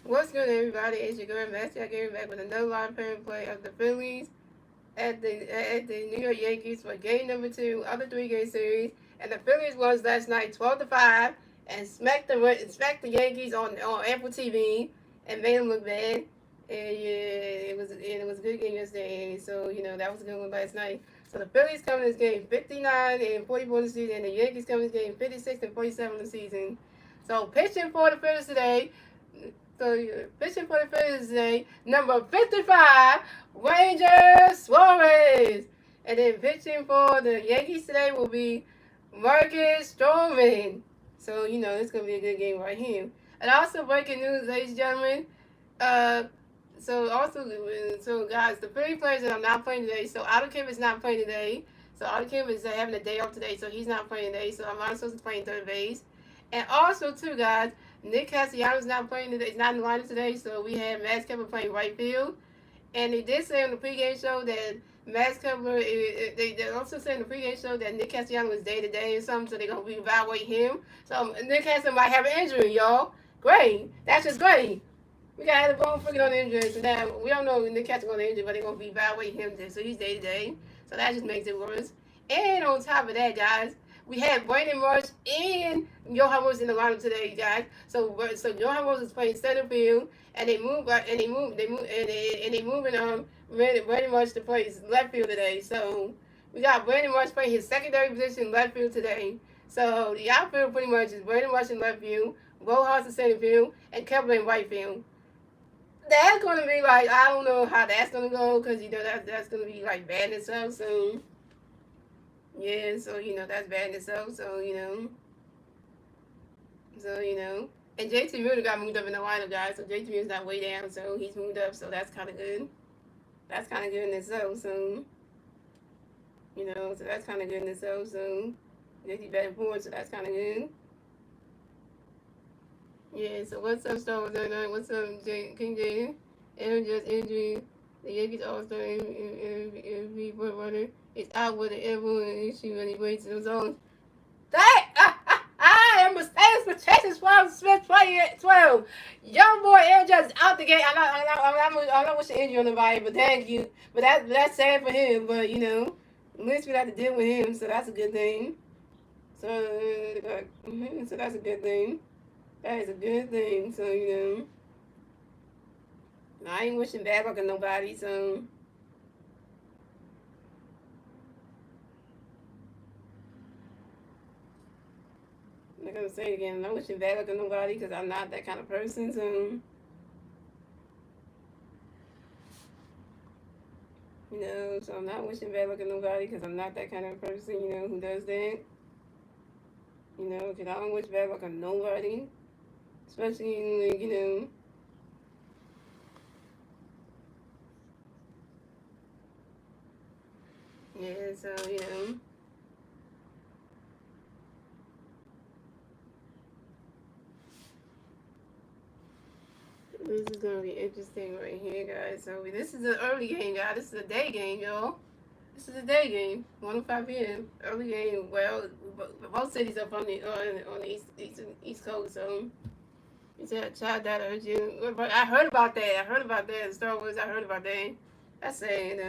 What's good, everybody? It's your girl, Master. I came back with another live play of the Phillies at the New York Yankees for game number 2 of the 3-game series. And the Phillies won last night 12-5 and smacked the Yankees on Apple TV and made them look bad. And yeah, it was a good game yesterday. So that was a good one last night. So the Phillies come in this game 59-44 in the season, and the Yankees come in this game 56-47 in the season. So pitching for the Phillies today. So pitching for the Phillies today, number 55, Ranger Suarez. And then pitching for the Yankees today will be Marcus Stroman. So, it's going to be a good game right here. And also, breaking news, ladies and gentlemen. Uh, so guys, the three players that I'm not playing today. So Otto Kim is not playing today. So Otto Kim is having a day off today, so he's not playing today. So I'm not supposed to play third base. And also, too, guys, Nick Castellanos not playing today. He's not in the lineup today. So we have Max Kepler playing right field. And they did say on the pregame show that Max Kepler. They also said in the pregame show that Nick Castellanos was day to day or something. So they're gonna reevaluate him. So Nick Castellanos might have an injury, y'all. Great. That's just great. We got the bone freaking on the injury, so now we don't know when the cat's going to injury, but they're going to evaluate him. So he's day to day. So that just makes it worse. And on top of that, guys, we had Brandon Marsh and Johan Rose in the lineup today, guys. So Johan Rose is playing center field, and they moving Brandon Marsh to play left field today. So we got Brandon Marsh playing his secondary position in left field today. So the outfield pretty much is Brandon Marsh in left field, Rojas in center field, and Kepler in right field. That's gonna be like, I don't know how that's gonna go, because that's gonna be like bad in itself. So yeah, so that's bad in itself. And JT Mueller got moved up in the lineup, guys. So JT Mueller's not way down, so he's moved up. So that's kind of good. That's kind of good in itself. So that's kind of good in itself. So JT batting forward, so that's kind of good. Yeah, so what's up, Star Wars 99? What's up, King J? Aaron just injury. The Yankees All-Star MVP runner is out with an elbow issue when he waits in the zone. I am Mercedes for Chasing Smith 12. Young boy Aaron just out the game. I'm not wishing injury on nobody, but thank you. But that's sad for him. But at least we don't have to deal with him, so that's a good thing. So that's a good thing. That is a good thing. So, I ain't wishing bad luck on nobody. So, I'm not going to say it again. I'm not wishing bad luck on nobody because I'm not that kind of person. So, so I'm not wishing bad luck on nobody because I'm not that kind of person, who does that. Because I don't wish bad luck on nobody. Especially, yeah, so, this is going to be interesting right here, guys. So, this is an early game, guys. This is a day game, y'all. This is a day game, 1:05 p.m. Early game. Well, both cities up on the East Coast, so you said child that urgent. I heard about that. Star Wars. I heard about that. That's sad.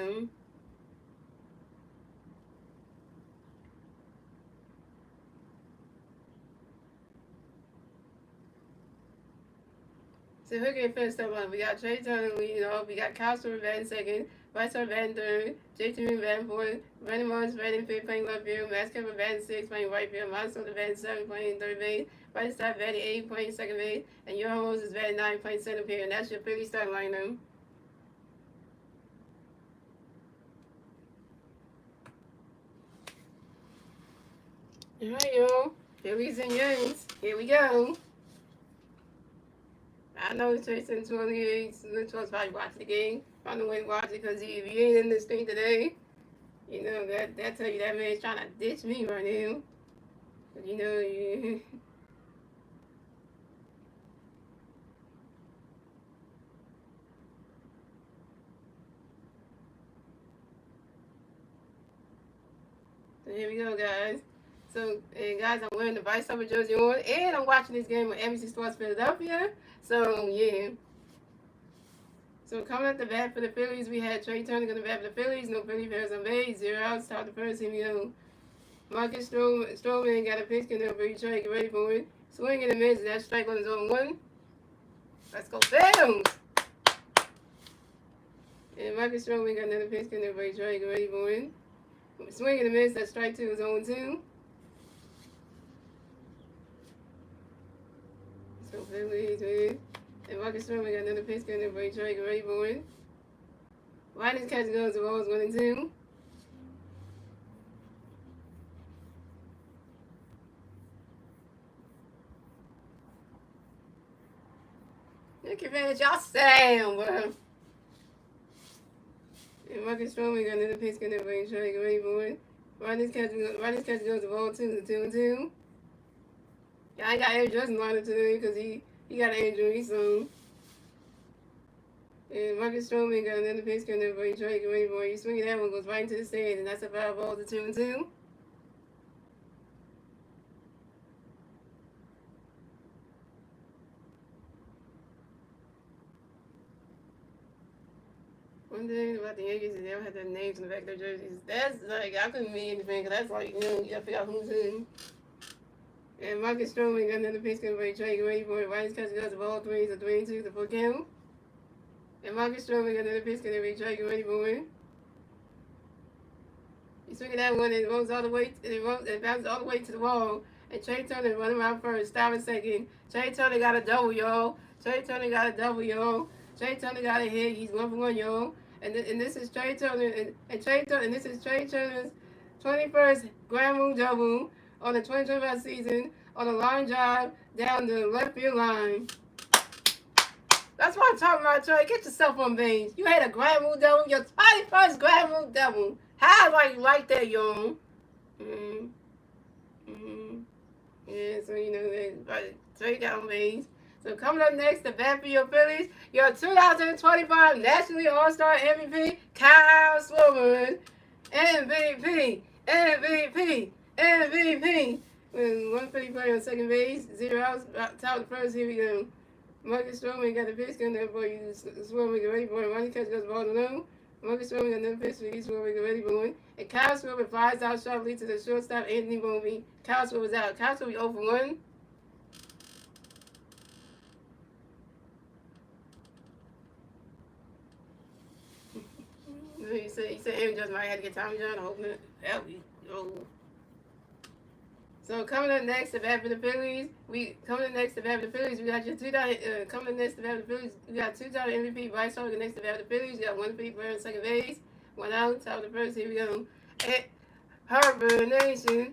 So who can finish that one? We got Trey Turner leading off. We got Castro batting second. Vicer batting third. JT Moon batting fourth. Brandon Marsh batting fifth, playing left field. Max Kepler batting sixth, playing right field. Monsoon batting seventh, playing third base. Right side batting eighth, playing second base. And Johan Rose is batting ninth, playing center field. And that's your Philly starting lineup. All right, y'all. Phillies and Yankees. Here we go. I know Jason 28 was probably watching the game. Found a way to watch it because if he ain't in this thing today, that tell you that man's trying to ditch me right now. But so here we go, guys. So, and guys, I'm wearing the Vice Summer jersey on, and I'm watching this game on NBC Sports Philadelphia. So, yeah. So coming at the bat for the Phillies, we had Trey Turner going to bat for the Phillies. No Philly players on base. 0 outs. Top of the first. Here we go. Marcus Stroman got a pitch in there for Trey. Get ready for it. Swing and a miss. That strike on his own one. Let's go Phillies. And Marcus Stroman got another pitch in there for Trey. Get ready for it. Swing and a miss. That strike two is 0-2. So Phillies win. And Marcus Stroman got another pitch in there for Trey. Get ready for it. Riders catch goes to balls 1-2. Take advantage, y'all Sam, bro. And Marcus Stroman got another pitch in there for Trey. Get ready for it. Riders catch goes to ball 2-2. Yeah, I got Aaron Judge lined up today because he got an injury, so. And Marcus Stroman got another pitch in there for Trey. Get ready for it. You swing it, that one goes right into the stands, and that's a foul ball to 2-2. One thing about the Yankees is they don't have their names in the back of their jerseys. That's like, I couldn't be anything, because that's like, you know, you gotta figure out who's in. And Marcus Stroman got another pitch in for Trey. Get ready for it. Riders catch goes to ball 3, so 3-2 to full count. And Marcus Stroman got another pitch in for Trey. Get ready for it. You swing that one, and it rolls all the way, it bounces all the way to the wall. And Trey Turner running around first, stop a second. Trey Turner got a double, y'all. Trey Turner got a double, y'all. Trey Turner got a hit. He's 1-for-1, y'all. And this is Trey Turner, and this is Trey Turner's 21st grand rule double on the 2025 season on a line drive down the left field line. That's what I'm talking about, Trey. Get yourself on base. You had a grand rule double, your 21st grand rule double. How are you like that, y'all? Yeah, so you know that Trey got on base. So coming up next, the bat for your Phillies, your 2025 National All-Star MVP, Kyle Schwarber. MVP. With one Philly player on second base, 0 outs, top of the first, here we go. Marcus Stroman got the pitch in there for you. Schwarber, get ready for it. Ronnie catch goes ball to low. Marcus Stroman got another pitch for you. Schwarber, get ready for it. And Kyle Schwarber flies out sharply to the shortstop, Anthony Bovey. Kyle Schwarber's out. Kyle Schwarber 0-for-1. You said Aaron Judge might have to get Tommy John. I hope not. So coming up next, the bat for the Phillies. We got your coming next, the bat for the Phillies. We got $2 MVP. Bryce Harper next to the bat for the Phillies. We got one Philly player on second base. 1 out, top of the first. Here we go. And Harper Nation.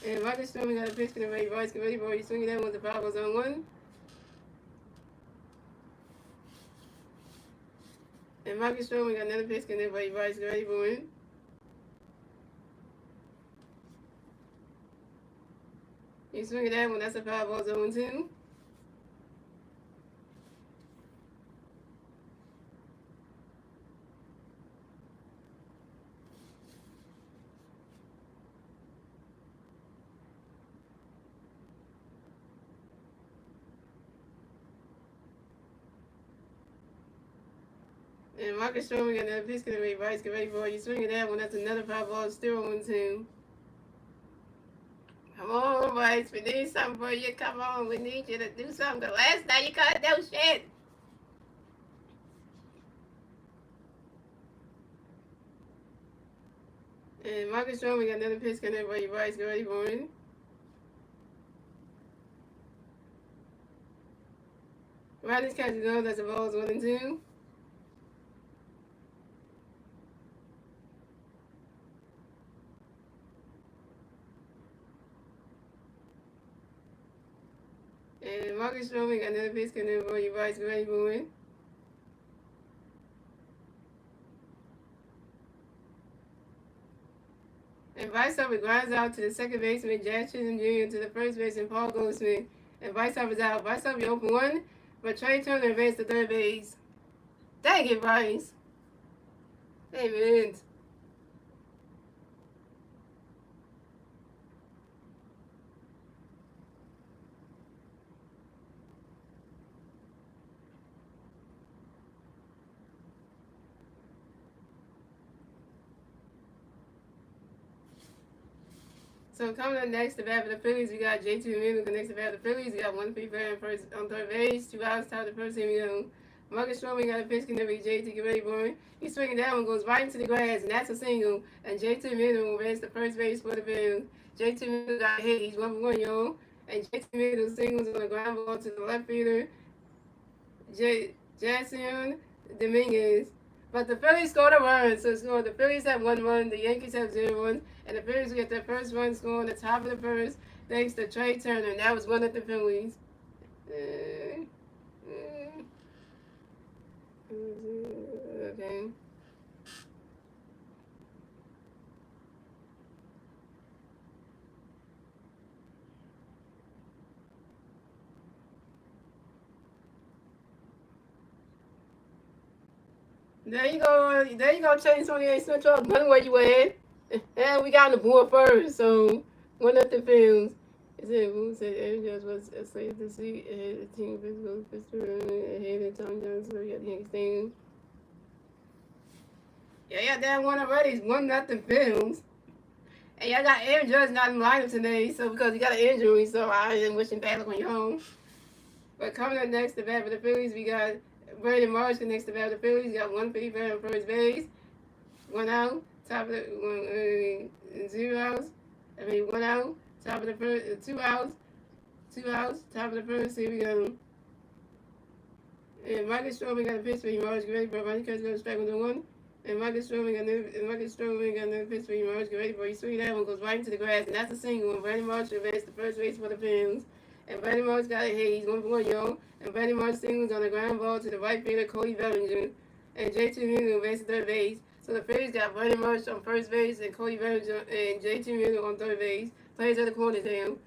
And Marcus Stroman got a pitch in the ready. Bryce, get ready for it. You swinging that one. The foul goes on 1. And Marcus Stroman got another pitch in there, but Bryce, get ready for it. You swing that one, that's a foul ball, 0-2. And Marcus Stroman got another pitch in the Bryce, get ready for it. You swing that one, that's another foul ball, still 1-2. Come on, Bryce, we need something for you. Come on, we need you to do something. The last time you couldn't do shit. And Marcus Stroman got another pitch in there for you, Bryce, get ready for it. Riders catch goes, that's a ball, 1-2. And Marcus Stroman got another pitch in there for you, Bryce, get ready for it. And Bryce Harper grinds out to the second baseman, Jack Chisholm Jr., to the first baseman, Paul Goldsmith. And Bryce Harper's out. Bryce Harper 0-for-1, but Trey Turner advanced to third base. Dang it, Bryce. Amen. So coming up next to bat for the Phillies, we got J.T. Miller. The next to bat for the Phillies, we got 1-3 first on third base, 2 outs, top of the first inning. Marcus Stroman got a pitch connect with J.T. Get ready, boy. He's swinging down and goes right into the grass, and that's a single. And J.T. Miller will race the first base for the Phillies. J.T. Miller got a hit. He's 1-for-1, y'all. And J.T. Miller singles on the ground ball to the left fielder, Jason Dominguez. But the Phillies scored a run. So the Phillies have 1 run, the Yankees have 0 1, and the Phillies get their first run score on the top of the first thanks to Trey Turner. And that was one of the Phillies. Okay. There you go. There you go, Chase 28 Central. One where you at. And we got on the board first, so one of the films. It said, who said Aaron Judge was slated to see ahead of the team physical Pittsburgh ahead of Tom Jones, so we got the Yankees team. Yeah, that one already. It's 1-0 films. And y'all got Aaron Judge not in the lineup today, so because he got an injury, so I didn't wish him bad luck when you're home. But coming up next to bat for the Phillies, we got Brandon Marsh next to bat for the Phillies. We got 1-3 on first base, 1 out, top of the 0 outs. 1 out, top of the first, 2 outs, 2 outs, top of the first. Here we go. And Marcus Stroman got a pitch for Marsh. Get ready for Ronnie Curtis goes strike 1-1. And Marcus Stroman got another pitch for Marsh. Get ready for he swing that one goes right into the grass, and that's a single. And Brandon Marsh advanced the first base for the Phillies. And Brandon Marsh got a hit. He's 1-for-1, y'all. And Brandon Marsh singles on the ground ball to the right fielder, Cody Bellinger. And J.T. Miller advanced to third base. So the Phillies got Brandon Marsh on first base and Cody Bellinger and J.T. Miller on third base. Plays at the corner down.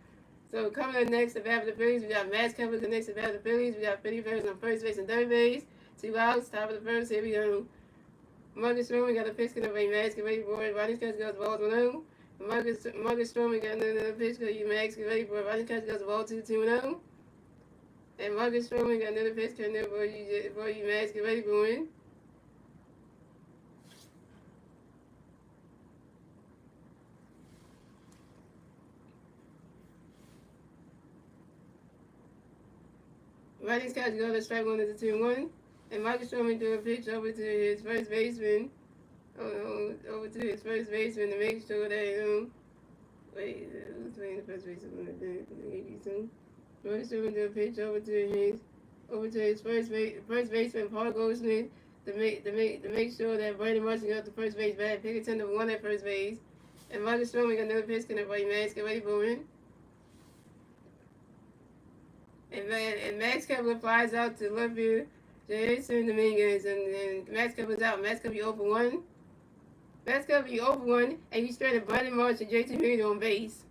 So coming up next to bat for the Phillies, we got Max Kepler next to bat for the Phillies. We got Freddie Ferris on first base and third base. 2 outs, top of the first. Here we go. Marcus Stroman got a pitch connect with Max. Get ready for it. Ronnie Curtis goes ball 1-0. Marcus Stroman got another pitch connect with Max. Get ready for it. Ronnie Curtis goes ball 2-0. And Marcus Stroman got another pitch connect for you Max. Get ready for it. Ronnie Curtis goes to strike 1 as a 2-1. And Marcus Stroman threw a pitch over to his first baseman. Over to his first baseman to make sure that who's playing the first baseman? Marcus Stroman threw a pitch over to his first baseman Paul Goldschmidt to make sure that Brandon Marsh got the first base back. Pick a 10-1 at first base. And Marcus Stroman got another pitch connect by Max. Get ready for it. And Max Kepler flies out to left field. Jason Dominguez, and Max Kepler's out. Max Kepler 0-for-1. Max Kepler 0-for-1, and you straight Brandon Marsh and J.T. Miller on base.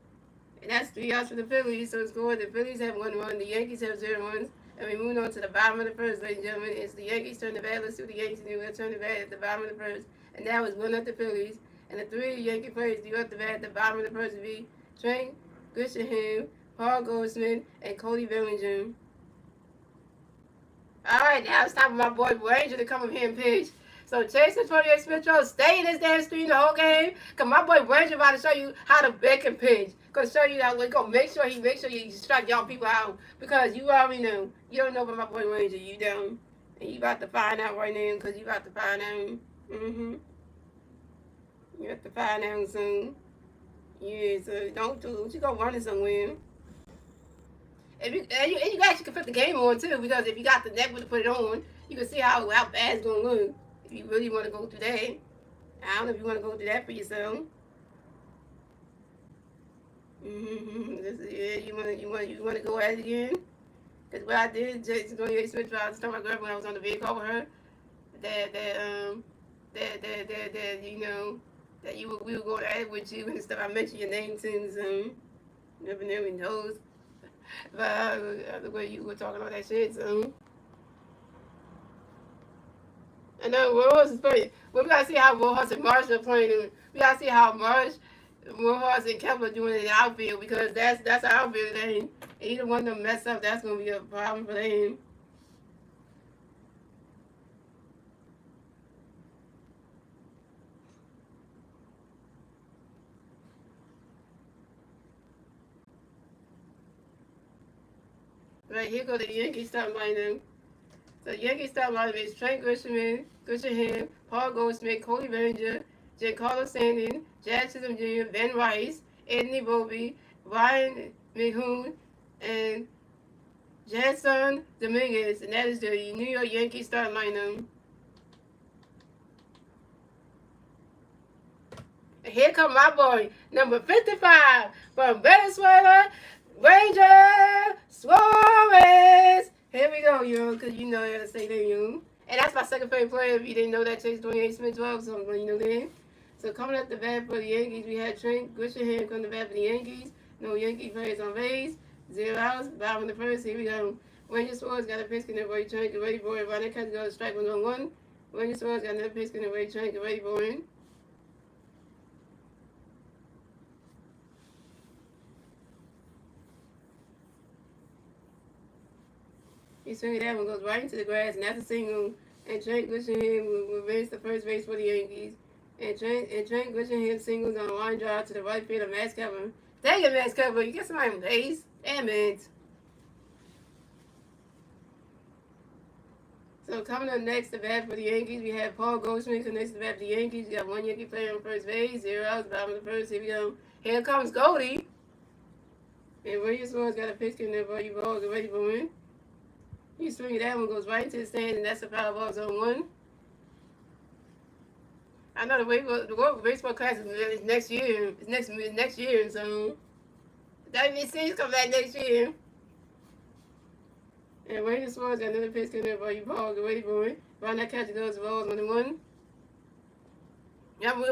And that's 3 outs for the Phillies. So it's going. The Phillies have 1 run. The Yankees have 0 runs. And we move on to the bottom of the first, ladies and gentlemen. It's the Yankees turn the bat. Let's see what the Yankees do. They'll turn the bat at the bottom of the first. And that was 1 the Phillies. And the 3 Yankee players do at the bat at the bottom of the first would be Trent Grisham, Paul Goldsmith, and Cody Bellinger. All right, now it's time for my boy Ranger to come up here and pitch. So Chase and 28 Smith stay in this damn screen the whole game. Cause my boy Ranger about to show you how to back and pitch. Gonna show you that we're gonna make sure you strike y'all people out. Because you already know. You don't know about my boy Ranger, you don't. And you about to find out right now, cause you about to find out. You have to find out soon. Yeah, so don't do it. You go running somewhere. And you actually can put the game on too, because if you got the network to put it on, you can see how bad it's gonna look. If you really want to go through that, I don't know if you want to go through that for yourself. Yeah, you want to go at it again? Because what I did, Jason 28 Smith, I was telling my girlfriend when I was on the vehicle with her that you know that we were going at it with you and stuff. I mentioned your name too, so never knows. But the way you were talking all that shit, so. I know Rojas is funny. But we gotta see how Rojas and Marsh are playing. We gotta see how Rojas and Kepler doing in the outfield, because that's our outfield. And either one of them mess up, that's gonna be a problem for them. Right, here go the Yankees starting lineup. So Yankees starting lineup is Trent Grisham, Paul Goldschmidt, Cody Bellinger, Giancarlo Stanton, Jazz Chisholm Jr., Ben Rice, Anthony Volpe, Ryan McHugh, and Jason Dominguez, and that is the New York Yankees starting lineup. And here come my boy, number 55 from Venezuela, Ranger Suarez. Here we go, yo, because you know I gotta say that, yo. And that's my second favorite player. If you didn't know that, Chase 28 Smith 12, so I'm going to know that. So coming up the bat for the Yankees, we had Trent Grisham coming to bat for the Yankees. No Yankee players on base. 0 outs. Bottom of the first. Here we go. Ranger Suarez got a pitch in the right Trent. Get ready for it. Ronnie Cut goes strike 1-1. Ranger Suarez got another pitch in the right Trent. Get ready for it. He swinging that one, goes right into the grass, and that's a single. And Trent Grisham will advance to first base for the Yankees. And Trent Grisham singles on a line drive to the right field of Max Cover. Dang it, Max Cover, you get somebody on base. Damn it. So coming up next to bat for the Yankees, we have Paul Goldschmidt next to bat for the Yankees. We got one Yankee player on first base, 0 outs, bottom of the first. Here we go. Here comes Goldie. And Williams Suarez got a pitch in there for you, ball, get ready for him. He swinging that one, goes right into the stand, and that's a foul ball, zone 1. I know the World Baseball Classic is next year. It's next year, so WBC's come back next year. And Williams Suarez got another pitch in there for you, ball, get ready for it. Right now, catch those balls 1-1. Yeah, I'm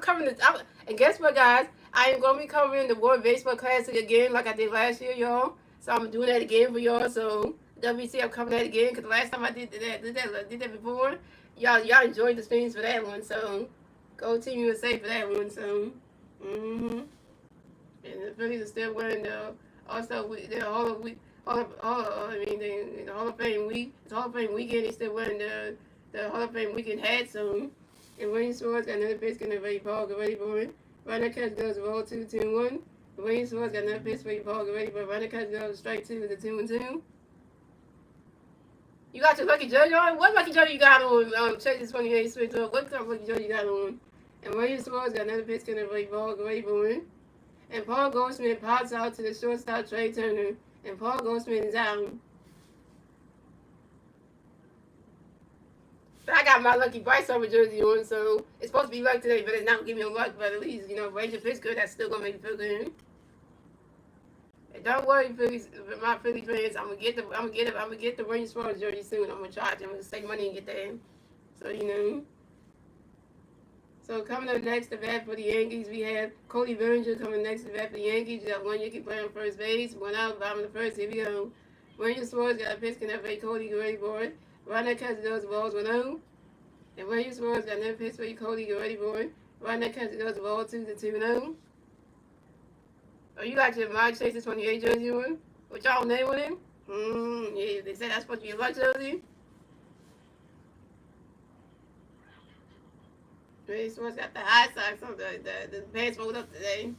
covering this. And guess what, guys? I am going to be covering the World Baseball Classic again like I did last year, y'all. So I'm doing that again for y'all. So WC, I'm covering that again because the last time I did that before, y'all enjoyed the streams for that one. So go Team USA for that one. So and the Phillies are still wearing the also the Hall of Fame week. It's Hall of Fame weekend. They still wearing the Hall of Fame weekend hat. So and Wayne Suarez got another pitch in the ready ball. Get ready for it. Right now, catch goes roll 2-2-1. Wayne Suarez got another pitch for you, Paul. Get ready for it. Right now, catch goes strike 2 with the 2-2. You got your lucky jersey on? What lucky jersey you got on? Check this 28 switch up. What kind of lucky jersey you got on? And Wayne Suarez got another pitch in the ready ball. Get ready for it. And Paul Goldschmidt pops out to the shortstop, Trey Turner. And Paul Goldschmidt is out. But I got my lucky Bryce Harper jersey on, so it's supposed to be luck today, but it's not giving me no luck. But at least, Ranger pitch good, that's still gonna make me feel good. And don't worry, Phillies, my Philly fans, I'm gonna get the Ranger Suarez jersey soon. I'm gonna charge them, I'm gonna save money and get that. So So coming up next to bat for the Yankees, we have Cody Bellinger coming next to bat for the Yankees. You got one Yankee player on first base, 1 out, bottom of the first. Here we go. Ranger Suarez got a pitch connect for Cody, get ready for it. Right now, catch those balls 1-0. And Ranger Suarez got another pitch for you, Cody, get ready for it. Right now, catch those balls 2-2-0. Oh, you got your Mike Chase 28 jersey on? With y'all name on him? Yeah, they said that's supposed to be a luck jersey. Ranger Suarez got the high socks on the pants rolled up today.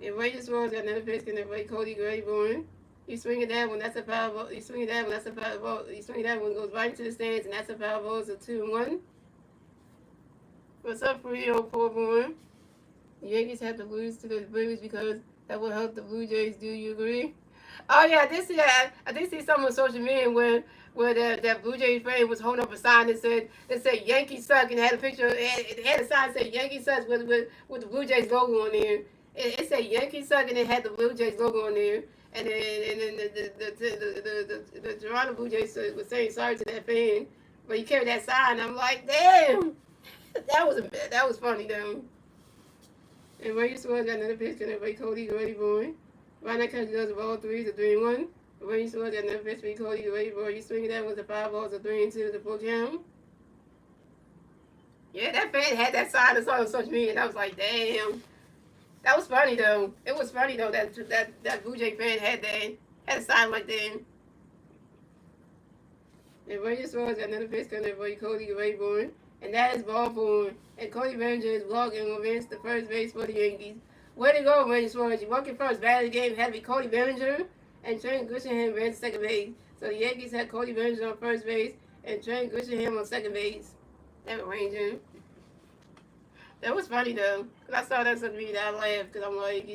And Ranger Suarez got another pitch connect for you, Cody, get ready for it. You swinging that one, that's a foul ball. You swinging that one, that's a foul ball. You swinging that one, goes right into the stands, and that's a foul ball. So 2-1. What's up for you, old poor boy? The Yankees have to lose to the Blues because that will help the Blue Jays. Do you agree? Oh yeah, I did see something on social media where that Blue Jays fan was holding up a sign that said Yankees suck, and had a picture. It had a sign that said Yankees suck with the Blue Jays logo on there. It said Yankees suck, and it had the Blue Jays logo on there. And then the Toronto Blue Jays was saying sorry to that fan, but he carried that sign. I'm like, damn, that was funny though. And Ranger Suarez got another pitch connect for Cody, ready for it. Right now, catch goes the ball 3-3-1. Ranger Suarez got another pitch for Cody, ready for it. You swinging that with the 5 balls, a 3-2, the full count. Yeah, that fan had that sign I saw on social media, and I was like, damn. That was funny though. It was funny though that Blue Jay fan had a sign like that. And Ranger Suarez got another pitch coming for Cody Rayburn, and that is ball 4. And Cody Bellinger is walking over against the first base for the Yankees. Way to go, Ranger Suarez! You walking first, batted the game had to be Cody Bellinger, and Trent Grisham ran to second base. So the Yankees had Cody Bellinger on first base and Trent Grisham on second base. That was ranging. That was funny though, cause I saw that something that I laughed, cause I'm like,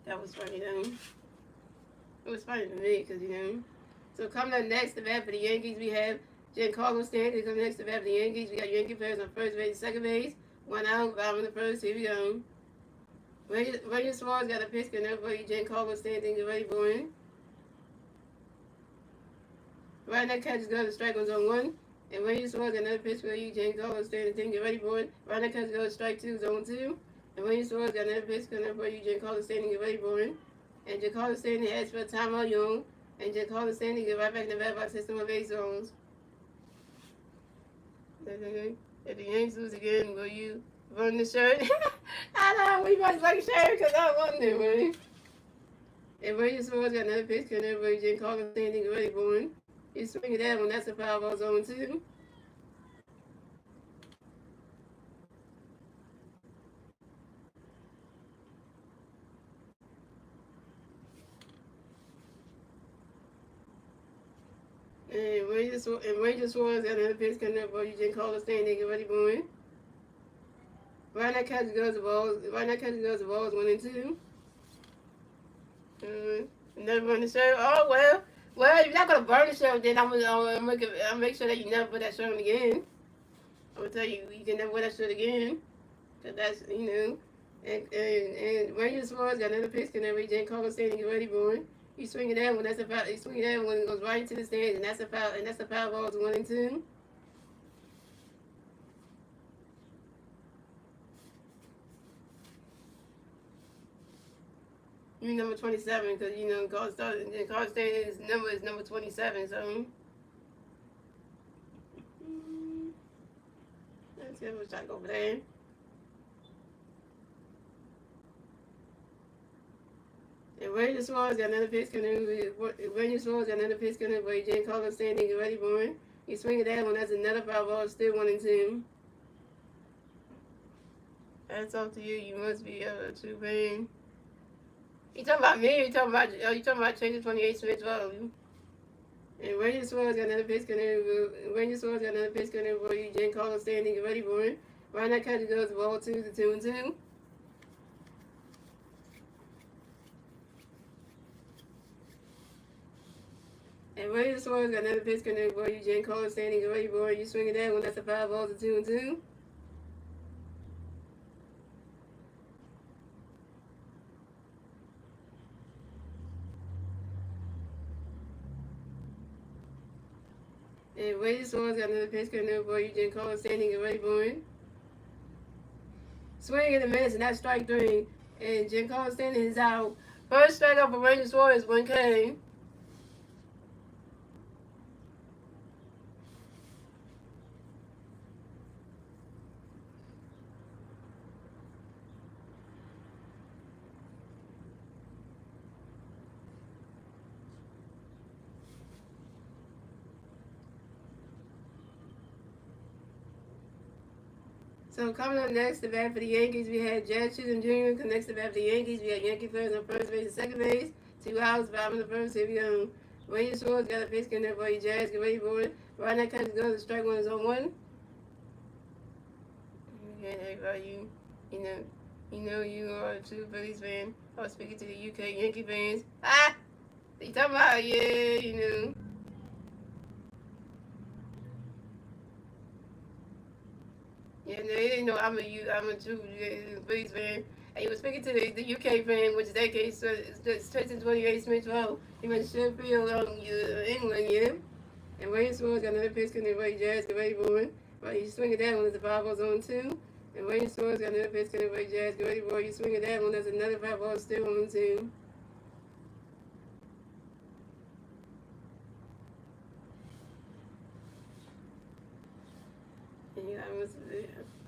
that was funny though. It was funny to me, cause So coming up next to bat for the Yankees, we have Giancarlo Stanton. Coming next to bat for the Yankees, we got Yankee players on first base, second base, 1 out, bottom of the first. Here we go. Ranger Suarez got a pitch coming up for you. Giancarlo Stanton, get ready for him. Right now, catches goes to strike on zone 1. And Ranger Suarez got another pitch for you. Giancarlo Stanton, get ready for it. Right now, catches goes to strike 2, zone 2. And Ranger Suarez got another pitch coming up for you. Giancarlo Stanton, get ready for him. And Giancarlo Stanton has for a timeout, young. And Giancarlo Stanton get right back in the bat box system of 8 zones. If the Yankees lose again, will you run the shirt? I know, we must like shirt because I won it, man. And Ranger Suarez got another pitch coming up for you. Giancarlo Stanton, get ready for him. He's swinging that one. That's a foul ball, zone 2. And Ranger Suarez got another pitch coming up for you. Giancarlo Stanton, get ready for him. Right now, catcher goes the balls. Right now, catcher goes the balls, 1 and 2. Never run the show. Oh well. Well, if you're not gonna burn the show, then I'll make sure that you never put that shirt on again. I'm gonna tell you, you can never wear that shirt again. Cause that's And Ranger Suarez got another pitch coming up for you. Giancarlo Stanton, get ready for him. You swinging that one, that's a foul. You swinging that one, it goes right into the stands, and that's a foul. And that's a foul ball, 1 and 2. You number 27, because Carl Stanton's number is number 27. So let's see what's like over there. And Ranger Suarez got another pitch coming in. Ranger Suarez got another pitch coming in for Giancarlo Stanton, get ready for him. You swing at that one, that's another foul ball, still 1 and 2. That's up to you. You must be too bad. You talking about me? Or you talking about changing 28 Smith 12? And Ranger Suarez got another pitch coming in. Ranger Suarez got another pitch coming in for you. Giancarlo Stanton, get ready for him. Right now, catcher goes the ball 2 to 2 and 2. And Ranger Suarez got another pitch coming in for you. Giancarlo Stanton, get ready for him. You swinging that one, that's a 5 balls to 2 and 2. And Ranger Suarez got another pitch coming in for you. Giancarlo Stanton, get ready for him. Swing in the minutes, and that's strike 3. And Giancarlo Stanton is out. First strikeout for Ranger Suarez, 1K. So coming up next, the bat for the Yankees, we had Jazz Chisholm Jr. Next to bat for the Yankees, we had Yankee players on first base and second base. 2 outs, bottom of the first. Here we go. Ranger Suarez got a pitch coming up for you. Jazz, get ready for it. Right now, catcher goes to strike 1 is on 1. Okay, everybody, you are a true Phillies fan. I was speaking to the UK Yankee fans. Ah, they talking about Yeah, no, I'm a true Phillies fan. And he was speaking to the UK fan, which is that case, Tristan 28 Smith 12. He went to Sheffield, England, And Ranger Suarez got another pitch coming in. Jazz, get ready for it. But he's swinging that one as a 5 ball zone 2. And Ranger Suarez got another pitch coming in. Jazz, get ready for it. You swinging that one, that's another 5 ball, still 1 and 2.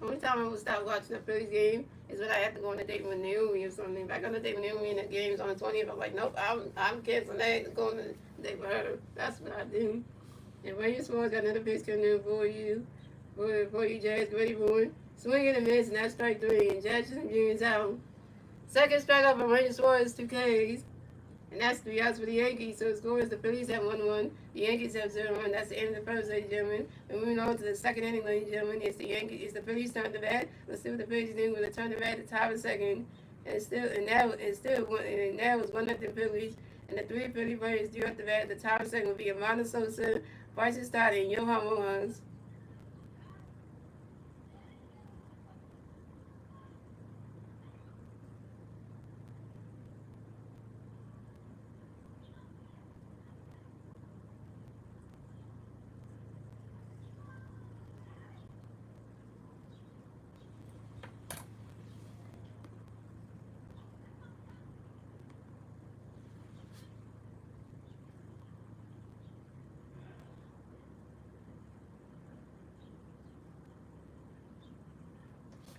Only time I would stop watching a Phillies game is when I have to go on a date with Naomi or something. If I go on a date with Naomi and the game's on the 20th, I'm like, nope, I'm canceling that and going on a date with her. That's what I do. And Ranger Suarez got another pitch coming in for you. For you, Jazz, get ready for it. Swing in the miss, and that's strike 3. And Jazz Jr. is out. Second strikeout from Ranger Suarez, 2 Ks. And that's 3 outs for the Yankees. So the score is the Phillies have 1-1. The Yankees have 0-1. That's the end of the first, ladies and gentlemen. And moving on to the second inning, ladies and gentlemen. It's the Phillies turn to bat. Let's see what the Phillies do with a turn to bat at the top of the second. And now it's 1-0 Phillies. And the three Philly players due at the bat at the top of the second will be Amanda Sosa, Bryson Stott, and Johan Rojas.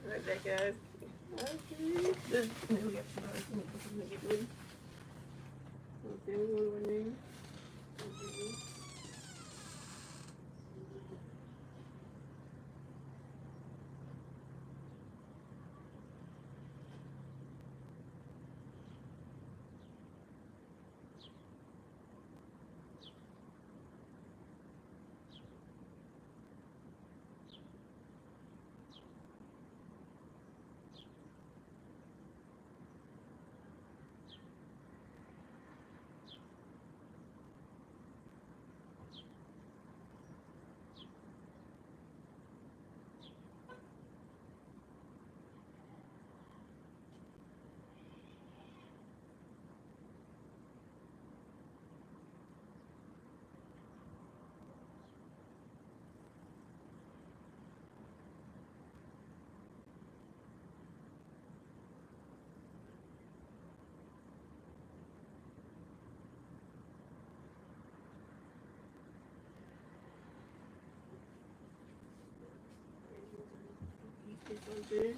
Right back, guys. Okay.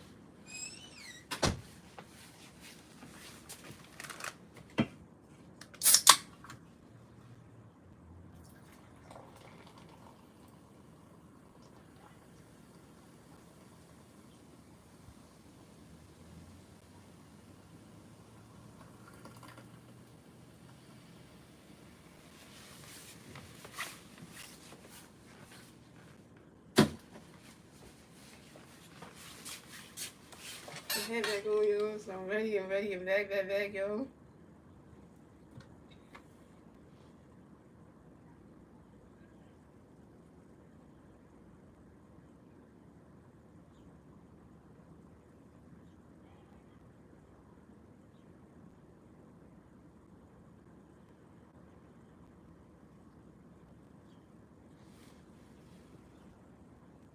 Head back on, yo. So I'm ready. I'm back, yo.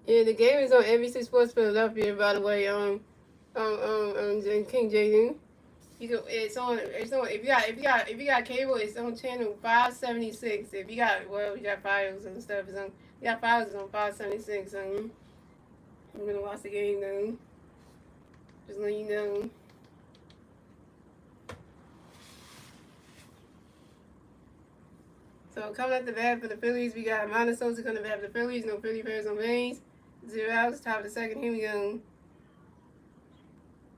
Yeah, the game is on NBC Sports Philadelphia, by the way. King Jaden. You can. It's on. It's on. If you got cable, it's on channel 576. If you got you got files and stuff. It's on. You got files it's on 576. I'm gonna watch the game though. Just let you know. So coming at the bat for the Phillies, we got Amanda Sosa coming to bat for the Phillies. No Philly players on base. 0 outs. Top of the second. Here we go.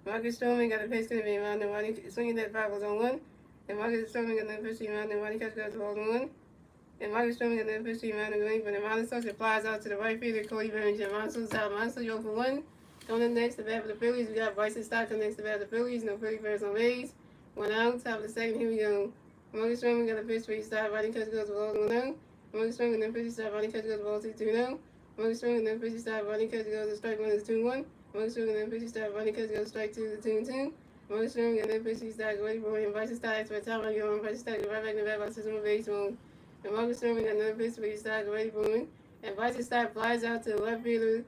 Marcus Stroman got a pitch going to be around the one. Swinging that five goes on one. And Marcus Stroman got another pitch around the one. Catch goes on one. And Marcus Stroman got another pitch around the green. But Amanda Sosa flies out to the right fielder. Cody Burns and Amanda Sosa out. Amanda Sosa 0 for 1. Coming in next to bat for the Phillies, we got Bryson Stott coming next to bat for the Phillies. No Philly players on base. 1 out. Top of the second. Here we go. Marcus Stroman got a pitch for Stott. Riding catch goes below 1 out. Marcus Stroman got a pitch Stott. Riding catch goes below 2 0. Marcus Stroman got a pitch Stott. Riding catch goes to strike 1 is 2-1. Marcus Stroman got a pitch Stott. Riding catch goes strike 2 to 2-2. Marcus Stroman got a pitch Stott. Ready for him. Bryson Stott for a time. I'm going. Bryson Stott right back in the bat by 6-1 base one. And Marcus Stroman got another pitch for Stott. Ready for him. And Bryson Stott flies out to the left fielder.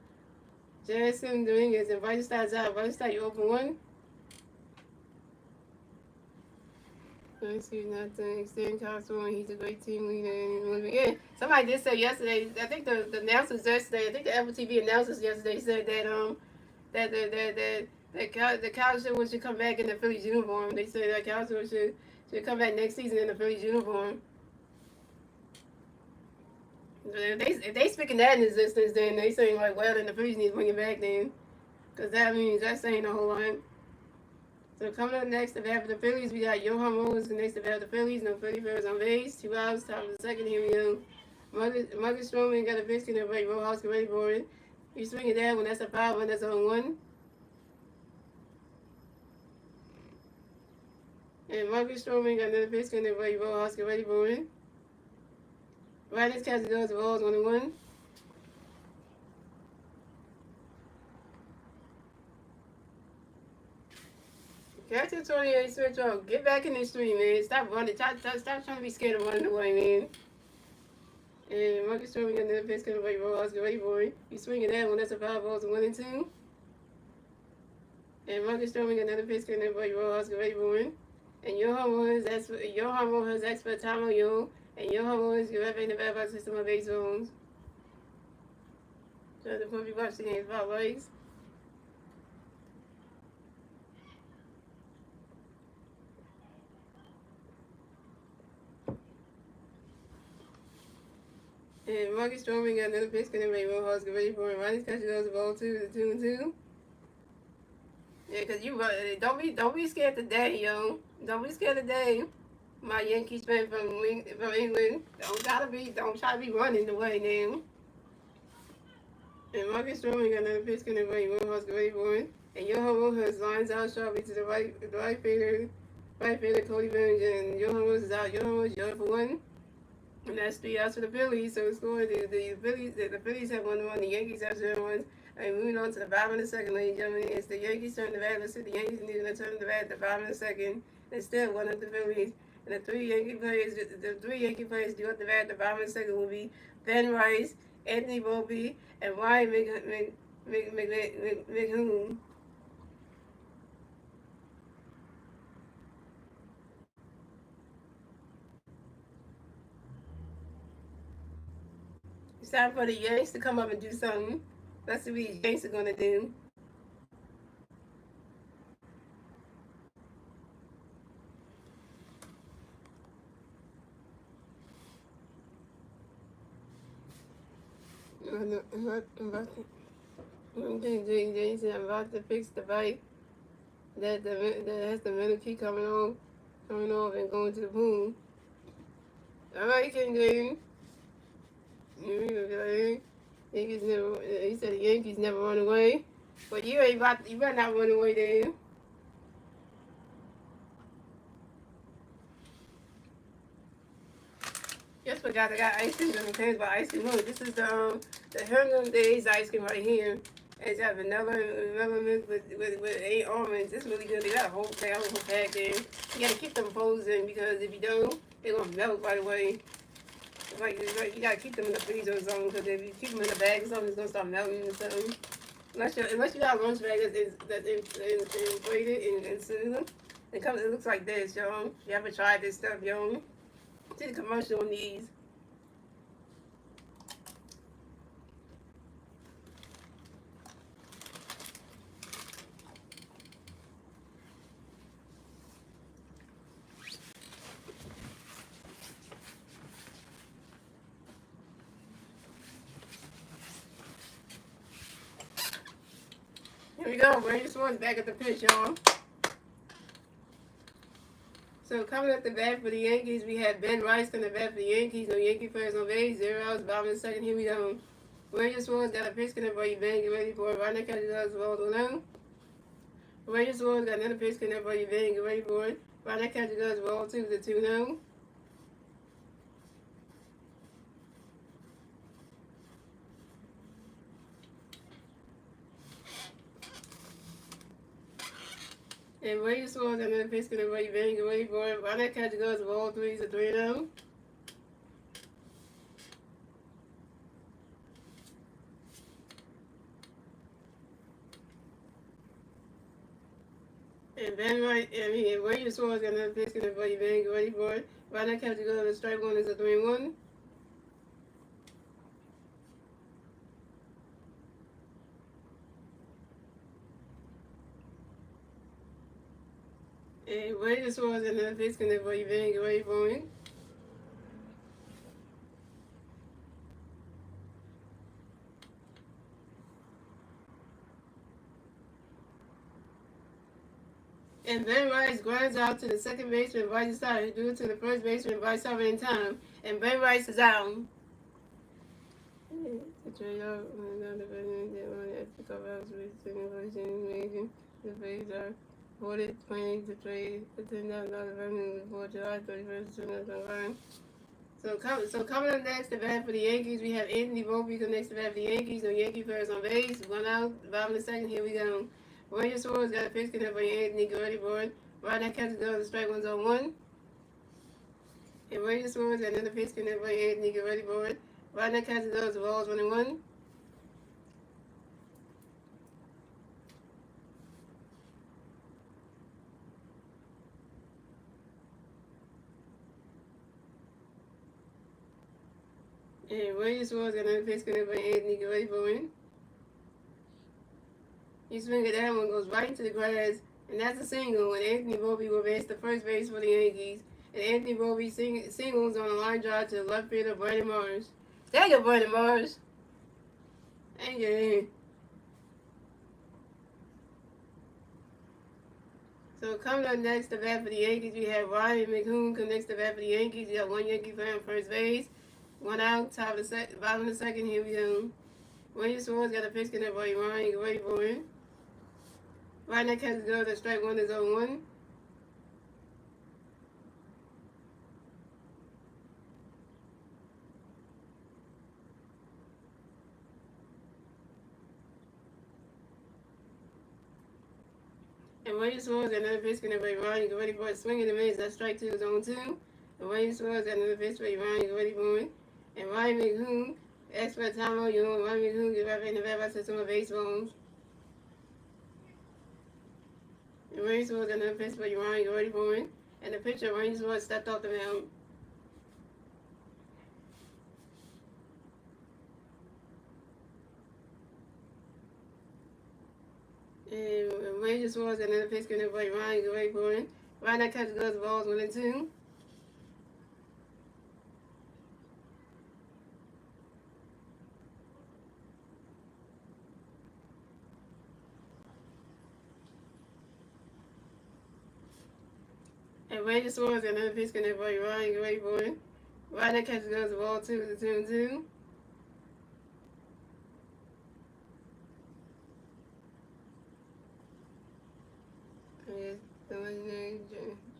Jason Dominguez and Bryson Stott's out. Bryson Stott, you open one. I see nothing. Extend Costco, and he's a great team leader. Yeah, somebody did say yesterday. I think the announcers yesterday. I think the Apple TV announcers yesterday said that the Cowboys should come back in the Phillies uniform. They said that Cowboys should come back next season in the Phillies uniform. If they speaking that in existence, then they saying like, well, then the Phillies need to bring it back then, because that means that's saying a whole lot. So coming up next, the bat for the Phillies, we got Johan Rose next to bat for the Phillies. No Philly Bears on base. 2 outs, top of the second. Here we go. Marcus Stroman got a pitch in the right. Rojas get ready for it. He's swinging that one. That's a foul one. That's on 1. And Marcus Stroman got another pitch in the right. Rojas get ready for it. Riders catch the goes. The ball's 1-1. Catch 28 switch off. Get back in the street, man. Stop running. Stop trying to be scared of running away, man. And Marcus Stroman got another pitch in the right. Rojas get ready for it. He's swinging that one. That's a foul. Balls 1-2. And Marcus Stroman got another pitch in the right. Rojas get ready for it. And Johan Rojas expert time on you. And Johan Rojas, you're in the bad box system of base zones. So the point we watch the game about legs. And Marcus Stroman got another pitch in the right. Rojas get ready for it. Ronnie's catching those the ball 2-2. Yeah, cause you don't be scared today, yo. Don't be scared today. My Yankees fan from England. Don't try to be running the way now. And Marcus Stroman got another pitch in the right. Rojas get ready for it. And Johan Rojas lines out sharply to the right fielder, Cody Burns, and Johan Rojas is out. Johan Rojas 0 for 1. And that's 3 outs for the Phillies. So the score, the Phillies have 1-1. The Yankees have 0-1. And moving on to the bottom of the second, ladies and gentlemen, it's the Yankees turn the bat. Let's see, the Yankees need to turn the bat at the bottom of the second. It's still 1 of the Phillies. And the three Yankee players due at the bat at the bottom of the second will be Ben Rice, Anthony Volpe, and Ryan McHugh. It's time for the Yanks to come up and do something. Let's see what the Yanks are going to do. I'm about to fix the bike that has the metal key coming off and going to the pool. All right, King Jaden. Yankees never. He said the Yankees never run away, but you better not run away, then. Just forgot I got ice cream in the cans by ice cream. Look, this is the Herman Days ice cream right here. It's got vanilla milk with 8 almonds. It's really good. They got a whole pack there. You gotta keep them frozen because if you don't, they're gonna melt right away. It's like you gotta keep them in the freezer or something because if you keep them in the bag or something, it's gonna start melting or something. Unless you got a lunch bag that's inflated and sealed. It looks like this, yo. You ever tried this stuff, yo? See the commercial on these. Here we go. Randy Swan's back at the pitch, y'all. So coming up the bat for the Yankees, we have Ben Rice on the bat for the Yankees. No Yankee players on base. 0 outs. Bottom of the second. Here we go. Randy Swan's got a pitch in for you, Ben. Get ready for it. Right now, catches us ball alone. Randy Swan's got another pitch in for you, Ben. Get ready for it. Right now, catches us ball 2-2 And Randy Swan's got another pitch in for you, Ben. Get ready for it. Right now, catches us ball 3-0. And Randy Swan's got another pitch in for you, Ben. Get ready for it. Right now, catches us strike 1 is a 3-1. And Randy Swan's got another pitch in for you, Ben. Get ready for it. And Ben Rice grounds out to the second baseman, Bryce Starr, due to the first baseman, Bryce Harper in time. And Ben Rice is out. The trade out another president that wanted to pick up house with second person making the phase are voted planning to trade the $10,000 revenue before July 31st, 2021. So coming up next to bat for the Yankees, we have Anthony Volpe next to bat for the Yankees. No Yankee players on base. One out, bottom of the second. Here we go. William Suarez got a pitch connect by Anthony. Get ready for it. Right now, catches the strike one's on one. And William Suarez got another pitch connect by Anthony. Get ready for it. Right now, catches the balls 1-1. And William Suarez got another pitch connect by Anthony. Get ready for it. He swing at that one, goes right into the grass, and that's a single. And Anthony Volpe will base the first base for the Yankees. And Anthony Volpe singles on a line drive to the left fielder, Brandon Mars. Dang it, Brandon Mars. Dang it. So coming up next to bat for the Yankees, we have Ryan McCoon come next to bat for the Yankees. You got one Yankee player on first base. One out, top of the bottom of the second. Here we go. William Suarez got a pitch connect by Ryan. Get ready for it. Right now, catches go. The strike one is 0-1. And William Suarez got another pitch connect by Ryan. Get ready for it. Swing in the mids. That strike two is 0-2. And William Suarez got another pitch by Ryan. Get ready for it. And Ryan McCoon, expert time on you. Ryan McCoon get right in the bat by system of baseballs. And William Suarez got another pitch by Ryan. Get ready for it. And the pitcher, William Suarez, stepped off the mound. And William Suarez got another pitch connect by Ryan. Get ready for it. Right now, catches goes balls 1-2. And William Suarez got another pitch connect by Ryan. Get ready for it. Right now, catches goes the ball 2-2. The legendary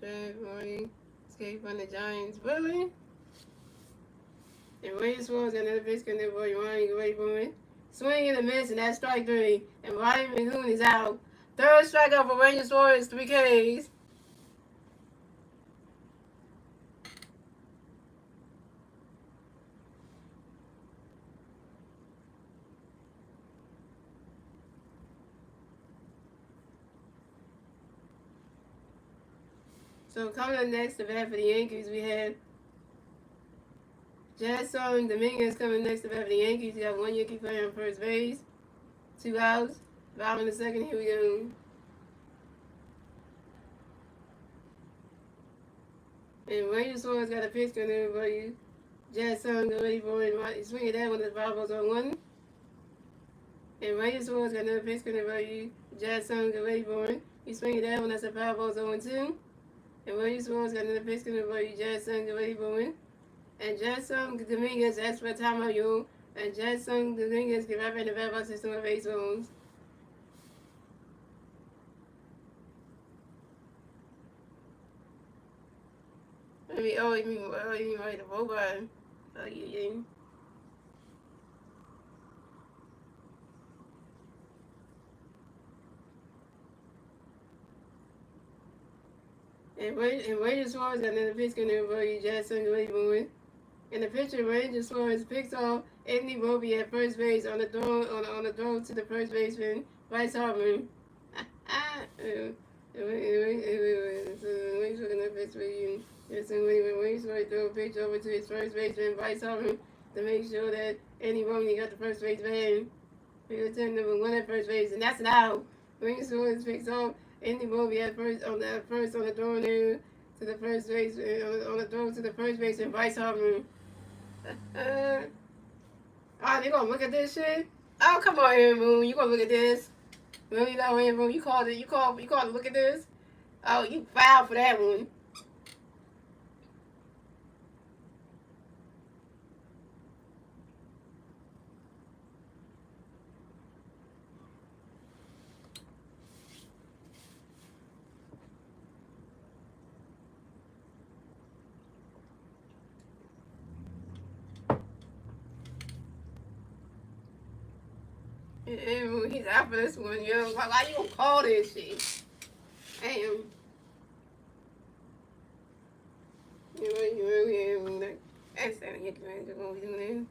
Jared Morty escaped from the Giants. Really? And William Suarez got another pitch connect by Ryan. Get ready for it. Swing and a miss, and that's strike three. And Ryan McCoon is out. Third strikeout for William Suarez, 3 Ks. So coming up next to bat for the Yankees, we have Jasson Dominguez coming next to bat for the Yankees. You got one Yankee player on first base, 2 outs. Bottom in the second, here we go. And William Suarez got a pitch on there for you. Jasson get ready for it. Swing at that one, the ball goes on 1. And William Suarez got another pitch on there for you. Jasson get ready for it. You swing at that one, that's a foul ball 0-2. And William Suarez got another pitch coming for you. Jasson get ready for it. And Jasson Dominguez asked for a timeout, you. And Jasson Dominguez get right back in the bat by system of baseballs. You mean right the robot. Oh, yeah. And William Suarez got another pitch coming for you. Jasson get ready for it. And the pitcher, William Suarez, picks off Anthony Volpe at first base on the throw to the first baseman, Bryce Harper. Williams looking at pitch for you. Williams Suarez throw a pitch over to his first baseman, Bryce Harper, to make sure that Anthony Volpe got the first base man. He returned number 1 at first base, and that's an out. William Suarez picks off Anthony Volpe at first on the throw there to the first base on the throw to the first baseman, Bryce Harper. Oh, they gonna look at this shit? Oh, come on, Aaron Boone. You gonna look at this? Really, though, Aaron Boone? You called to look at this? Oh, you foul for that one. He's out for this one, yo. Why you gonna call this shit? Damn. You really like, that's how you can do what you do.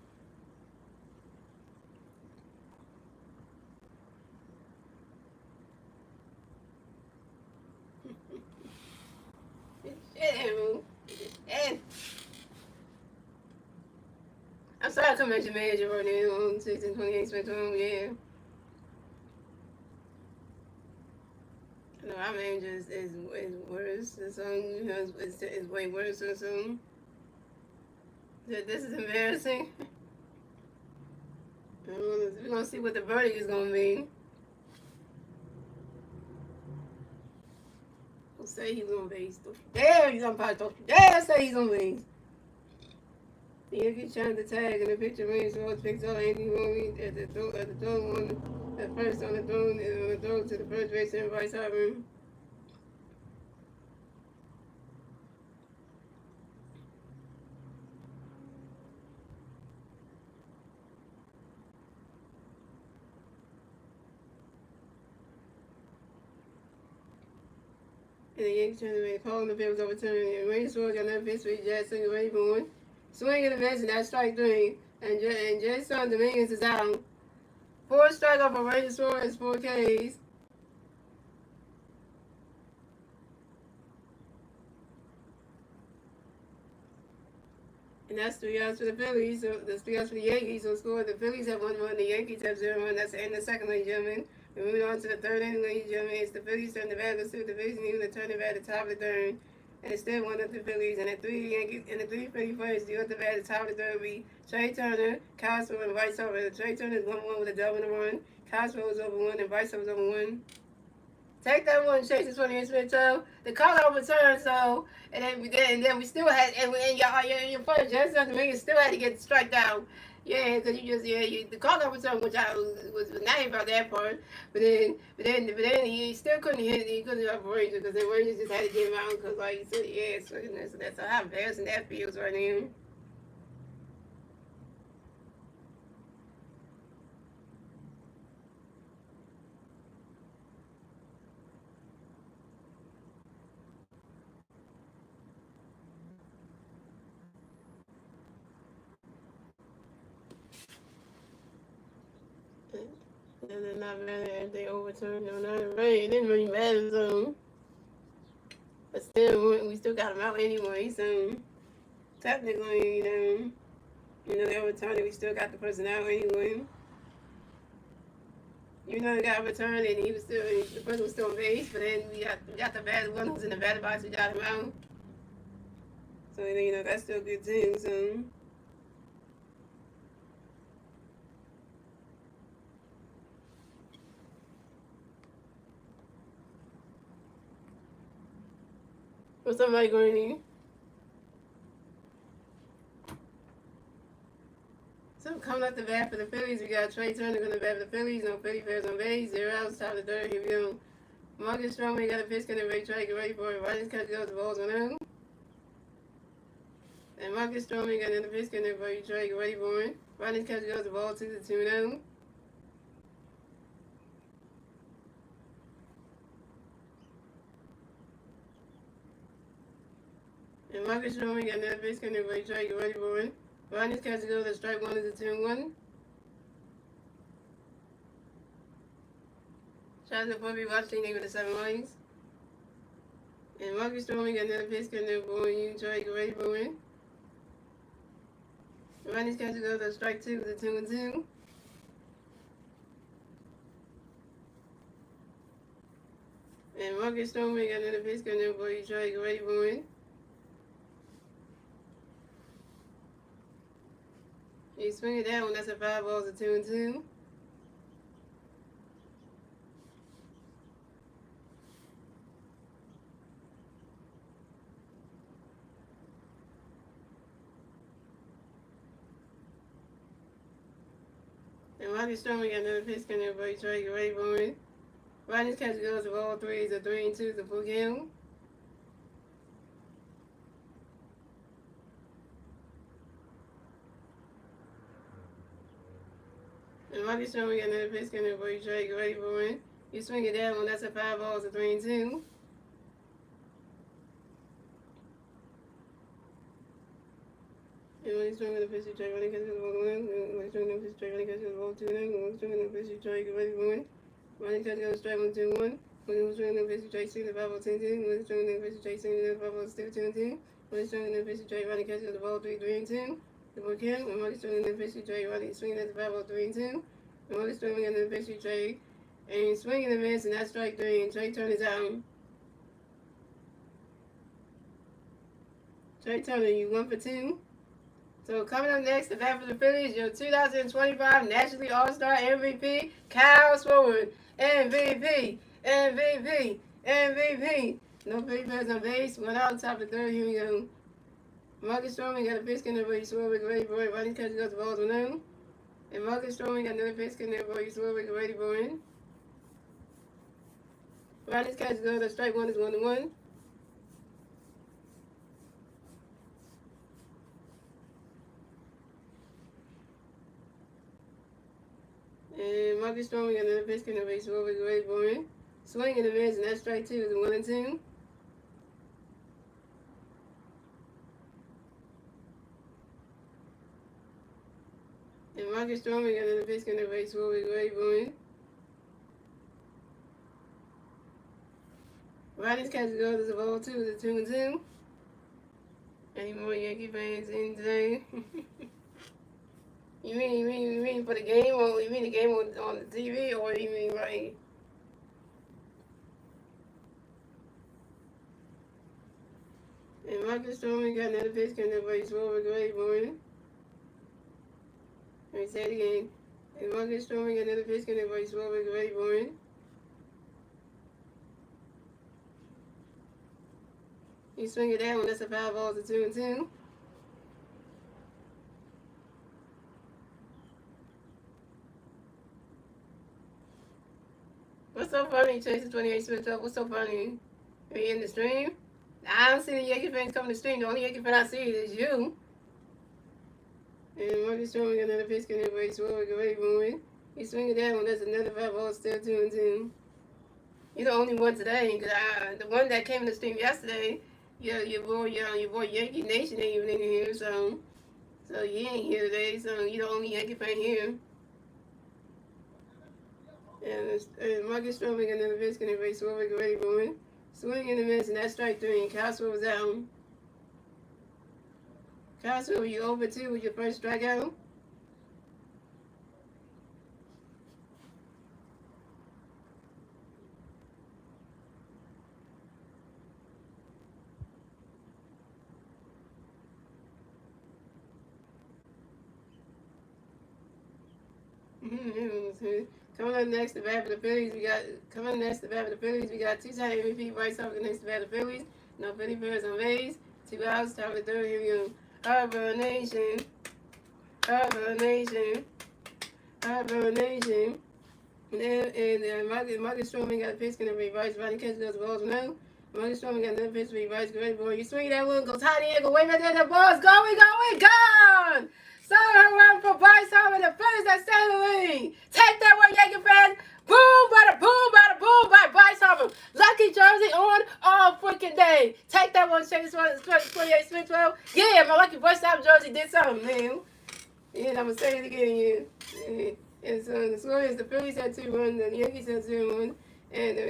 Shit, and I'm sorry to come at your manager right now on 1628 Spectrum, yeah. No, our manager is worse. The song is way worse or something. This is embarrassing. We're gonna see what the verdict is gonna be. Don't say he's gonna base. Don't you dare! He's on podcast. Don't you dare say he's on base. The Yankees trying to tag in the picture range. So picks up Andy Rooney at the throw one at first on the throw to the first base and vice versa. And the Yankees trying to make calling the Bills overturned. And Randy Sword got another pitch for Jackson ready for one. Swing and a miss, and that's strike three. And Jason Dominguez is out. Four strikeout for Randy Suarez, 4 Ks. And that's 3 outs for the Phillies. So that's 3 outs for the Yankees. So score the Phillies have 1-1, the Yankees have 0-1. That's the end of the second, ladies and gentlemen. We move on to the third inning, ladies and gentlemen. It's the Phillies turn the bat. Let's see what the Phillies need to turn the bat at the top of the third. And it's still one of the Phillies. And the three Philly players deal at the bat at the top of the third will be Trey Turner, Cosmo, and Vice over. Trey Turner is 1-1 with a double and a run. Cosmo is over one, and Vice over 1. Take that one, Chase. This one here, Smith. So the call overturned. So and then we still had and your player Justin Dominguez still had to get struck down. Yeah, because the call overturned, which I was not about that part. But then he still couldn't hit. He couldn't have Rangers because the Rangers just had to get him out because like you said, yeah. So that's how embarrassing that feels right now. And they're not mad if they overturned or not. Right? It didn't really matter. So. But still, we still got him out anyway, so technically, they overturned it, we still got the person out anyway. Even though they got returned and the person was still on base, but then we got the one who's in the batting box, we got him out. So, that's still good too, so. What's up, Mike Gurney? So coming up the bat for the Phillies, we got Trey Turner going to bat for the Phillies. No Philly players on base. 0 outs, top of the third. Here we go. Marcus Stroman got a pitch going to Ray Trey. Get ready for it. Rogers catch goes the balls 1-0. And Marcus Stroman got another pitch going to Ray Trey. Get ready for it. Rogers catch goes the ball 2-0. And Marcus Stroman got another pitch going to Ray Trey. Get ready for it. Rogers catch goes the strike 1 is a 2-1. Shout out to Bobby Washington with the 7 lines. And Marcus Stroman got another pitch coming up for you. Trey, get ready for it. Ronnie's catch goes to strike 2 with a 2-2. And Marcus Stroman got another pitch coming up for you. Trey, get ready for it. You swing it down, that's a 5 balls, a 2-2. And Rodney Strowman got another pitch coming in for Detroit. Ready for it. Rodney's catch goes of all threes, a 3-2 to full count. And Rodney Strowman got another pitch coming in for Detroit. Ready for it. You swing it down when that's a 5-ball, it's a 3-2. And when he's swinging the pitch, Detroit, when he catches the ball, when he's swinging the pitch, Detroit, when he catches the ball, 2-0. When he's swinging the pitch, Detroit, ready for it. Rodney catch goes strike 1-2-1. When he's swinging the pitch, Detroit, swinging the 5-ball, 10-2. When he's swinging the pitch, Detroit, swinging the 5-ball, still 2-2. When he's swinging the pitch, Detroit, Rodney catches the ball, 3-2. The ball count. When Rodney's swinging the pitch, Detroit, Rodney swinging at the 5-ball, 3-2. And Rodney's swinging at the pitch, Detroit, and he's swinging the miss, and that's strike 3. And Trey Turner's out. Trey Turner, you 1 for 2. So coming up next, the bat for the Phillies, your 2025 National League All-Star MVP, Kyle Sword. MVP, MVP, MVP. No Philly players on base. 1 out, top of the 3rd. Here we go. Marcus Stroman got a pitch in there for you, Swerve, ready for it. Rodney catches goes the balls 1-0. And Marcus Stroman got another pitch in there for you, Swerve, ready for it. Rodney's catch goes to strike 1 is 1-1. And Marcus Stroman got another pitch in the base, ready for it. Swing in the miss, and that's strike 2 is 1-2. And Marcus Stroman got another pitch in the base, ready for it. Rodney's catch goes to the ball 2 is 2-2. Any more Yankee fans in today? You mean for the game, or you mean the game on the TV, or you mean right? And Marcus Stroman got another pitch coming up for his ready for it. Let me say it again. And Marcus Stroman got another pitch coming up for his ready for it. You swing it down when that's a 5-ball, it's a 2-2. What's so funny, Chase 28 switch up? What's so funny? Are you in the stream? I don't see the Yankee fans coming to the stream. The only Yankee fan I see is you. And Marcus Stroman got another pitch coming up for his ready for it. You swing it down when that's another 5-ball, still 2-2. You're the only one today, because the one that came in the stream yesterday, your boy Yankee Nation ain't even in here, so you ain't here today, so you're the only Yankee fan here. And Marcus Stroman got another pitch coming up for his ready for it. Swing in the miss, and that's strike 3, and Castro was out. Castro, were you over 2 with your first strikeout? Coming up next, the bat for the Phillies, we got 2-time MVP Bryce Harper next to bat for the Phillies. No Philly players on base. 2 outs, top of the 3rd. Here we go. Harper Nation. Harper Nation. Harper Nation. And Marcus Stroman got a pitch going to be Bryce. Rodney catches those balls now. Marcus Stroman got another pitch to be Bryce. Great boy. You swing that one, go tight end, go way back there. The ball's going, gone! Solid run for Bryce Harper, the Phillies that stay in the lead. Take that one, Yankee fans. Boom, bada boom by Bryce Harper. Lucky jersey on all freaking day. Take that one, Chase 28 Smith 12. Yeah, my lucky Bryce Harper jersey did something, man. Yeah, I'm going to say it again, yeah. And so the score is the Phillies had 2 runs, the Yankees had 0-1. And the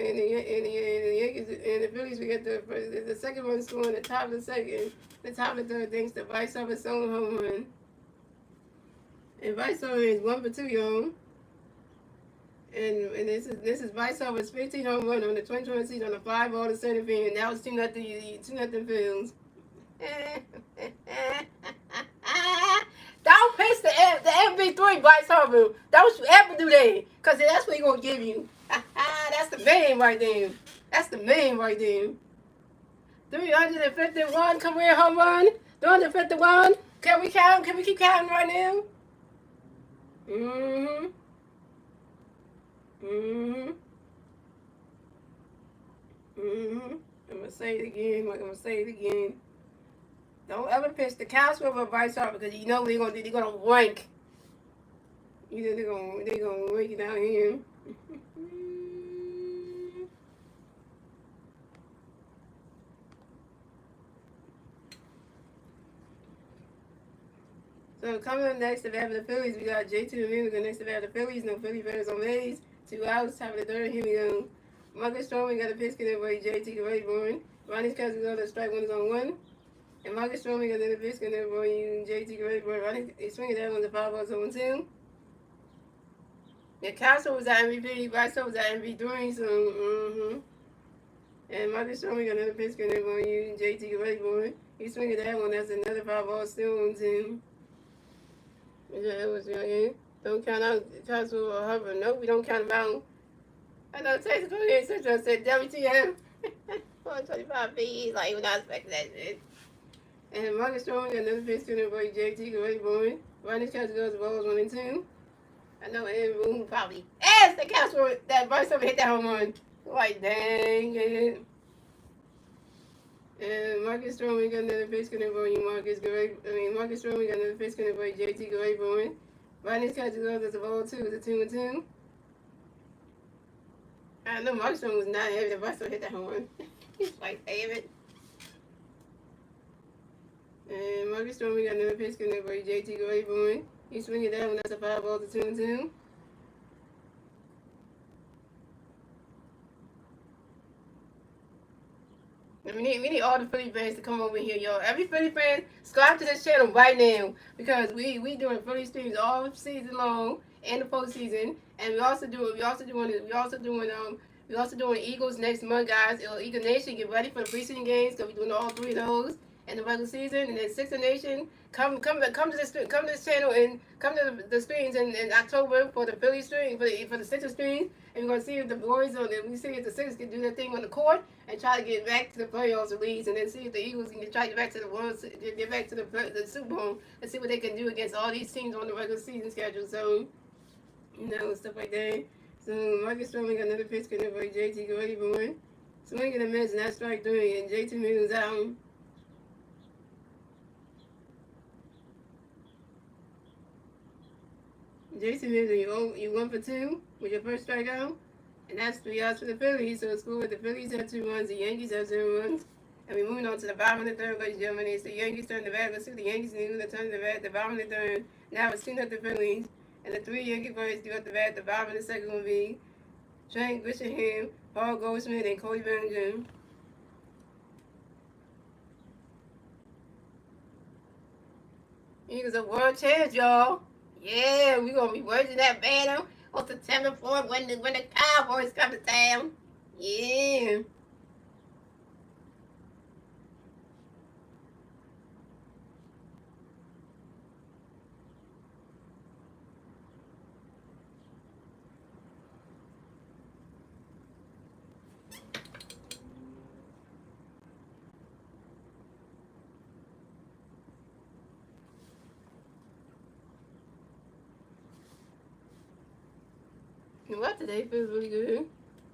Yankees and the Phillies, we get the second one score in the top of the second, the top of the 3rd, thanks to Bryce Harper solo home run. And Bryce Harper is 1 for 2, y'all. And this is Bryce Harper's 15 home run on the 2020 season on a 5-ball to center field. And that was 2-0 Phillies. Don't piss the MV3, Bryce Harper. Don't you ever do that, because that's what he's going to give you. That's the man right there. That's the man right there. 351 career home run. 351. Can we count? Can we keep counting right now? Mm-hmm. Mm-hmm. I'm gonna say it again. I'm gonna say it again. Don't ever pitch the Cowboys with a vice off because you know what they're gonna do. They're gonna rank. You know they're gonna rank it down here. So coming up next, if having the Phillies, we got J2 and We're next to have the Phillies. No Philly fans on base. 2 outs, top of the third. Here we go. Marcus Stroman got a pitch getting away. JT already born. Ronnie's Cousins got a strike one is on one. And Marcus Stroman got another pitch getting away. JT already born. Ronnie is swinging that one to 5 balls on 2. Yeah, Castro was at MVP. Bryce was at MVP3. So, And Marcus Stroman got another pitch getting away. JT already born. He's swinging that one. That's another 5 balls still on 2. Yeah, it was really. Don't count out Joshua or Hubbard. Nope, we don't count them out. I know Texas 28 Central said WTM. 425 feet. Like, we're not expecting that shit. And Marcus Stroman got another pitch to the boy JT already born. Ronnie Cousins goes balls 1 and 2. I know Aaron Boone probably asked the Castro that Bryce over hit that home run. Like, dang it. And Marcus Stroman got another pitch to the boy Marcus Stroman got another pitch to the boy JT already born. Ronnie's catch goes as a ball 2. It's a 2 and 2. I know Marcus Stroman was not happy that Bryce hit that home run. He's like, damn it. And Marcus Stroman got another pitch connect by JT Gray. He's swinging that one. That's a 5 ball to 2 and 2. And we need all the Philly fans to come over here, y'all. Every Philly fan, subscribe to this channel right now because we doing Philly streams all season long and the postseason, and we also doing Eagles next month, guys. Eagle Nation, get ready for the preseason games because we're doing all 3 of those in the regular season, and then Sixer Nation, come to this channel and come to the streams in October for the Philly stream for the Sixer streams, and we're gonna see if the boys we see if the Sixers can do their thing on the court and try to get back to the playoffs at least, and then see if the Eagles can try to get back to the Super Bowl and see what they can do against all these teams on the regular season schedule. So, stuff like that. So Marcus Stroman got another pitch connect by JT already born. Swinging a miss and that's strike 3, and JT moves out. Jason Mills, you 1 for 2 with your first strikeout, and that's 3 outs for the Phillies. So it's cool with the Phillies have 2 runs, the Yankees have 0 runs, and we're moving on to the bottom of the third, ladies and gentlemen. It's the Yankees turn the bat. Let's see what the Yankees do. They turn the bat, the bottom of the third. Now it's 2 the Phillies, and the 3 Yankee players do at the bat. The bottom of the second will be Trent Grisham, Paul Goldschmidt, and Cody Bellinger. Eagles are world champs, y'all. Yeah, we're going to be watching that battle on September 4th when the Cowboys come to town. Yeah. What today feels really good.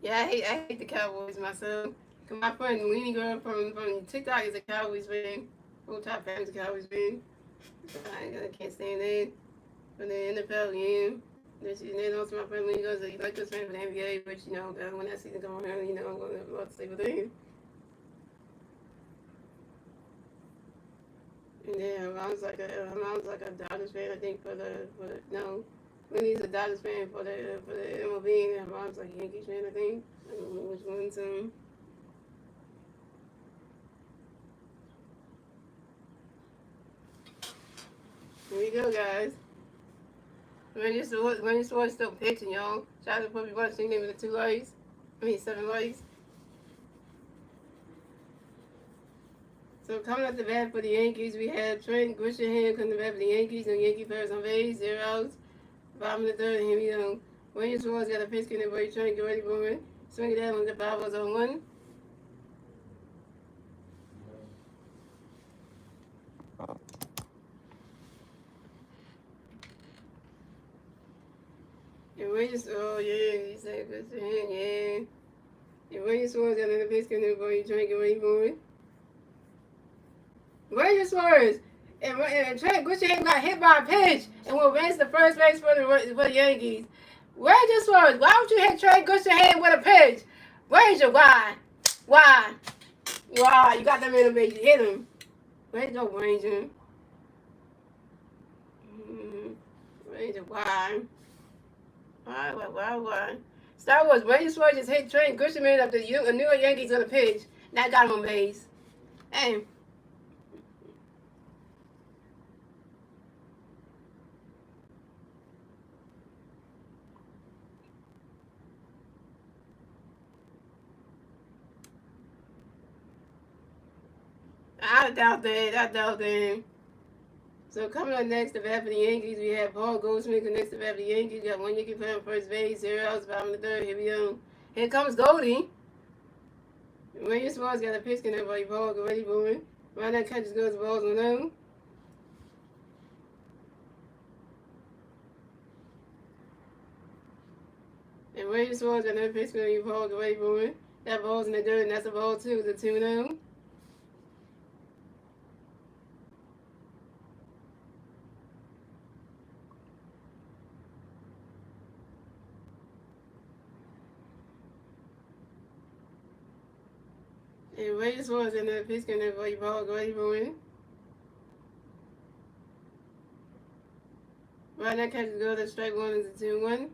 Yeah, I hate the Cowboys myself. Cause my friend Leanie Girl from TikTok is a Cowboys fan. Full top fan is a Cowboys fan. So I can't stand that. From the NFL, yeah. Then also my friend Leanie goes, you like this fan for the NBA, but when that season comes around, I'm going to stay with him. Yeah, I was like a Dodgers fan, I think Leanie's a Dodgers fan for the MLB, and I was like a Yankees fan, I think. I don't know which one. So here we go, guys. Randy Swords still pitching, y'all. Shout out to Puppy Bunch, name with the 2 lights. 7 lights. So coming up the bat for the Yankees, we have Trent Grisham coming to the bat for the Yankees. No Yankee players on base, 0 outs. Bottom of the third, here we go. Williams Swords got a pitch in the way, trying to get ready for it. Swing it down on the 5 balls on 1. And Oh yeah, he said good to him, yeah. And when you swords got another pitch coming up, you trying to get what you going. When you swords and Trent Grisham got hit by a pitch and will advance the first base for the Yankees. Ranger Swords, why would you hit Trey Grisham with a pitch? Ranger, why? Why? Why? You got them in the base, you hit him. Ranger, Ranger. Ranger, why? Why? Star Wars, Ranger Swords just hit Trey Grisham up the New York Yankees on a pitch. That got him on base. Hey. I doubt that. So coming up next to bat for the Yankees, we have Paul Goldschmidt next to bat for the Yankees. We got one Yankee player on first base, 0 outs, bottom of the third. Here we go. Here comes Goldie. Ranger Swords got a pitch in there, buddy. Paul, get ready for it. Right now, catches goes, balls on them. And Ranger Swords got another pitch in there, Paul, get ready for it. That ball's in the dirt, and that's a ball too. It's a 2-0. And Ranger Swords got another pitch in there, buddy. Paul, get ready for it. Right now, catches goes, that's strike one, it's a 2-1.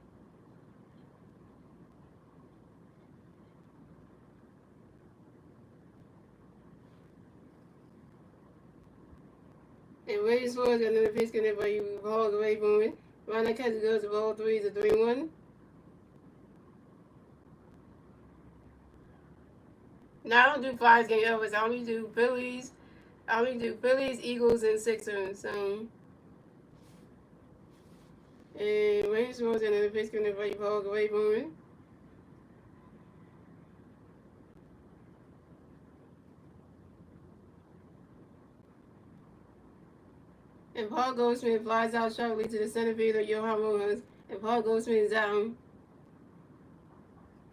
And Ranger Swords got another pitch in there, buddy. Paul, get ready for it. Right now, catches goes, the ball three, it's a 3-1. No, I don't do Flyers game overs. I only do Phillies. Eagles, and Sixers. And Rangers was in the pitch coming for you, Paul, away from it. And Paul Goldschmidt flies out sharply to the center field of Johan Rojas. And Paul Goldschmidt is out.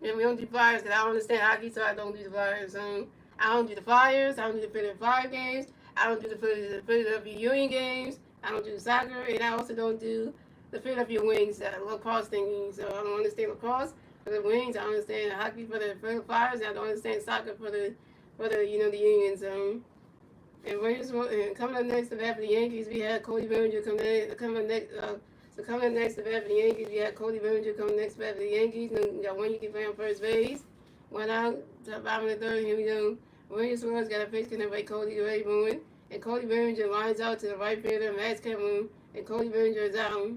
And we don't do Flyers because I don't understand hockey, so I don't do the Flyers. I don't do the Flyers. I don't do the Philly 5 games. I don't do the Philadelphia Union games. I don't do soccer, and I also don't do the Philadelphia Wings lacrosse thingy. So I don't understand lacrosse for the Wings. I don't understand hockey for the Flyers. I don't understand soccer for the the Unions. And coming up next to bat for the Yankees, we had Cody Bellinger coming next. So coming up next to bat for the Yankees, we had Cody Bellinger coming next to bat for the Yankees. And we got one Yankee player on first base. One out, top bottom of the third. Here we go. William Suarez got a pitch connected by Cody Bellinger. And Cody Bellinger lines out to the right fielder, Max Kevin. And Cody Bellinger is out.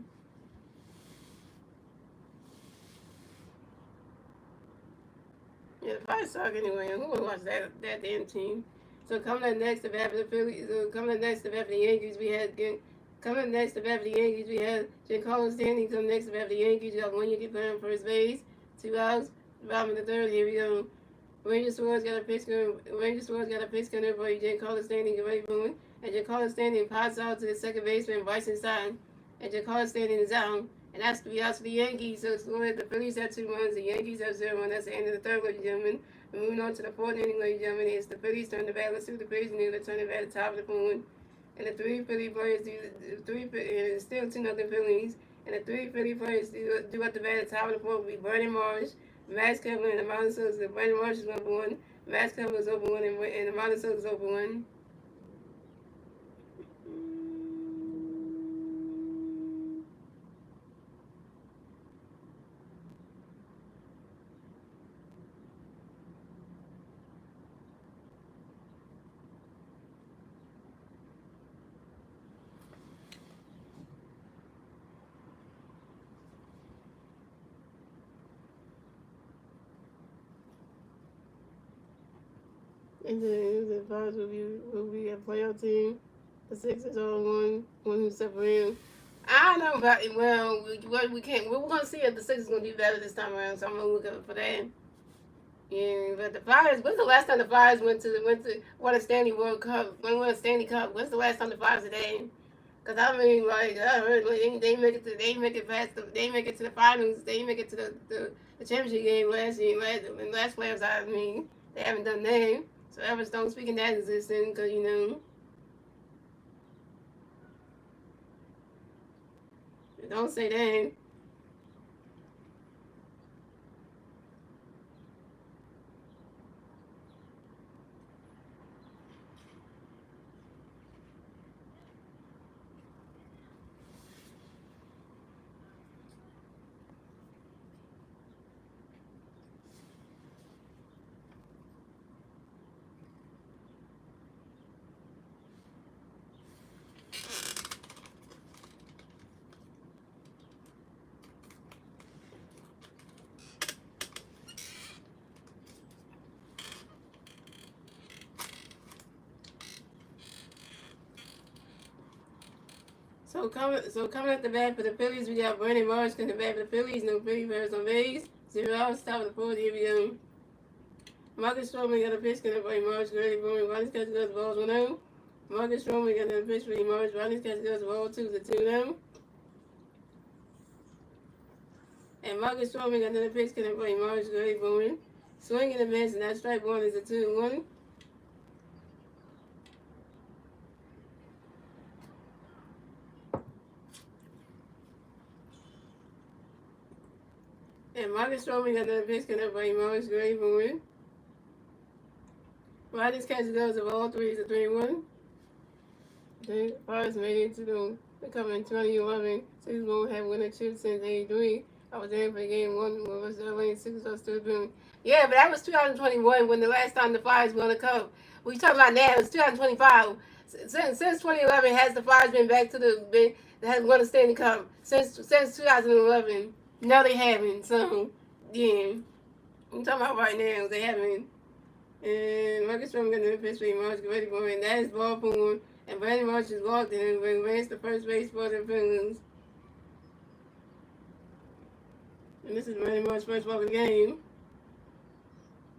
Yeah, the Flyers suck anyway. Who would watch that damn team? So coming up next to bat for the Phillies, coming up next to bat for the Yankees, we had Giancarlo Stanley come next to bat for the Yankees. You got one Yankee player on first base, 2 outs, bottom of the third. Here we go. Ranger Swords got a pitch coming for you. Giancarlo Stanley, get ready for it. And Giancarlo Stanley pops out to the second baseman, Bryson Stott. And Giancarlo Stanley is out. And that's 3 outs for the Yankees. So it's going the Phillies have 2 runs, the Yankees have 0 runs. That's the end of the third, ladies and gentlemen. We're moving on to the fourth inning, ladies and gentlemen. It's the Phillies turn the bat. Let's see what the Phillies do. They turn the bat at the top of the phone. And the 3 Philly players and it's still 2-0 Phillies. And the 3 Philly players do at the bat at the top of the phone will be Brandon Marsh, Max Kevin, and the Mountain Sox. Brandon Marsh is open 1. Max Kevin is open 1, and the Mountain Sox is open 1. And the Flyers will be a playoff team. The Sixers are one who's separated. I don't know about it. Well, we can't. We're gonna see if the Sixers gonna do better this time around. So I'm gonna look up for that. Yeah, but the Flyers. When's the last time the Flyers won a Stanley World Cup? Won a Stanley Cup? When's the last time the Flyers did that? Cause I mean, like I heard, like, they make it past they make it to the finals, they make it to the championship game last year, last playoffs. I mean, they haven't done that, so Evers don't speak in that existence, cause don't say that. So coming at the bat for the Phillies, we got Brandon Marsh coming at the bat for the Phillies. No Philly players on base. 0 outs, top of the fourth. Here we go. Marcus Stroman got a pitch coming by Marsh. Ready for him. Ronnie's catch goes balls 1-0. Marcus Stroman got a pitch for Marsh. Ronnie's catch goes ball 2-2 And Marcus Stroman got another pitch coming by Marsh. Ready for him. Swing and a miss, and that strike one is a 2-1. And Marcus Stroman got another pitch coming by Marsh. Ready for him. Ronnie's catch goes of all three is a 3-1. The Pirates made it to the Cup in 2011. Six won't have winning chip since '83. I was there for game one when was the Atlantic Six was still doing. Yeah, but that was 2021 when the last time the Flyers won the Cup. We talking about now. It's 2025. Since 2011, has the Flyers been back to has won a Stanley Cup since 2011? No, they haven't. So yeah, I'm talking about right now. They haven't. And Marcus Stroman got another pitch for March ready for him. That is ball for him. And Brandon Marsh is walked in and advanced to first base for the Phillies. And this is Brandon Marsh's first walk of the game.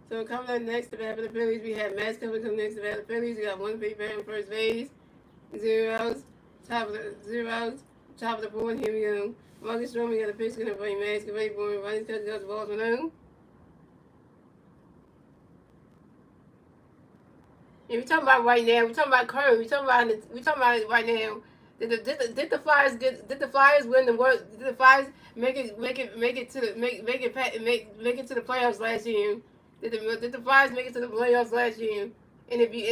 So coming up next to bat for the Phillies, we have Matt Cover coming next to bat for the Phillies. We got one big bat on first base. 0 outs. Top of the fourth. Here we go. Marcus Stroman got a pitch going to play Matt ready for him. Ronnie's catch goes the balls 1-0. Yeah, we talking about right now. We talking about current. We talking about right now. Did the Flyers win the world? Did the Flyers make it to the playoffs last year? Did the Flyers make it to the playoffs last year? And if you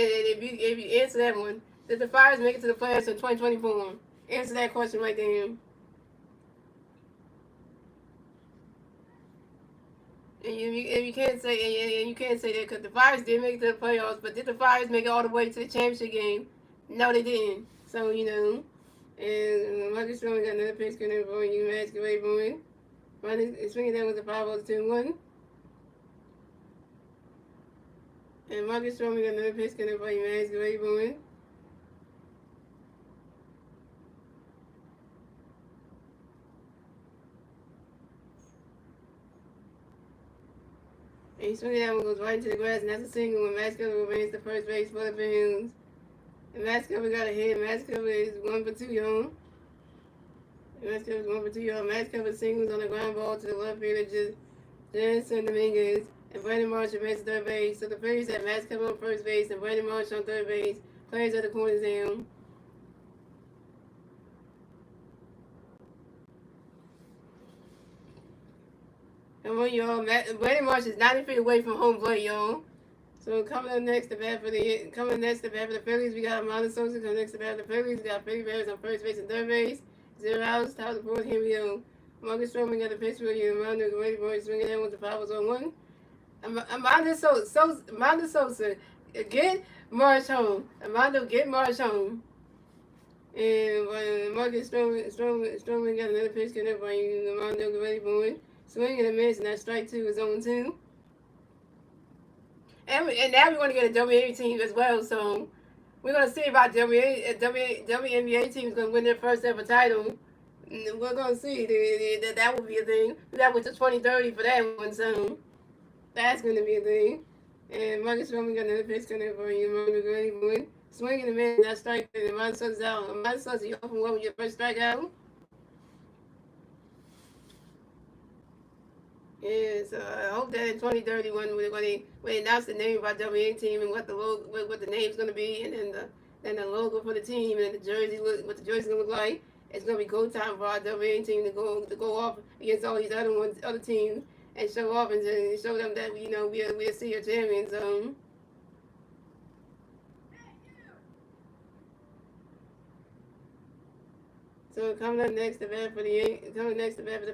answer that one, did the Flyers make it to the playoffs in 2024? Answer that question right there. And you can't say and you can't say that because the Flyers did make it to the playoffs, but did the Flyers make it all the way to the championship game? No, they didn't. So and Marcus Stroman got another pitch coming for you, masquerade boy. Running, swinging down with the 5-0-2-1. And Marcus Stroman got another pitch coming for you, masquerade boy. And he swung that one goes right into the grass, and that's a single when Max Cover remains the first base for the Phillies. And Max Cover got a hit. Max Cover is 1 for 2, y'all. Max Cover is 1 for 2, y'all. Max Cover singles on the ground ball to the left fielder, Jansen Dominguez. And Brandon Marsh remains at third base. So the Phillies have Max Cover on first base and Brandon Marsh on third base. Players at the corners down. Come on, y'all. Brandon Marsh is 90 feet away from home plate, y'all. So coming up next to bat for the Phillies, we got Amanda Sosa coming next to bat for the Phillies. We got Philly Bears on first base and third base. 0 outs, top of the fourth. Here we go. Marcus Stroman got a pitch for you. Amanda ready for swinging that with the 5-0-1. Amanda Sosa, get Marsh home. Amanda, get Marsh home. And Marcus Stroman got another pitch coming up for you. Amanda ready for it. Swing and a miss, and that strike two is on 2. And now we're going to get a WNBA team as well. So we're going to see about WNBA team is going to win their first ever title. We're going to see that will be a thing. That was to 2030 for that one. So that's going to be a thing. And Marcus Stroman got another pitch coming for you. Swinging and missing, that strike, and my son's out. My son's, you open one with your first strikeout. Yeah, so I hope that in 2030 when they announce the name of our WA team and what the logo, what the name's gonna be, and then the logo for the team and the jersey, what the jersey's gonna look like, it's gonna be go time for our WA team to go off against all these other teams and show off and show them that we're senior champions. So coming up next to bat for the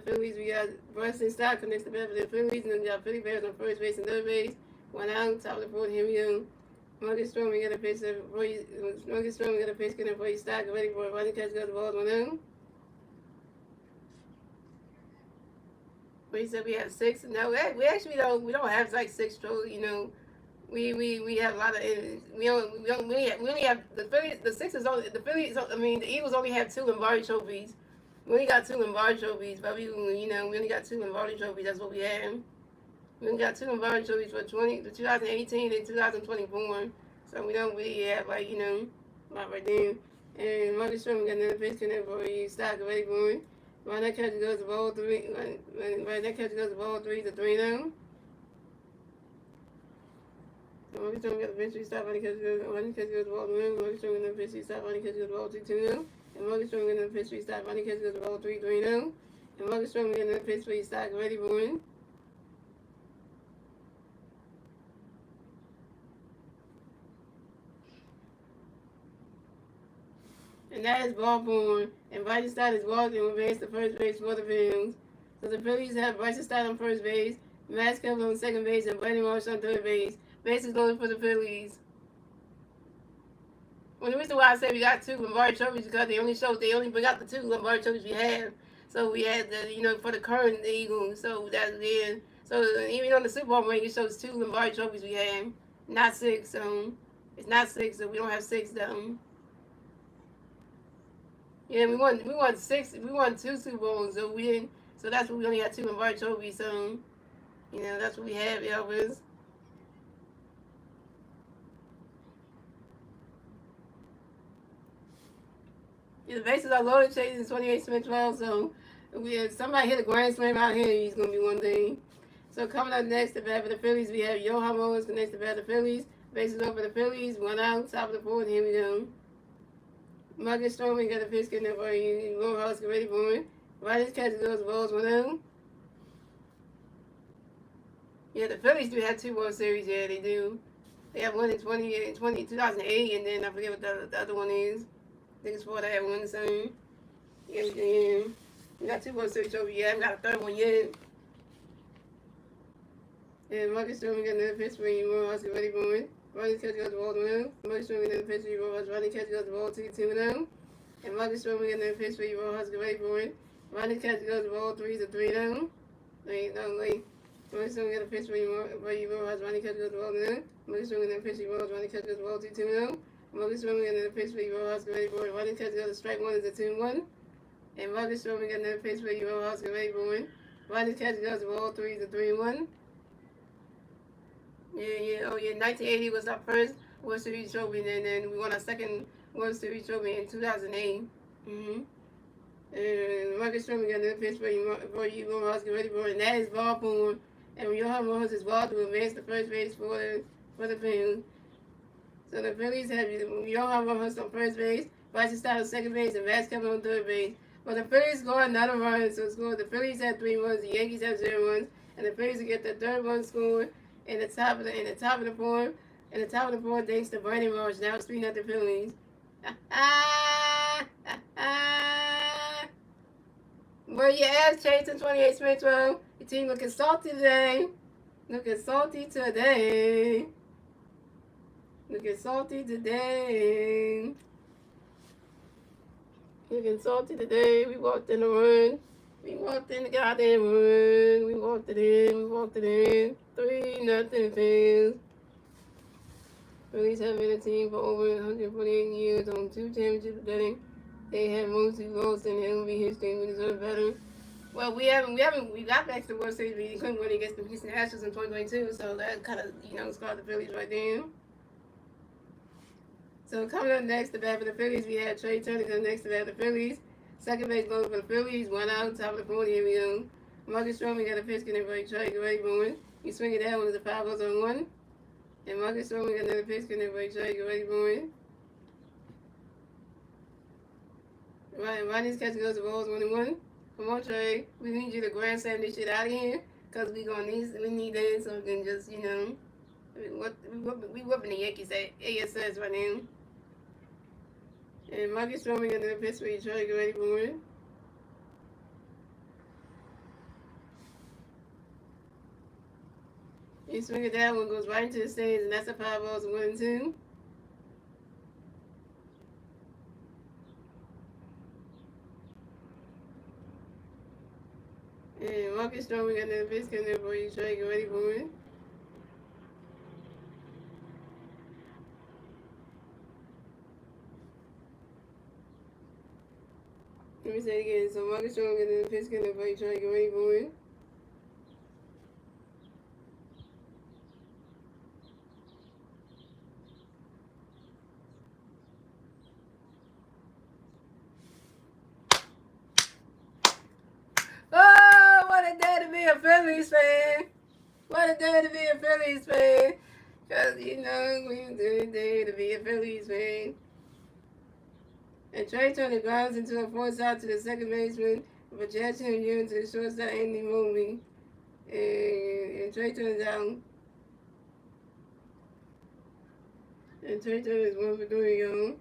Phillies, we got Bryson Stott coming next to bat for the Phillies, and then we got Philly Bears on first base and third base. One out, top of the fourth. Here we go. Marcus Stroman got a pitch for you. Marcus Stroman got a pitch getting for you. Stock ready for it. Running catch goes the ball 1-0. But he said we have six. No, we actually don't. We don't have like six strokes. We have a lot of we only have the Phillies, the Sixers only the Phillies I mean the Eagles only have two Lombardi trophies. We only got two Lombardi trophies, but we only got two Lombardi trophies. That's what we have. We only got two Lombardi trophies for 2018 and 2024. So we don't really have not right there. And Marcus Sherman got another pitch in there for you. Stock ready for it. Right that catch goes the ball three. Right that catch goes the ball 3-3 Marcus Stroman got the pitch, stop running catch goes the ball to him. Marcus Stroman got the pitch, stop running catch goes the ball 2-2. And Marcus Stroman got the pitch, stop running catch goes the ball 3-3. And Marcus Stroman got the pitch, stop ready for him. And that is ball four. And Bryson Stott is walking with base to first base for the Phillies. So the Phillies have Bryson Stott on first base, Max Kepler on second base, and Brandon Marsh on third base. Bases loaded for the Phillies. Well, the reason why I say we got two Lombardi trophies because they only bring out the two Lombardi trophies we have. So we had for the current Eagles. So that's yeah. So even on the Super Bowl ring, it shows two Lombardi trophies we have, not six. It's not six, so we don't have six though. Yeah, we won six. We won two Super Bowls, so we didn't. So that's what we only had two Lombardi trophies. So that's what we have, Elvis. Yeah, the bases are loaded, chasing 28 Smith 12. So if somebody hit a grand slam out here, he's gonna be one thing. So coming up next to bat for the Phillies, we have Johan Mullins next to bat for the Phillies. Bases over for the Phillies. One out, top of the fourth. Here we go. Marcus Stroman got a pitch getting up for you. Rojas get ready for it. Riders catches those balls 1-0. Yeah, the Phillies do have two World Series. Yeah, they do. They have one in 2008, and then I forget what the other one is. I think it's four that have one the same. Yeah, we got two World Series trophies. Yeah, I haven't got a third one yet. And Marcus Stroman got another pitch for you. Rojas get ready for it. Riders catch goes the ball 1-0. Marcus Stroman got another pitch for you. Rojas riding catch goes the ball 2-0. And Marcus Stroman got another pitch for you. Rojas get ready for it. Riding catch goes the ball 3-3. Wait. Marcus Stroman got a pitch for you. Rojas riding catch goes the ball 1-0. Marcus Stroman got a pitch for you. Rojas riding catch goes the ball 2-0. Marcus Stroman got another pitch for you. Rojas get ready for it. Riding catch goes to strike one is a 2-1. And Marcus Stroman got another pitch for you. Rojas get ready for it. Riding catch goes the ball 3-1. Yeah. Oh, yeah. 1980 was our first World Series trophy, and then we won our second World Series trophy in 2008. And Marcus Stroman got another pitch for you. Rojas get ready for it. And that is ball four. And Johan Mullins is ball to advance to first base for the Phillies. So the Phillies have Johan Mullins on first base, Bryson Stott on second base, and Max Kepler on third base. But the Phillies scored another run, so the Phillies have 3 runs, the Yankees have 0 runs, and the Phillies will get the third run scored in the top of the fourth. In the top of the fourth, thanks to Brandon Marsh. Now it's 3-0 Phillies. Well, your ass chasing 28 Smith 12. Your team looking salty today. Looking salty today. Looking salty today. Looking salty today. We walked in the run. We walked in the goddamn run. We walked it in. 3-0 Phillies. Phillies have been a team for over 148 years on 2 championships today. They have mostly lost in MLB history. We deserve better. Well, we got back to the World Series, but we couldn't win against the Houston Astros in 2022, so that kind of, scarred the Phillies right there. So coming up next, the bat for the Phillies, we have Trey Turner coming next to bat for the Phillies. Second base going for the Phillies, 1 out, top of the fourth, here we go. Marcus Stroman got a pitch getting break, Trey, get ready for He swing it down with a 5-0-1. And Marcus Stroman got another pitch getting break, Trey, get ready for Rodney's catch goes to balls 1-1. Come on, Trey. We need you to grand slam this shit out of here. Because we need that so we can just, we whooping the Yankees ASS right now. And Marcus Stroman got another pitch for you, Trey, get ready for it. You swing it down, one goes right into the stands, and that's a 5-1-2. And Marcus Stroman got another pitch coming there for you, Trey, get ready for it. Let me say it again. So Marcus Stroman got another pitch coming there for you, Trey, get ready for it. Oh, what a day to be a Phillies fan. What a day to be a Phillies fan. Because, we do a day to be a Phillies fan. And Trey Turner grounds into a force out to the second baseman, projects him into the shortstop, Andy Mobley. And Trey Turner's out. And Trey Turner is 1-for-3, y'all.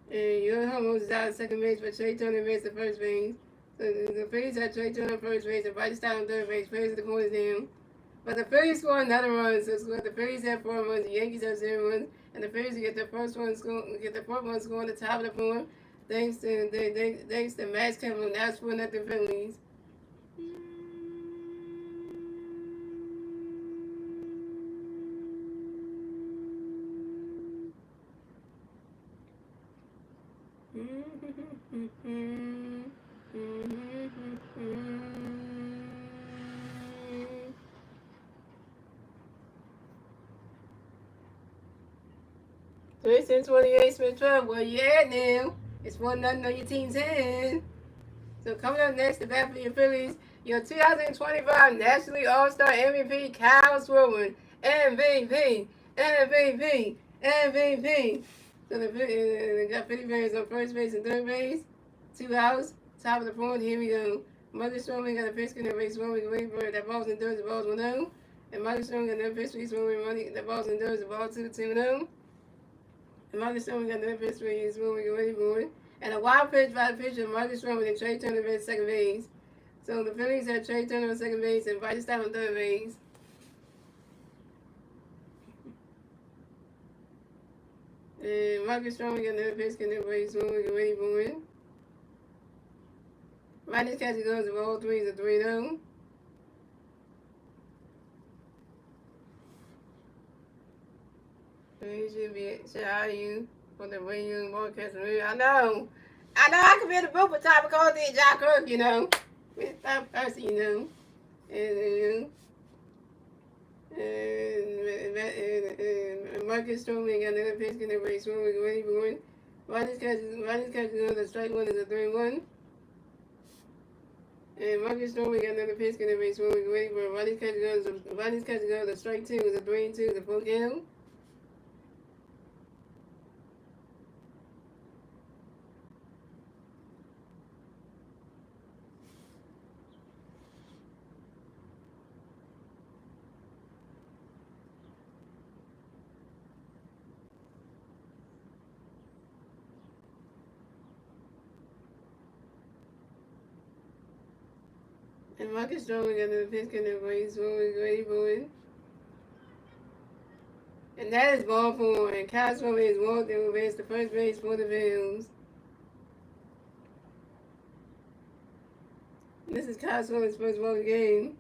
And Yoel Homos is out at second base, but Trey Turner makes the first base. So the Phillies had Trey Turner on first base, and Bryce Stott on third base. Phillies at the corners down. But the Phillies scored another run, so the Phillies had 4 runs, the Yankees have 0 runs, and the Phillies get the fourth one score on the top of the fourth, thanks to Max Kemp. Now it's 4-0 Phillies. Three since 28 Smith Trump. Well, yeah, now it's 1-0 on your team's hand. So coming up next, the bat for your Phillies, your 2025 Nationally All-Star MVP, Kyle Swirling. MVP. So they got 50 players on first base and third base. 2 outs, top of the fourth. Here we go. Marcus Stroman got a pitch in the race. Stroman waiting for it. That ball's indoors. The ball's 1-0. And Marcus Stroman got another pitch for you. Stroman, the ball's indoors. The ball 2-0. And Marcus Stroman got another pitch for you. Stroman waiting for it. And a wild pitch by the pitcher, Marcus Stroman and Trey Turner at second base. So the Phillies had Trey Turner on second base and Bryce Stott on third base. And Marcus Stroman got another pitch in the race. Stroman waiting for it. Rodney's catch goes to all 3 is a 3-0. So he should hire you for the way you broadcast. I know I could be in the booth for top of call to Jack Kirk, With top person, And Marcus Stroman got another pitch in the race. Stroman waiting for it. Rodney's catch goes to strike 1 is a 3-1. And Marcus Stroman got another pitch in the race. Stroman waiting for it. Rodney's catch goes to strike 2 is a 3-2 the full count. And Marcus Stroman got another pitch in the race. Stroman waiting for it. And that is ball 4. And Kyle Swirling is walked and will race the first base for the Bills. This is Kyle Swirling's first ball of the game.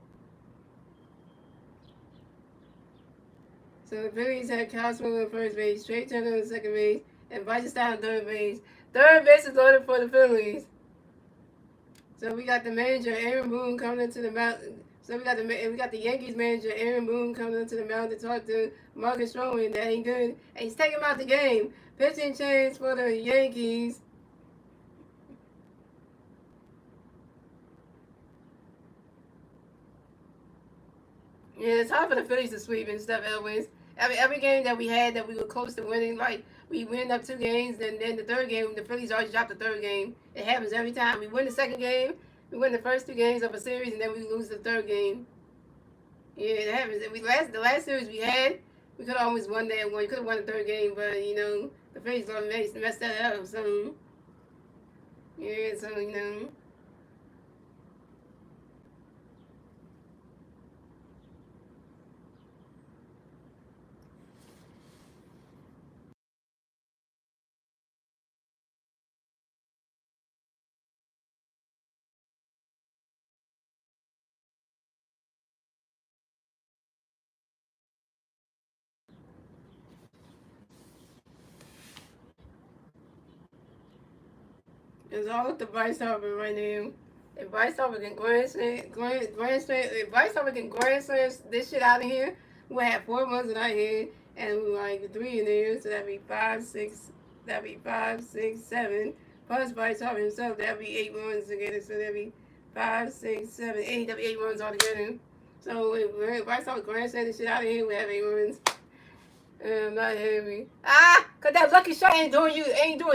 So the Phillies had Kyle Swirling on first base, Trey Turner on second base, and Bryce Stott on third base. Third base is loaded for the Phillies. So we got the manager, Aaron Boone, coming into the mound. So we got the Yankees manager Aaron Boone coming into the mound to talk to Marcus Stroman. That ain't good. And he's taking him out the game. Pitching change for the Yankees. Yeah, it's hard for the Phillies to sweep and stuff. Always, every game that we had that we were close to winning, like we win up 2 games, then the third game, the Phillies always drop the third game. It happens every time. We win the second game, we win the first 2 games of a series, and then we lose the third game. Yeah, it happens. The last series we had, we could have almost won that one. We could have won the third game, but the Phillies messed that up. So yeah, so. It's all up to Bryce Harper right now. If Bryce Harper can if Bryce Harper can grand slam this shit out of here, we'll have 4 months out here, and we like 3 in there, so that'd be 5, 6, that'd be 5, 6, 7. Plus Bryce Harper himself, that'd be 8 runs together, so that'd be 5, 6, 7, 8. That'd be 8 runs altogether. So if Bryce Harper grand slam this shit out of here, we have 8 runs. I'm not happy. Cause that lucky shot ain't doing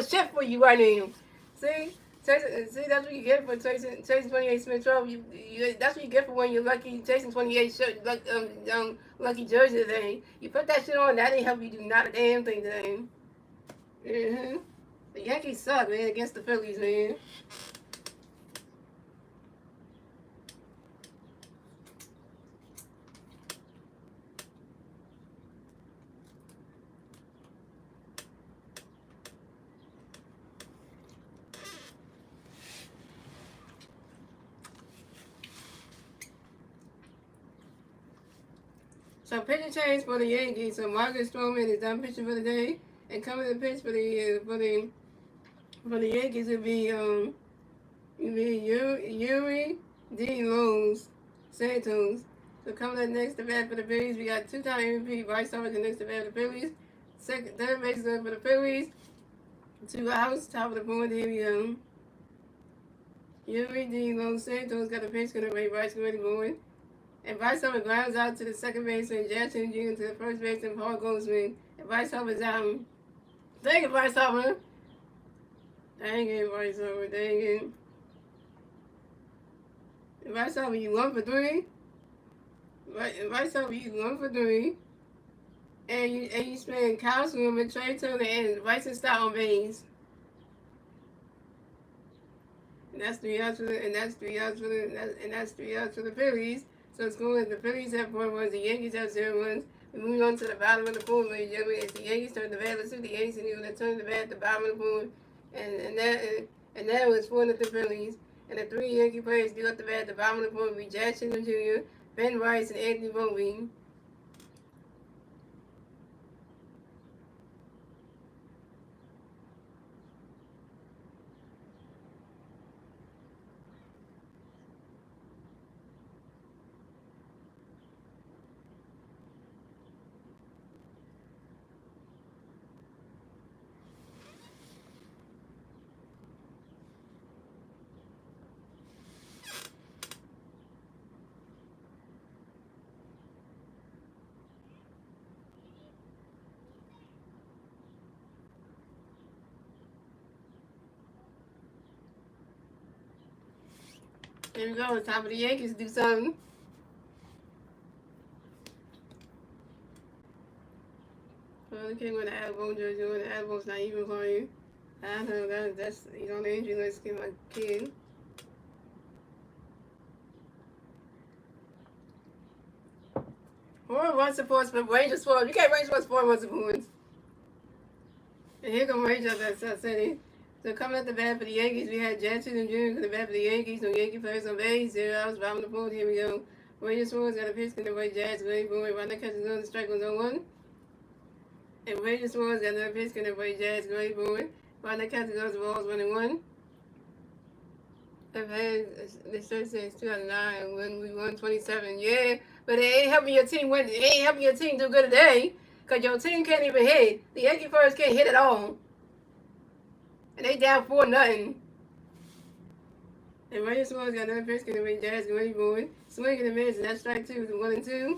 shit for you right now. See? See, that's what you get for chasing 28 Smith Trouble. That's what you get for when you're lucky chasing 28 lucky jersey today. You put that shit on, that ain't help you do not a damn thing today. Mm-hmm. The Yankees suck, man, against the Phillies, man. So pitching change for the Yankees. So Marcus Stroman is done pitching for the day, and coming to pitch for the Yankees would be Yuri D. Los Santos. So coming up next to bat for the Phillies, we got two-time MVP Bryce Harper next to bat for the Phillies. Third baseman for the Phillies. Two outs, top of the board. Here we go. Yuri D. Los Santos got a pitch going to break Bryce going to board. And Bryce Harper grounds out to the second baseman, Jackson Jr. to the first baseman, Paul Goldschmidt. And Bryce Harper's out. Dang it, Bryce Harper. Dang it, Bryce Harper. Dang it. And Bryce Harper, you 1 for 3. Bryce Harper, you 1 for 3. And you spend Kyle Swimmer, Trey Turner, and Bryson Stott on base. And that's 3 outs for the Phillies. So it's going the Phillies have 4 runs, the Yankees have 0 runs. We move on to the bottom of the pool, ladies and gentlemen. It's the Yankees turn the bat. Let's see the Yankees and turn the bat at the bottom of the pool. And that was 4 of the Phillies. And the 3 Yankee players do up the bat at the bottom of the pool. Jackson Jr., Ben Rice, and Anthony Bovee. There we go. It's time for the Yankees to do something. Well, the kid with the elbow jersey on. The elbow's not even for you. I know that's he's on the injury list. Get my kid. Four runs supports, but Rangers scored. You can't range what's 4 runs supports. And here come Rangers at South City. So coming at the bat for the Yankees, we had Jackson and Jr. to the bat for the Yankees. No Yankee players on base. 0 outs, bottom of the board. Here we go. Rangers scores got a pitch in the way Jazz going boy. Right now catches on the strike was on 1. And Rangers scores got another pitch in the way Jazz going boy. Right now catches goes the balls 1-1. I've had this shirt since 2009 when we won 27. Yeah, but it ain't helping your team win. It ain't helping your team do good today because your team can't even hit. The Yankee first can't hit at all, and they down 4-0. And Ryan Swan's got another pitch, gonna win Jazz going board. Swinging the mids, and that's strike two, 1-2.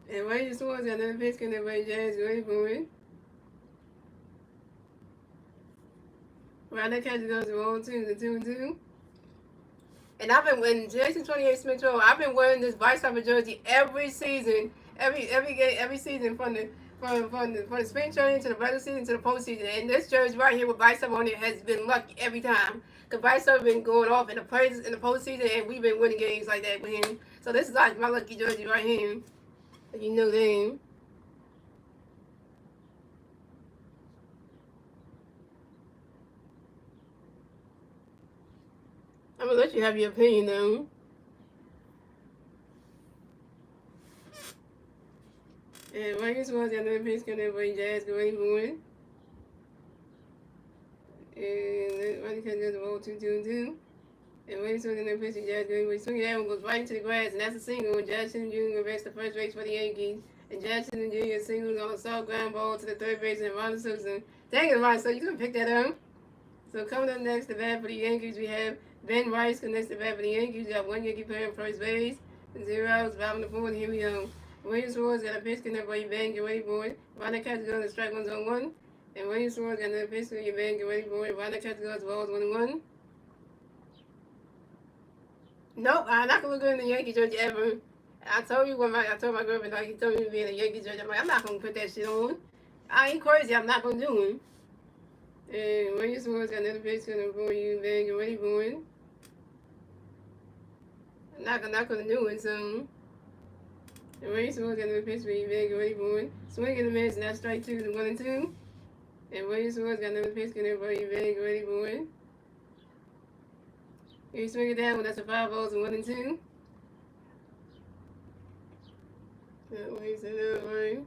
And Ryan Swan's got another pitch, gonna win Jazz going board. Ryder catches goes to 0-2, the 2-2. And I've been winning Jason 28 Smith Rowe. I've been wearing this Vice Summer jersey every season, every game, every season from the spring training to the regular season to the postseason. And this jersey right here with Vice Summer on it has been lucky every time. Cause Vice Summer been going off in the postseason, and we've been winning games like that with him. So this is like my lucky jersey right here. If you know that. I'm gonna let you have your opinion though. And Ryan Swan's got another pitch coming up for Jazz going board. And Ryan catches goes to 0-2-2-2. And when he's swinging the pitch, Jazz going, when he's swinging that one goes right into the grass, and that's a single. And Jackson Jr. backs the first base for the Yankees. And Jackson Jr. singles on a soft ground ball to the third base, and Ron Susan. Dang it, Ron, so you gonna pick that up? So coming up next to bat for the Yankees, we have Ben Rice connects to bat for the Yankees. We got one Yankee player on first base. 0 outs, bottom of the fourth. Here we go. William Swords got a pitch connect for you, bang, get ready for it. Ron catches on the strike one's on one. And William Swords got another pitch for you, bang, get ready for it. Ron catches goes balls 1-1. Nope, I'm not gonna look good in the Yankee jersey ever. I told you I told my girlfriend, like, he told me to be in a Yankee jersey. I'm like, I'm not gonna put that shit on. I ain't crazy, I'm not gonna do it. And William Swords got another pitch gonna for you, bang, get ready for it. I'm not gonna do it, so. And William Swords got another pitch for you, bang, get ready for it. Swing in the mids, and that's strike two, 1-2. And William Swords got another pitch gonna for you, bang, get ready for it. You swing it down when that's a 5 balls and 1-2. That way, so that way.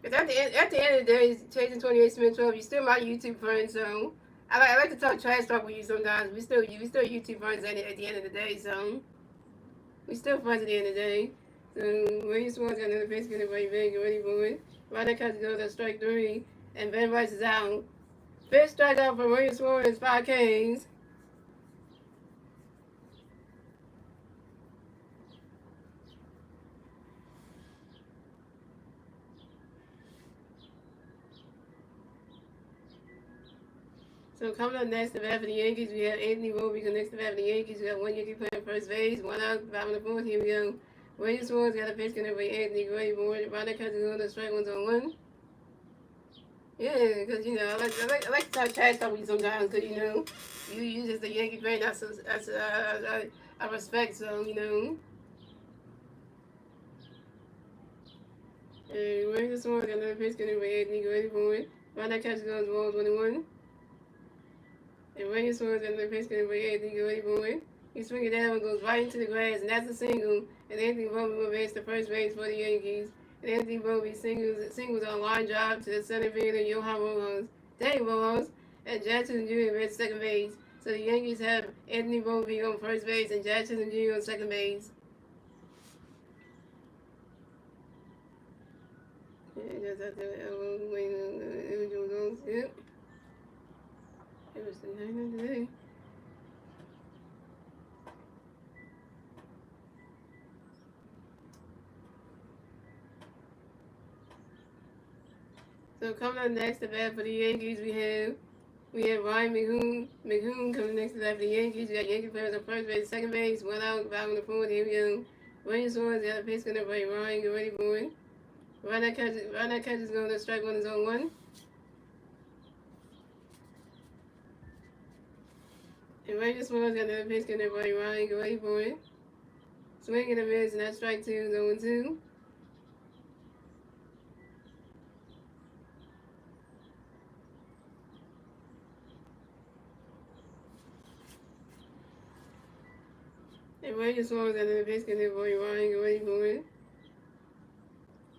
But at the end of the day, chasing 28 Smith 12, you're still my YouTube friend, so I like to talk trash talk with you sometimes. We still YouTube friends at the end of the day, so we still friends at the end of the day. So William Swan's got another pitch getting ready, big, ready for it. Ryder catches goes at strike three, and Ben Rice is out. Fifth strikeout for William Swan is 5 Ks. So coming up next, the bat for the Yankees, we have Anthony Roby connects the bat for the Yankees. We got one Yankee playing first base, 1 out, bottom of the fourth. Here we go. William Swan's got a pitch connect with Anthony Gray board. Ryder catches on the strike one's on one. Yeah, because you know I like to talk trash talk with you sometimes, because you know you just a Yankee fan. I respect, so you know. And William Swan's got another pitch connect with Anthony Gray board. Ryder catches on the ball 21. And William Swan's got another pitch connect with Anthony Gray board. He swings it down and goes right into the grass, and that's a single. And Anthony Roby will base the first base for the Yankees. And Anthony Roby singles on a line drive to the center fielder, Johan Rojas. Dang, Rojas. And Jackson Jr. at second base. So the Yankees have Anthony Roby on first base and Jackson Jr. on second base. And just after it was the night of the day. So coming up next to bat for the Yankees, we have Ryan McHugh coming next to bat for the Yankees. We got Yankee players on first base, second base, 1 out, bottom of the fourth. Here we go. William Swan's got a pitch gonna play Ryan, get ready for it. Ryder catches going to strike one is on one. And William Swan's got another pitch gonna play Ryan, get ready for it. Swing in the mids, and that's strike two, 0-2. And William Swan's got another pitch gonna play Ryan, get ready for it.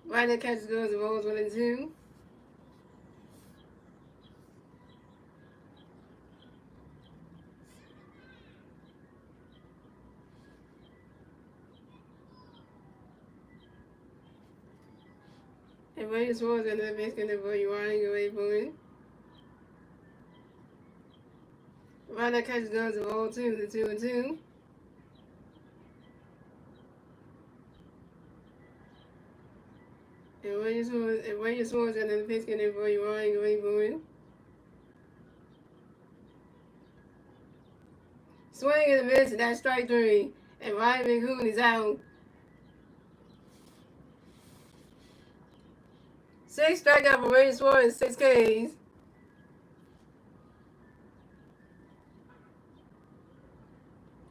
Ryder catches goes and rolls 1-2. And Williams was in the basket for you are away from Ronda catches goes of all two, the 2-2. And Williams was in the basket for you are away from Swing and a miss, and that's strike three. And Ryan McCoon is out. 6 strikeout for Williams Suarez, 6 Ks.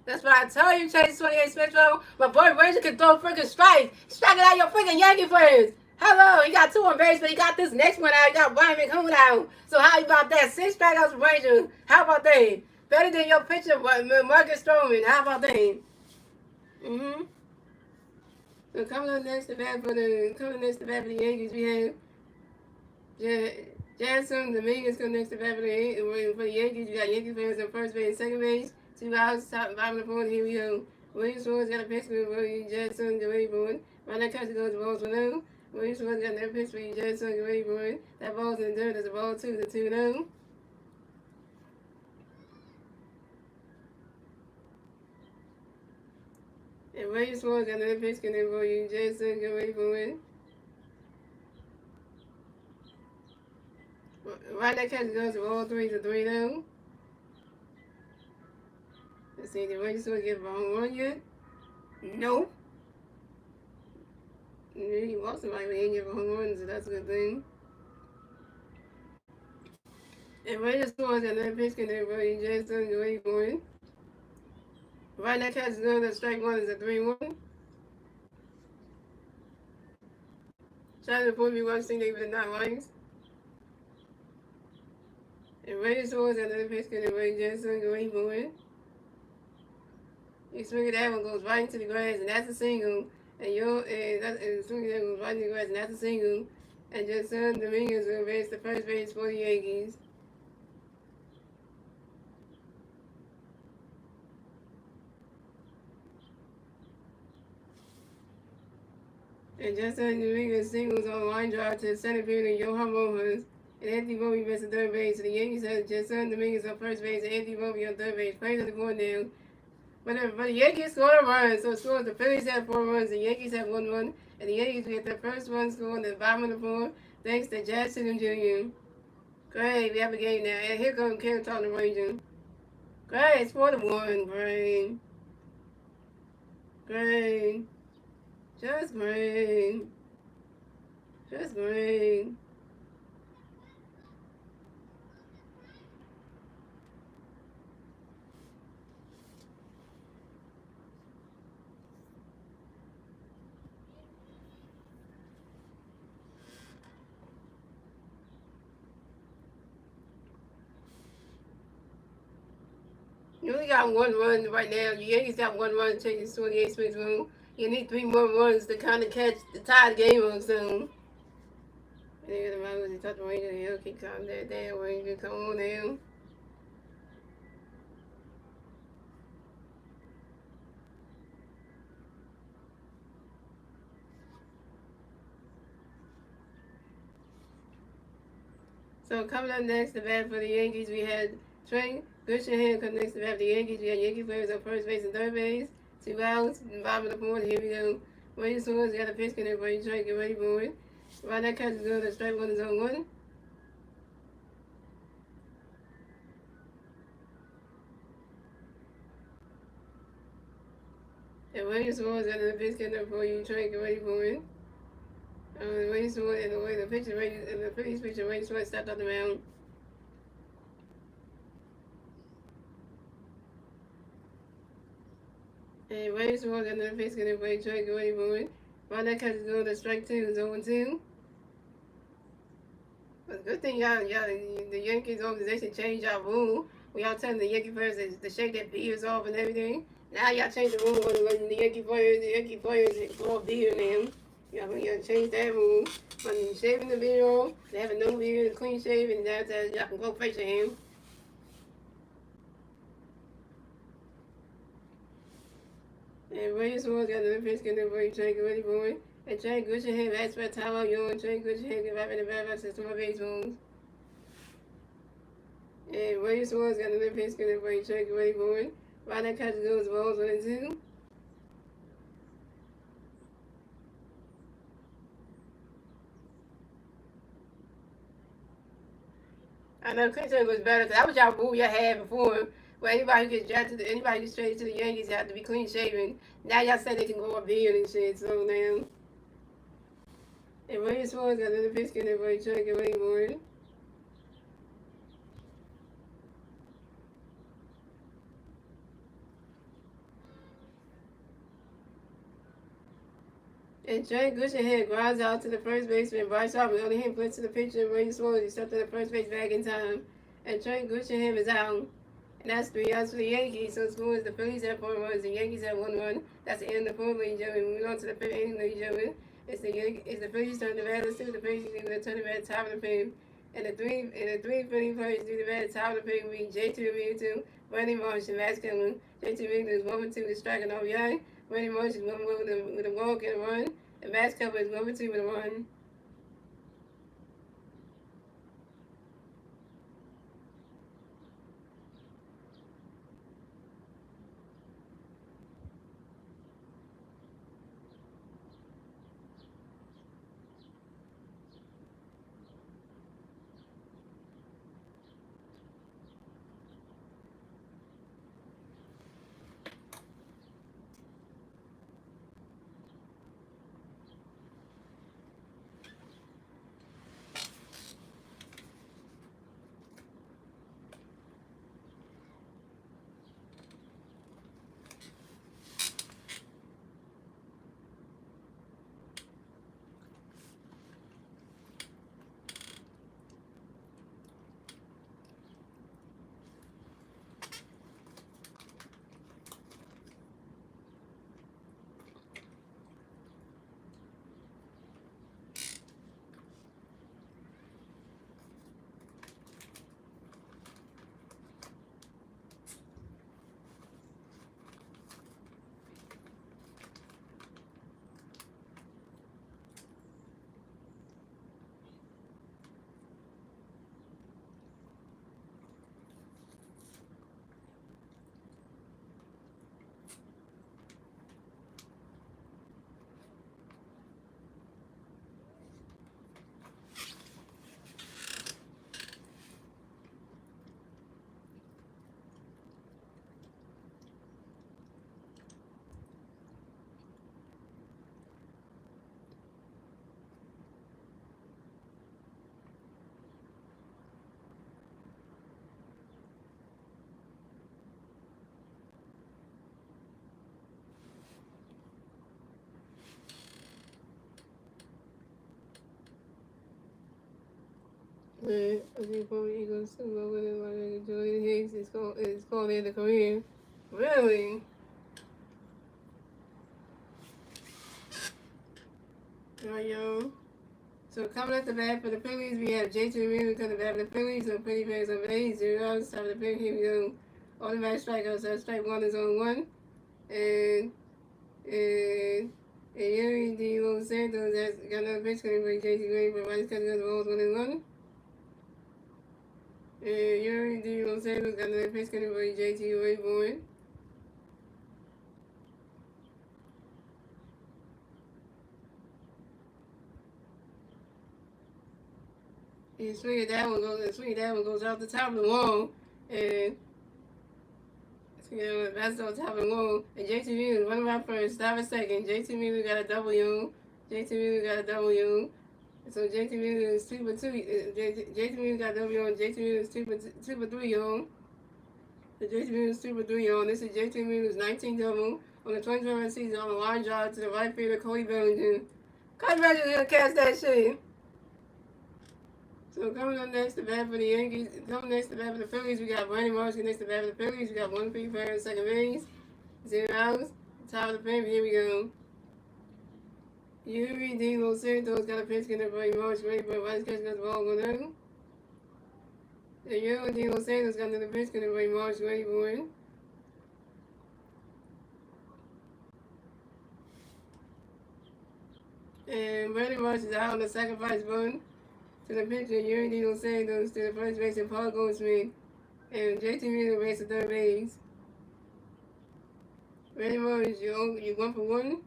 That's why I tell you, Chase 28 Spectro, my boy Ranger can throw freaking strikes. Striking out your freaking Yankee players. Hello, he got 2 on base, but he got this next one out. He got Ryan McCoon out. So how about that? 6 strikeouts for Ranger. How about that? Better than your pitcher, Marcus Stroman. How about that? Mm-hmm. So coming up next to bat for the Yankees, we have Jansen Dominguez coming next to bat for the Yankees. You got Yankee fans on first base and second base. 2 outs, top and bottom of the fourth. Here we go. Williams Suarez got a pitch for Jansen the way board. Right now, catcher goes to balls for no. Williams Suarez got another pitch for Jansen the way board. That ball's in the dirt. There's a ball 2, the 2-0. And Williams Suarez got another pitch coming for you. Jansen the way board. Right now, catcher goes to ball 3, the 3-0. Let's see, did Williams Suarez get a home run yet? No. He walked somebody, but he didn't give a home run, so that's a good thing. And Williams Suarez got another pitch coming for you. Jansen the way board. Right now, catcher's going to strike 1 is a 3-1. Trying to put me one thing they would not like. And Williams Suarez got another pitch coming for you. Jansen the way board. You swing it, that one goes right into the grass, and that's a single. And swing that goes right into the grass, and that's a single. And Jansen Dominguez will advance to first base for the Yankees. And Jansen Dominguez singles on line drive to center field and Johan Rojas. And Anthony Volpe best to third base. So the Yankees have Jansen Dominguez on first base and Anthony Volpe on third base. Plays on the board now. But the Yankees scored a run, so scored. The Phillies have 4 runs, the Yankees have 1 run, and the Yankees get their first run scored in the bottom of the 4th, thanks to Jackson Jr. Great, we have a game now. And here comes Kevin talking to Ranger. Great, it's 4-1, great. Great. Just great. Just great. You only got 1 run right now. The Yankees got 1 run, changes 28 swings room. You need 3 more runs to kind of tie the game up soon. And then the Rangers, he touched the Rangers, he'll keep calm that damn Ranger. Come on now. So coming up next, the bat for the Yankees, we had Trey Grishingham come next to bat for the Yankees. We had Yankee players on first base and third base. 2 outs, bottom of the 4th. Here we go. Williams Suarez got a pitch connect for you. Trey, get ready for it. Right now, catch is good. The strike 1 is on 1. And Williams Suarez got a pitch connect for you. Trey, get ready for it. Williams Suarez, and the way the pitcher, the Phillies pitcher, Williams Suarez stepped out the mound. And Williams Suarez got another pitch connect for you. Trey, get ready for it. Right now, catch is good. The strike 2 is 0-2. But the good thing the Yankees organization changed y'all rule. We all telling the Yankee players to shake their beards off and everything. Now y'all change the rule on letting the Yankee players grow a beard now. Y'all change that rule. When shaving the beard off, they have a no beard, clean shave, and that's y'all can go facial him. And Williams Suarez got another pitch connect for you, Trey, get ready for it. And Trey Gushenham asked for a timeout. You and Trey Gushenham get back in the back to my base moves. And William Swan's got another pitch going to bring Trey away forward. Ryder catches those balls 1-2. I know Clinton was better because that was y'all rule you had before. Where anybody who gets drafted, anybody who gets traded to the Yankees have to be clean shaven. Now y'all say they can go up big and shit. So now, and William Swan's got another pitch going to bring Trey away forward. And Trey Gushenham grounds out to the first baseman. Bryce Harper only hit blitz to the pitcher and William Swan. He stepped to the first base back in time. And Trey Gushenham is out. And that's 3 outs for the Yankees. So score is the Phillies have 4 runs. The Yankees have 1 run. That's the end of the 4th, ladies and gentlemen. Moving on to the 5th inning, ladies and gentlemen. It's the Phillies turn to bat. Let's see what the Phillies do. They turn to bat top of the 5th. And the three Philly players do the bat top of the 5th. We J2 Realtor, Randy Marsh, and Max Kellen. J2 Realtor is 1-2 is striking off Young. Randy Marsh is 1-1 with a walk and a run. And Max Kellen is 1-2 with a run. I think for Eagles to go with it like Julian Higgs is called in the career. Really? Alright, yo. So coming at the bat for the Phillies, we have Jason Reed coming at the bat for the Phillies. So Philly Bears over 0 outs. Top of the pick, here we go. Automatic strikeout. So strike 1 is on 1. And Yuri D. Los Santos has got another pitch coming for JT Green, but Rice cutting the balls 1-1. And Yuri D. Los Santos got another pitch coming for JT Wayborn. And swinging that one goes off the top of the wall. And that's on top of the wall. And JT Miller running out first, stop a second. JT Miller got a W. JT Miller got a W. So JT Miller is 2 for 2. JT Miller got a W on. JT Miller is 2 for 3 on. So JT Miller is 2 for 3 on. This is JT Miller's 19th double on the 2021 season on a line drive to the right fielder, Cody Bellinger. Cody Bellinger's gonna catch that shit. So coming up next to bat for the Yankees, coming next to bat for the Phillies, we got Brandon Marsh next to bat for the Phillies. We got 1 free player in second base, 0 outs. Top of the fifth, here we go. Yuri D. Los Santos got a pitch in the Brandon Marsh, ready for a Rice catch, got the ball 1-0. And Yuri D. Los Santos got another pitch in the Brandon Marsh, ready for it. And Brandon Marsh is out on the sacrifice bunt to the pitcher, Yuri Dos Santos, to the first baseman, Paul Goldschmidt, and JT Miller race to third base. Brandon Marsh, you 1 for 1.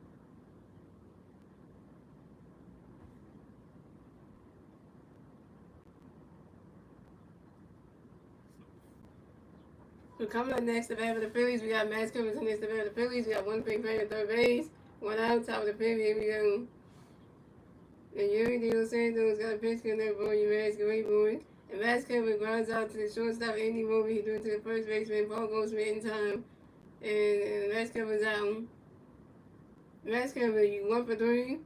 So coming up next, the bat for the Phillies, we got Max Cummins next the bat for the Phillies. We got one big player at third base, one out, top of the fifth. Here we go. And Yuri Dos Santos got a pitch connect for you, Max. Great boy. And Max Cummins grounds out to the shortstop, Andy Mobley. He threw it to the first baseman, Paul Goldschmidt in time. And Max Cummins out. Max Cummins, you 1 for 3.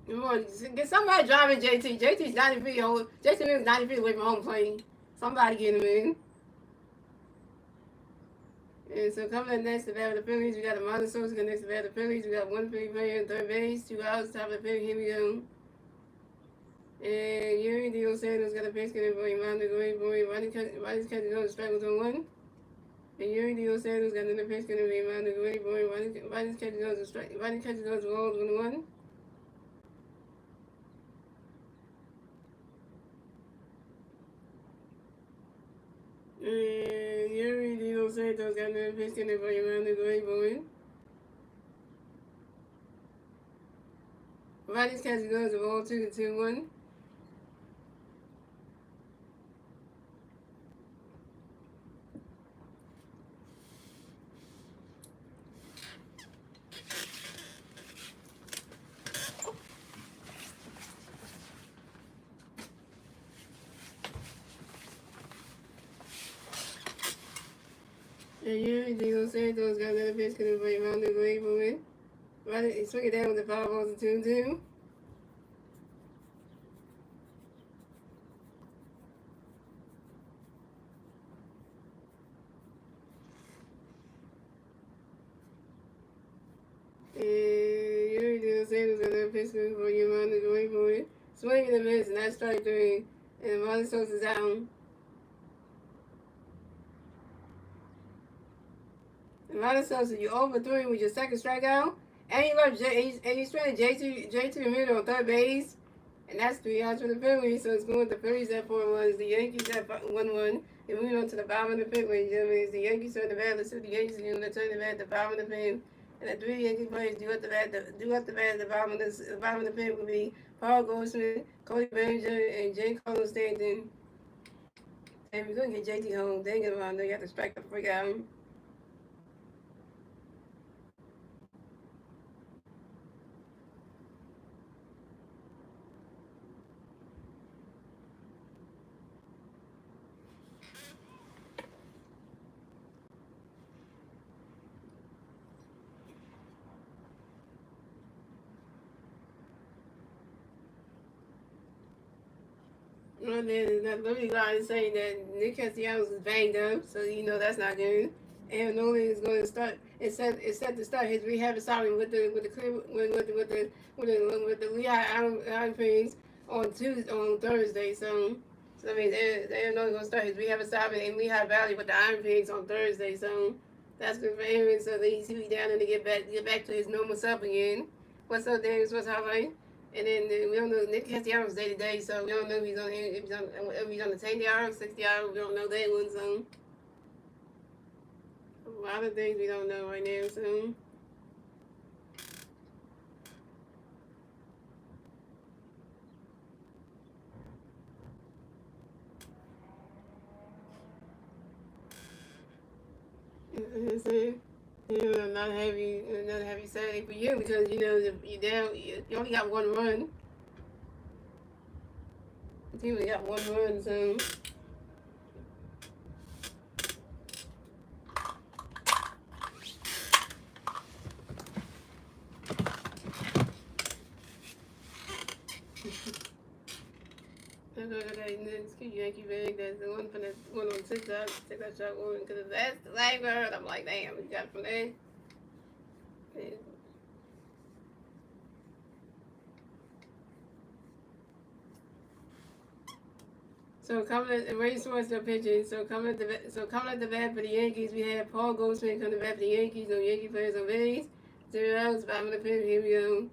Come on, get somebody driving JT. JT's 90 feet old. JT is 90 feet away from home plate. Somebody get him in. And so coming up next, the bat of the Phillies, we got the Marlon Sosa next to the bat of the Phillies. We got one big player in third base, 2 outs, top of the fifth. Here we go. And Yuri Dos Santos got a pitch connect for Yolanda Great Boy. Ronnie's catching goes strike was on 1. And Yuri Dos Santos got another pitch connect for Yolanda Great Boy. Ronnie's catching goes strike. Ronnie's catching goes balls 1-1. And Yuri Dos Santos got another pitch connect for Yolanda Great Boy. Ronnie's catching goes ball 2-1. And Yuri Dos Santos got another pitch connect for Yolanda Great Boy. Ronnie swing it down with the 5 balls and 2-2. And Yuri Dos Santos got another pitch for Yolanda Great Boy. Swing and a miss, and that's strike 3. And Marlon Sosa's out. And Marlon Sosa, you over 3 with your second strikeout. And you left you stranded J2 Miller on third base. And that's 3 outs for the Phillies. So it's going with the Phillies at 4-1. The Yankees at 1-1. And moving on to the bottom of the fifth, ladies and gentlemen. The Yankees turn the bat. Let's see the Yankees are going to turn the bat at the bottom of the fifth. And the 3 Yankee players do up the bat at the bottom of the fifth will be Paul Goldschmidt, Cody Bellinger, and Giancarlo Stanton. And we're going to get JT home. Dang it, around there. You have to strike the freak out. Well, then that Liberty line is saying that Nick Castellanos is banged up, so you know that's not good. And Nolan is going to start. It's set to start his rehab assignment with the Lehigh Iron Pigs on Thursday. So that means they're going to start his rehab assignment in Lehigh Valley with the Iron Pigs on Thursday. So that's good for him. And so he'll be down there to get back to his normal self again. What's up, Daniel? What's up, right? And then we don't know Nick Castellanos day to day, so we don't know if he's on the 10 yard, 60 yard. We don't know that one. So a lot of things we don't know right now. So not heavy Saturday for you because you down. You only got 1 run. The team only got 1 run, so. Next Yankee bag. That's the one from the one on TikTok. TikTok shot one because that's the last word. I'm like, damn, we got from there. And so coming at Ray Swartz still pitching. So coming at the bat for the Yankees, we have Paul Goldschmidt coming to bat for the Yankees. No Yankee players on base. Two outs, bottom of the fifth. Here we go.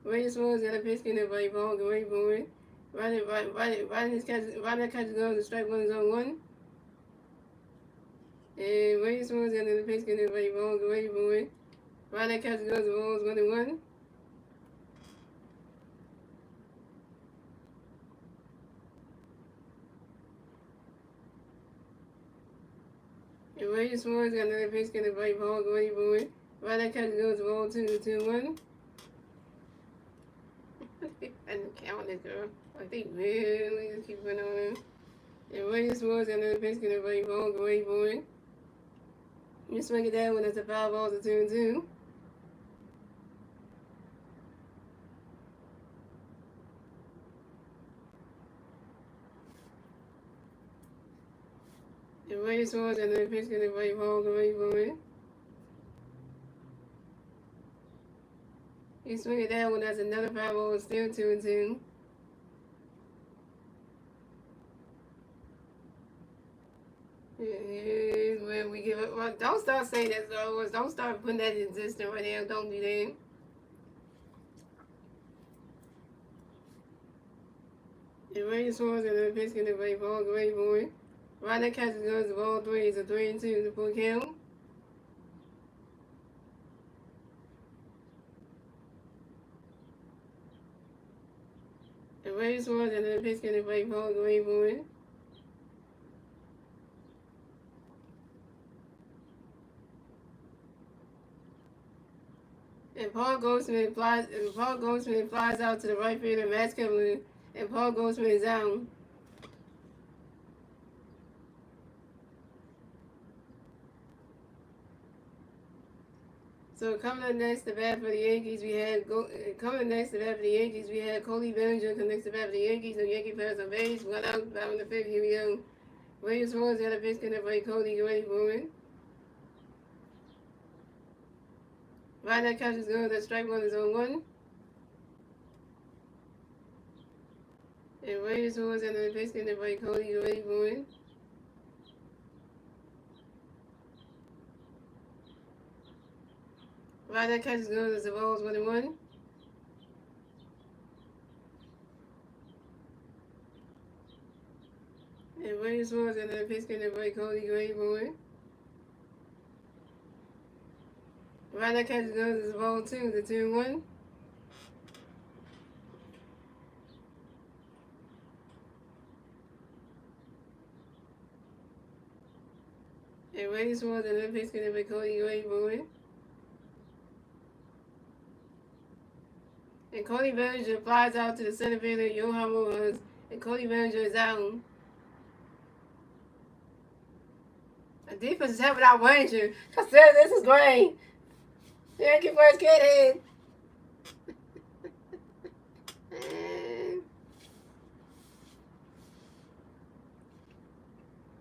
Brady Swan's got a pitch in the right ball. Great forward. Right catches goes to strike one zone one. And Brady Swan's got another pitch in the right ball. Great forward. Right catches goes to balls 1-1. And Brady Swan's got another pitch in the right ball. Great forward. Right catches goes to ball 2-1. And count this girl. I think really just keep going on. And Brady Swan's got another pitch in the right ball. Great forward. You swing it down when it's a 5 balls to 2-2. The Brady Swan's got another pitch in the right ball. Great forward. You swing it down when that's another 5 balls, still 2-2. Here's where we give up. Well, don't start saying that, so don't start putting that in existence right now. Don't do that. The Brady Swan's got another pitch in the right ball. Great forward. Ryder catches goes to ball 3. It's a 3-2 to full count. The Brady Swan's got another pitch in the right ball. Great forward. And Paul Goldsmith flies out to the right fielder, Matt Kibler, and Paul Goldsmith is out. So coming up next to bat for the Yankees, we had Cody Bellinger come next to bat for the Yankees. The Yankee players on base, 1 out, bottom of the fifth. Here we go. Williams Swan's got a pitch in the right. Cody great forward. Right now catches goes. That strike one is on 1. And Williams Swan's got a pitch in the right. Cody great forward. Right now catches goes. The ball's 1-1. And Williams Swan's got a pitch in the right. Cody great forward. Right now catches goes. Is ball 2. The 2-1. And Williams Swan's got a pitch in the right. Cody great forward. And Cody Bellinger flies out to the center fielder, Johan Rojas, and Cody Bellinger is out. The defense is helping out Ranger. I said this is great. Yankee first get in.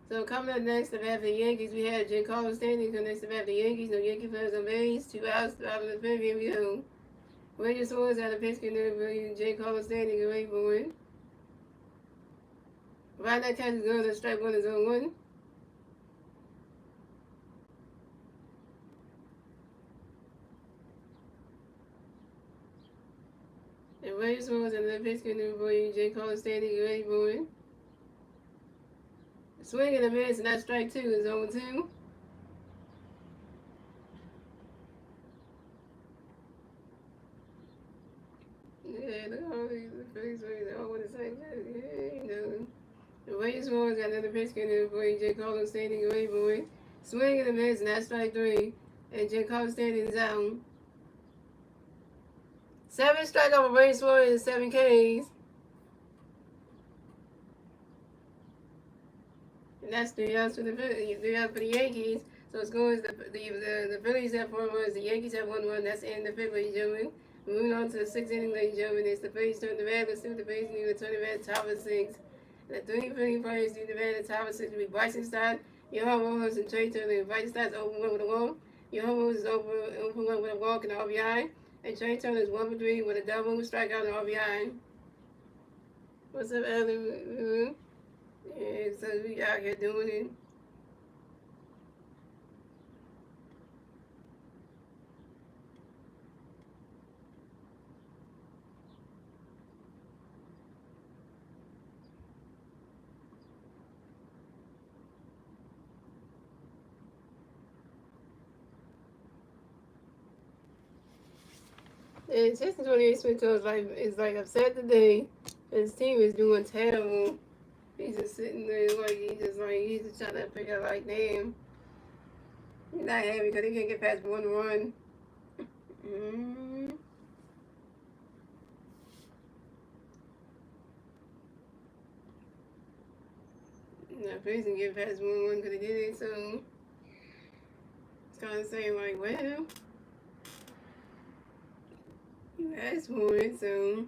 So coming up next to bat for the Yankees, we have Giancarlo Stanton come next to bat for the Yankees. No Yankee players on base. 2 outs, out of the fifth. Here we go. Williams Swan's got a pitch in there for Giancarlo Stanton, great forward. Right now catches goes. That strike one is on 1. And Williams Swan's got another pitch in there for Giancarlo Stanton, great forward. Swing and a miss, and that strike 2 is on 2. Yeah, look at all these Phillies, they all want the same thing. Yeah, you know. The Williams Swan's got another pitch in there for Giancarlo Stanton, great forward. Swing and a miss, and that strike 3. And Giancarlo Stanton is out. 7 strikeout for Williams Swan and 7 Ks. And that's 3 outs for the Yankees. So it scores the Phillies have 4 runs, the Yankees have 1 run. That's the end of the fifth, ladies and gentlemen. Moving on to the 6th inning, ladies and gentlemen. It's the Phillies turn the bat. Let's see what the Phillies need to turn the bat top of 6. The 3 Philly players do the bat at the top of 6 will be Bryson Stott, Johan Rojas, and Trey Turner. Bryson Stott's open 1 with a walk. Johan Rojas is open 1 with a walk and an RBI. And Trey Turner is 1 for 3 with a double, strikeout, and RBI. What's up, Alan? Yeah, so we out here doing it. And Jason 28 Smith is like upset today. His team is doing terrible. He's just sitting there he's just trying to figure out like damn. He's not happy because he can't get past 1 run. Mm-hmm. Not facing get past 1 run because he did it, so it's kind of saying like, well, you asked for it, so.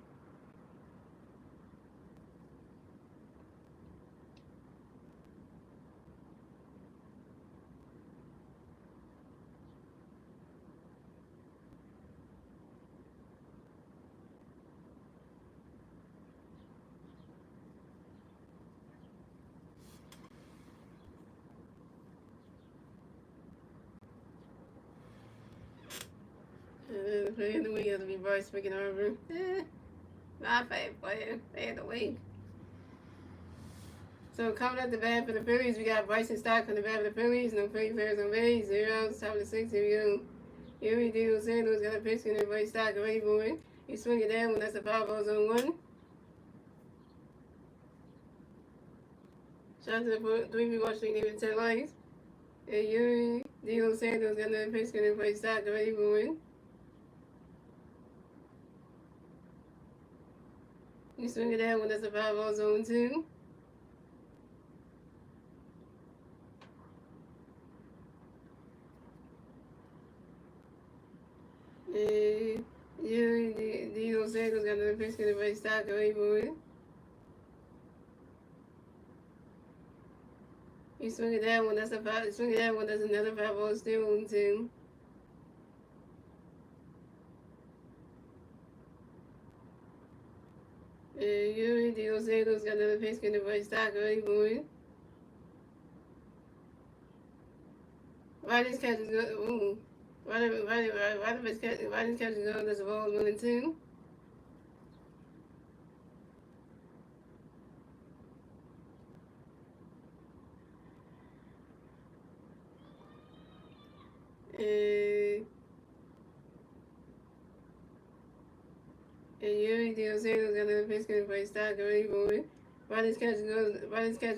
The player of the week has to be Bryce freaking Harper. My favorite player of the week. So coming up the bat for the Phillies, we got Bryson Stott from the bat for the Phillies. No fake players on base. 0 outs, top of the 6th. Here we go. Yuri Diego Santos got a pitch and then Bryce Stott ready for it. He swing it down when that's a foul ball zone 1. Shot to the 3-3 Washington even 10 lines. And Yuri Diego Santos got another pitch and then Bryce Stott ready for it. He swing it down when that's a foul ball zone 2. And Diego Santos got another pitch and then Bryce Stott ready for it. You swing it down when that's a foul. Swing it down when there's another foul ball still on 2. And Yuri Diego Santos got another pitch and then Bryce Stott ready for it. Why this catch is good? Ooh. Why this catch is good? There's a ball 1 and 2. And Yuri Diego Santos got another pitch and Bryce Stott ready for it. Why this catch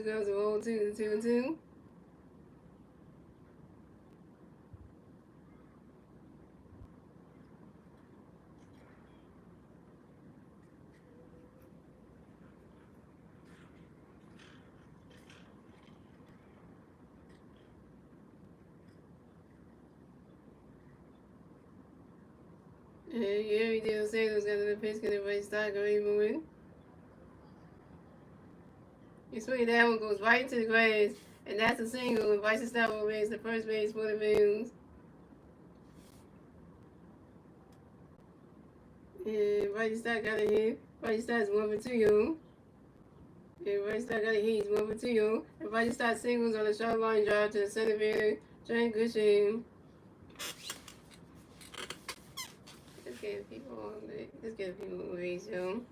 goes a ball 2 and 2. And Yuri Diego Santos got another pitch and Bryce Stott ready for it. You swing that one goes right into the grass, and that's a single. And Bryce Stott will raise the first base for the Bills. And Bryce Stott got a hit. Bryce Stott's 1 for 2, yo. And Bryce Stott got a hit. He's 1 for 2, yo. And Bryce Stott singles on a short line drive to the center fielder, Trent Grisham. Let's get people on base, yo.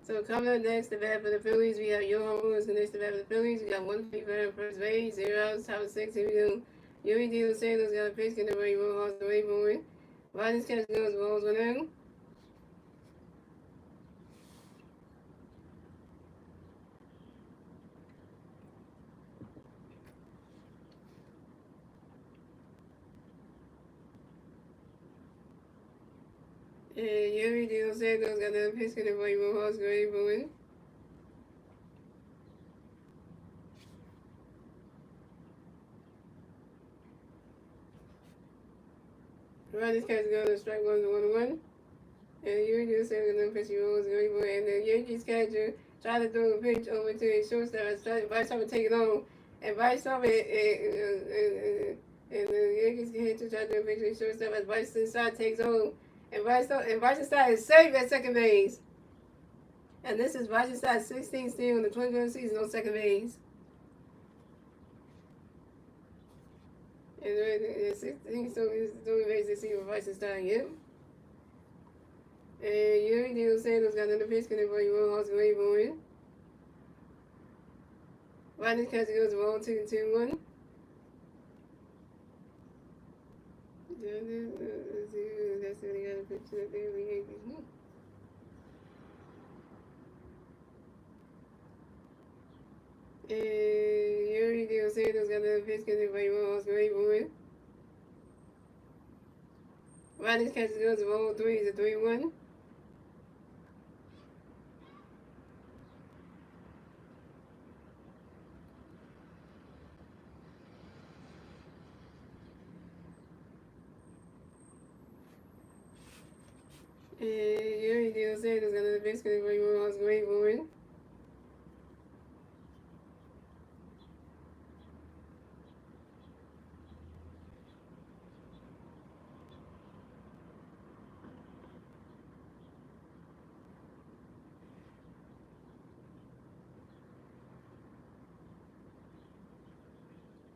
So coming up next, the bat for the Phillies, we have Johan Lewis. Next, the bat for the Phillies, we got 1 fever in first base, 0 outs, top of 6. Here we go. Yuri Diego Santos got a pitch in the way, Rojas the way for it. Riding catch goes, balls 1 out. And Yuri Diego Santos got another pitch in the way, Rojas the way for it. Riding catch goes, strike goes 1-1. And Yuri Diego Santos got another pitch, Rojas the way for it. And the Yankees catcher tried to throw a pitch over to his shortstop. Bryce Harper take it on. And Bryce Harper and the Yankees hit to try to eventually shortstop as Bryson Stott takes home. And Bryson Stott is safe at second base. And this is Bryson Stott's 16th steal in the 2020 season on second base. And the 16th stolen base this season for Bryson Stott, yep. And Yuri Diego Santos got another pitch connect for you, Rojas away for it. Riding catch goes to ball 2-1. see what he got a picture of the Yankees. And Yuri Del Santos got another pitch because everybody wants great boy. Rodgers catches goes to roll 3 is a 3-1. And Yuri Del Santos got another pitch because everybody wants great boy.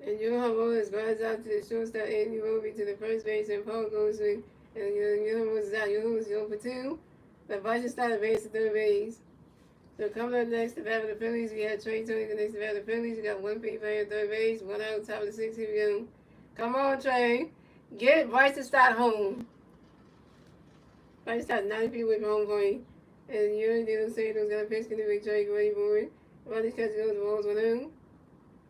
And Johan Rollins grinds out to the shortstop Andy Roby to the first base, and Paul goes in, and Johan Rollins is out. Johan was 0 for 2. But Boston started base to third base. So coming up next to bat for the Phillies, we have Trey Tony next to bat for the Phillies. We got 1 pitch playing third base, 1 out, top of the 6th. Here we go. Come on, Trey. Get Bryson Stott home. Bryson Stott 90 feet away from home plate. And Yuri Del Santos got a pitch to the Trey Gray board. Rodgers catches goes to balls 1 out.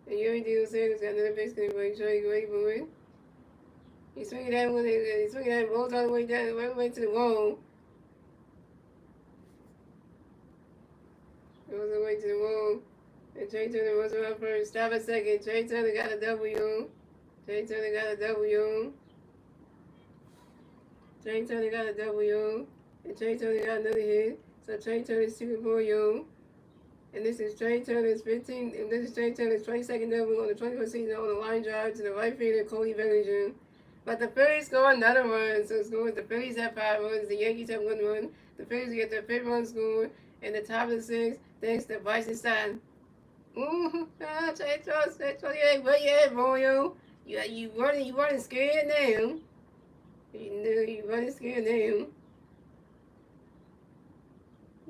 And Yuri Del Santos got another pitch to the Trey Gray board. He's swinging that one. He's swinging that rolls all the way down, right away to the wall. Goes away to the wall. And Trey Turner was around first. Stop a second. Trey Turner got a W. Trey Turner got a W. Trey Turner got a W. And Trey Turner got another hit. So Trey Turner's 2 for you. And this is Trey Turner's 15. And this is Trey Turner's 22nd double on the 21st season on the line drive to the right fielder, Cody Bellinger. But the Phillies score another run. So it's going. The Phillies have 5 runs. The Yankees have 1 run. The Phillies get their 5th run score. And the top of the 6th, thanks to Bryson Stott. Ooh, Trey Turner, where you at, boyo? You running scared now. You running scared now.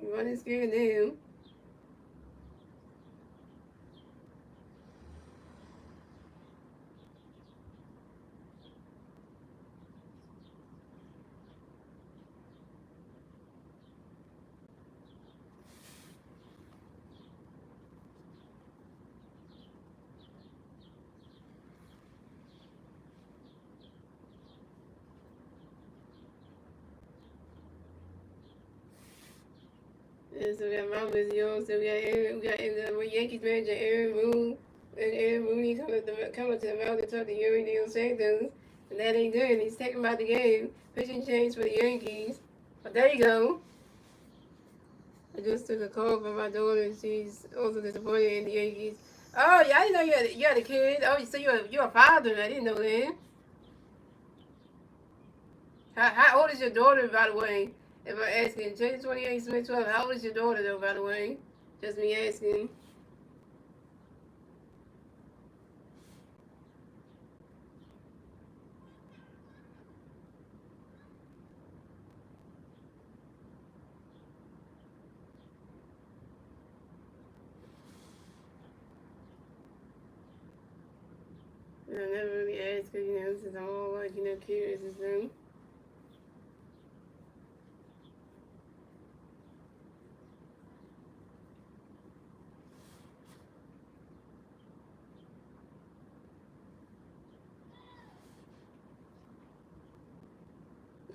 You running scared now. And so we got Mount Vizio, so we got the Yankees manager Aaron Boone, and Aaron Boone coming up to the mound to talk to Yuri Del Santos, and that ain't good. He's taking about the game, pitching change for the Yankees. But there you go. I just took a call from my daughter. She's also disappointed in the Yankees. Oh yeah, I didn't know you had a kid. Oh, so you're a father. I didn't know that. How old is your daughter, by the way? If I'm asking, James 28, Smith 12, how old is your daughter, though, by the way? Just me asking. I never really asked her, since I'm all like, curious and stuff.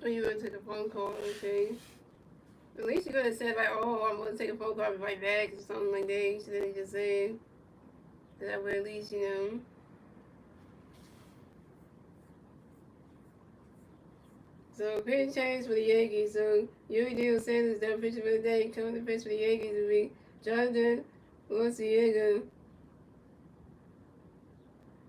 Oh, you want to take a phone call, okay. At least you could have said, like, oh, I'm going to take a phone call, I'll be right back, or something like that. You should have just said. That way, at least, So, pitch change for the Yankees. So, Yuri Del Santos done pitching for the day. Coming to pitch for the Yankees will be Jonathan Luciego.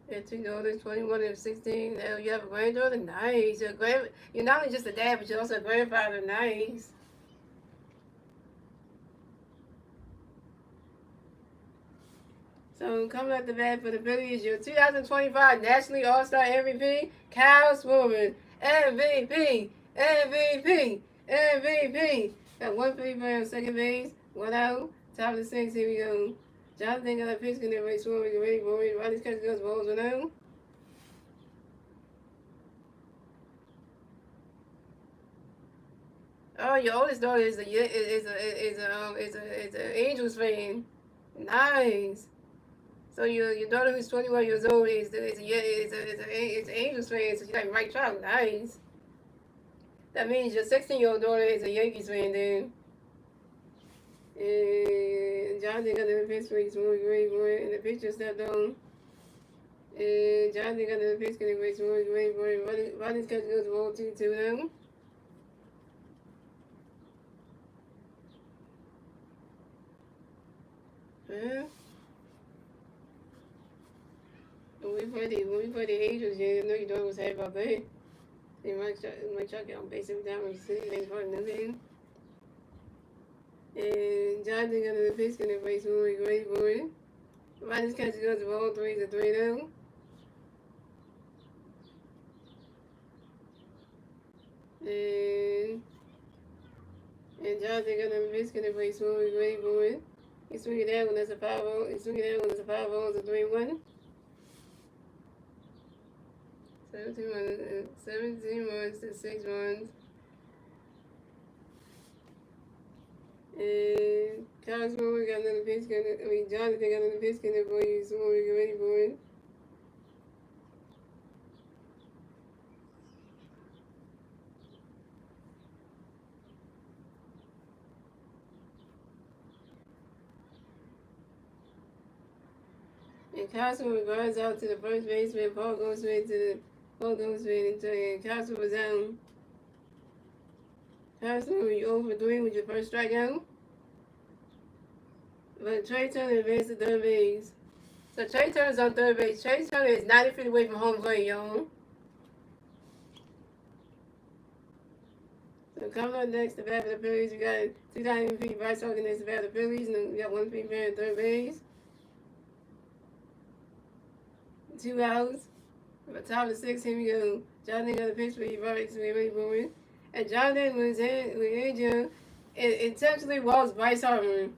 And 2 daughters, 21 and 16. Now you have a granddaughter? Nice. You're not only just a dad, but you're also a grandfather. Nice. So coming up the bat for the Phillies, your 2025 Nationally All-Star MVP, Kyle Schwarber. MVP, MVP, MVP. Got 1 free play on second base, 1 out, top of the 6th. Here we go. Jonathan got a pitch, going to race Schwarber, get ready for it. Rodgers catches goes balls 1 out. Oh, your oldest daughter is a Angels fan. Nice. So your daughter who's 21 years old is a Angels fan. So she's like right child. Nice. That means your 16-year-old daughter is a Yankees fan then. And Jonathan got the Pittsburgh small great boy and the picture stepped on. And Jonathan got the Pittsburgh great small great boy. Rodney's catch goes to ball 2-2 now. Yeah. When we played the Angels, yeah, I know your daughter was happy about that. They might try to get on base every time we see it for a new game. And Jonathan got the Pittsburgh in the base small great boy. Rodney's catch goes to ball 3-3 now. And Jonathan got the Pittsburgh in the base small great boy. He swing it down when there's a 5-0. He swing it down when there's a 5-0. It's a 3-1. 17 runs to 6 runs. And Cosmo got another pitch. Jonathan got another pitch. And boy, you small, get ready for it. And Cosmo runs out to the first baseman. Ball goes straight and Cosmo was down. Cosmo, you over 3 with your first strikeout. But Trey Turner advanced to third base. So Trey Turner's on third base. Trey Turner is 90 feet away from home plate, y'all. So coming up next, the bat for the Phillies, we got 2,000 feet Bryce Harper next to bat for the Phillies, and we got 1 feet man at third base. 2 outs. Top of the 6th, here we go. Jonathan got a pitch for you, right? So we're ready for it. And Jonathan was in it intentionally walks Bryce Harper.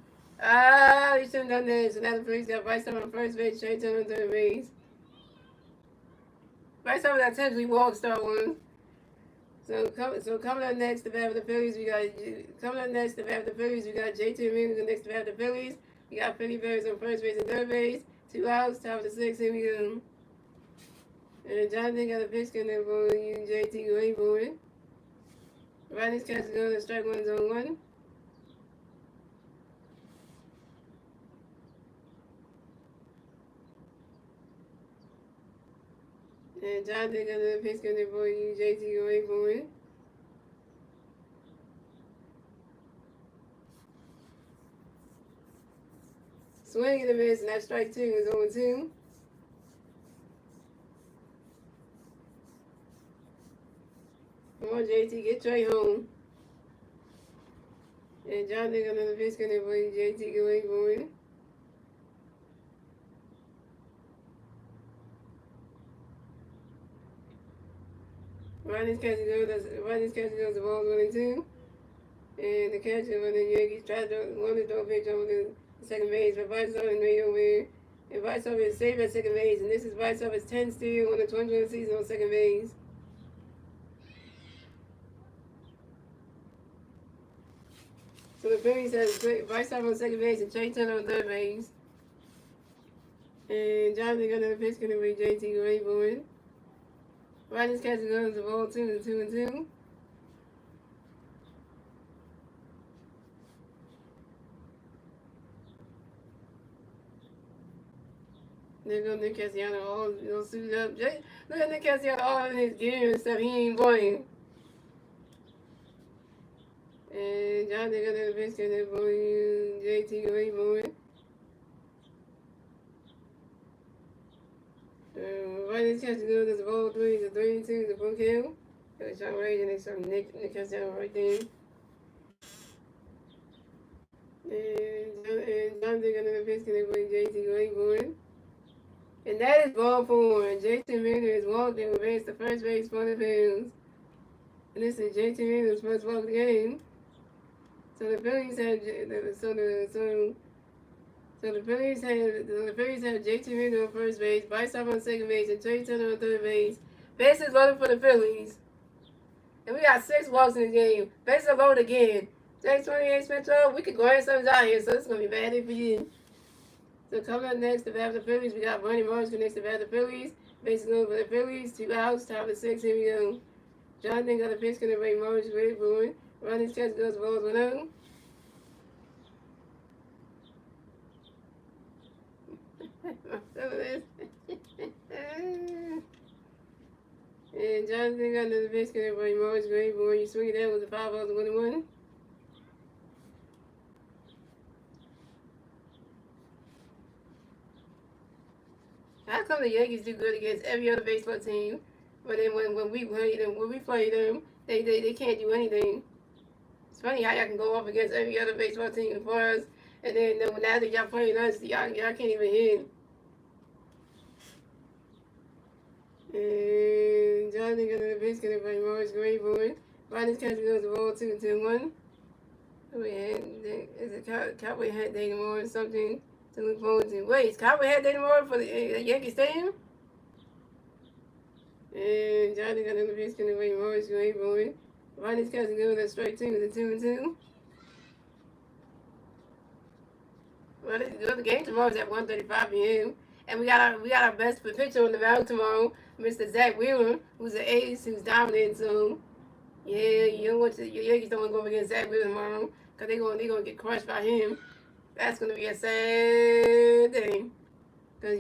Ah, he shouldn't have done that. So now the Phillies got Bryce Harper on first base, Trey Turner on third base. Bryce Harper intentionally walked star one. So coming up next to bat for the Phillies, we got JT Remus next to bat for the Phillies. We got Philly Bears on first base and third base. 2 outs, top of the 6th, here we go. And Jonathan got a pitch in there for you, JT going for it. Rodney's catch is going to strike 1 zone 1. And Jonathan got a pitch in there for you, JT going for it. Swing and a miss, and that strike 2 is 0-2. Come on, JT, get Trey home. And Jonathan got another pitch in there for you, JT going for it. Rodney's catch goes the ball's 1-2. And the catcher for the Yankees tried to throw a pitch over the second base, but Bryce Harper made over. And Bryce Harper is safe at second base. And this is Bryce Harper's 10th steal on the 2020 season on second base. So the Phillies have Bryce Harper on second base and Trey Turner on third base. And Jonathan got another pitch going to be JT going for it. Rodney's catch goes the ball 2-2. There go Nick Castellanos all suited up. Look at Nick Castellanos all in his gear and stuff. He ain't playing. And Jonathan got another pitch in there for you, JT going for it. Rodney's catch goes the ball 3-2 the full kill. Sean Ray and they saw Nick Castellanos right there. And Jonathan got another pitch in there for you, JT going for it. And that is ball 4. And Jason Miller is walked and advanced to first base for the Phillies. And this is Jason Miller's first walk of the game. So the Phillies have JT Miller on first base, Bryce Harper on second base, and Trey Turner on third base. Bases loaded for the Phillies. and we got 6 walks in the game. Base load again. James 28, Smith 12. We could go ahead and something out here, so it's gonna be bad for you. So coming up next to bat the Phillies, we got Bernie Morris next to bat the Phillies. Basically for the Phillies, 2 outs, top of the 6. Here we go. Jonathan got a pitch, gonna bring Morris with Boone. Running catch goes balls 1-0. And Jonathan got another pitch, gonna bring Morris with Boone. You swing it down with the 5 balls 1-1. How come the Yankees do good against every other baseball team, but then when we play them, they can't do anything? It's funny how y'all can go up against every other baseball team for us, and then now that y'all playing us, y'all can't even hit. And Jonathan got another pitch, gonna play Morris Grayboard. Ronnie's catch goes the ball 2-1. Is it Cowboy hat day tomorrow or something to look forward to? Wait, is Cowboy hat day tomorrow for the Yankee Stadium? And Johnny got another pitch, gonna play Morris Grayboard. Ronnie's catch goes with a strike 2 with a 2-2. Well, the game tomorrow is at 1:35 p.m. And we got our best pitcher on the mound tomorrow, Mr. Zach Wheeler, who's an ace, who's dominant. So yeah, your Yankees don't want to go up against Zach Wheeler tomorrow, because they're gonna get crushed by him. That's gonna be a sad thing, because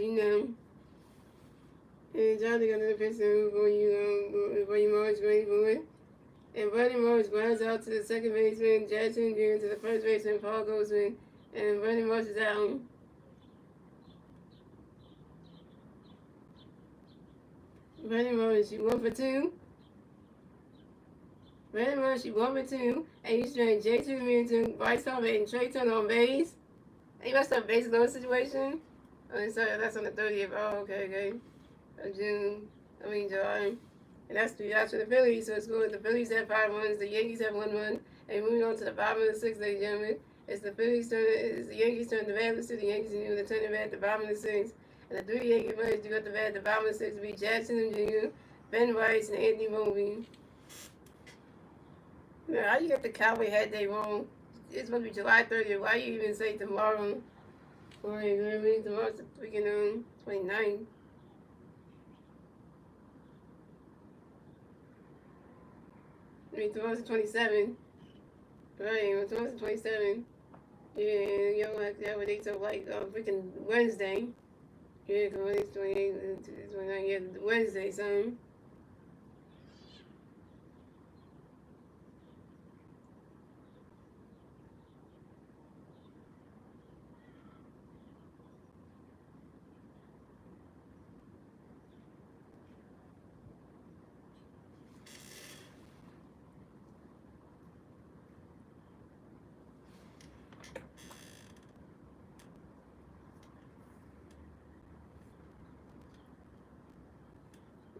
and Johnny got another pitch for you Morris Grayboard. And Bernie Morris grounds out to the second baseman, Jackson Jr. to the first baseman, Paul Goldschmidt. And Bernie Morris is out. Bernie Morris, you 1 for 2. Bernie Morris, you 1 for 2. And you stranded J.2 Minton, Bryce Harper, and Trey Turner on base. And you messed up base load situation. Oh, sorry, that's on the 30th. Oh, okay. July. And that's 3 outs for the Phillies. So it's good. The Phillies have 5 runs. The Yankees have 1 run. And moving on to the bottom of the 6th, ladies and gentlemen. It's the Phillies' turn. It's the Yankees' turn to bat. Let's see the Yankees and the turn to bat at the bottom of the 6th. And the 3 Yankee players do at the bat at the bottom of the 6th will be Jackson Jr., Ben Rice, and Anthony Roby. Now, how you get the Cowboy hat day wrong? It's supposed to be July 30th. Why you even say tomorrow? Tomorrow's the freaking 29th. Tomorrow's the 27th. Right, tomorrow's the 27th. Yeah, you don't have to have a date till freaking Wednesday. Yeah, because it's 28, 29, yeah, Wednesday, son.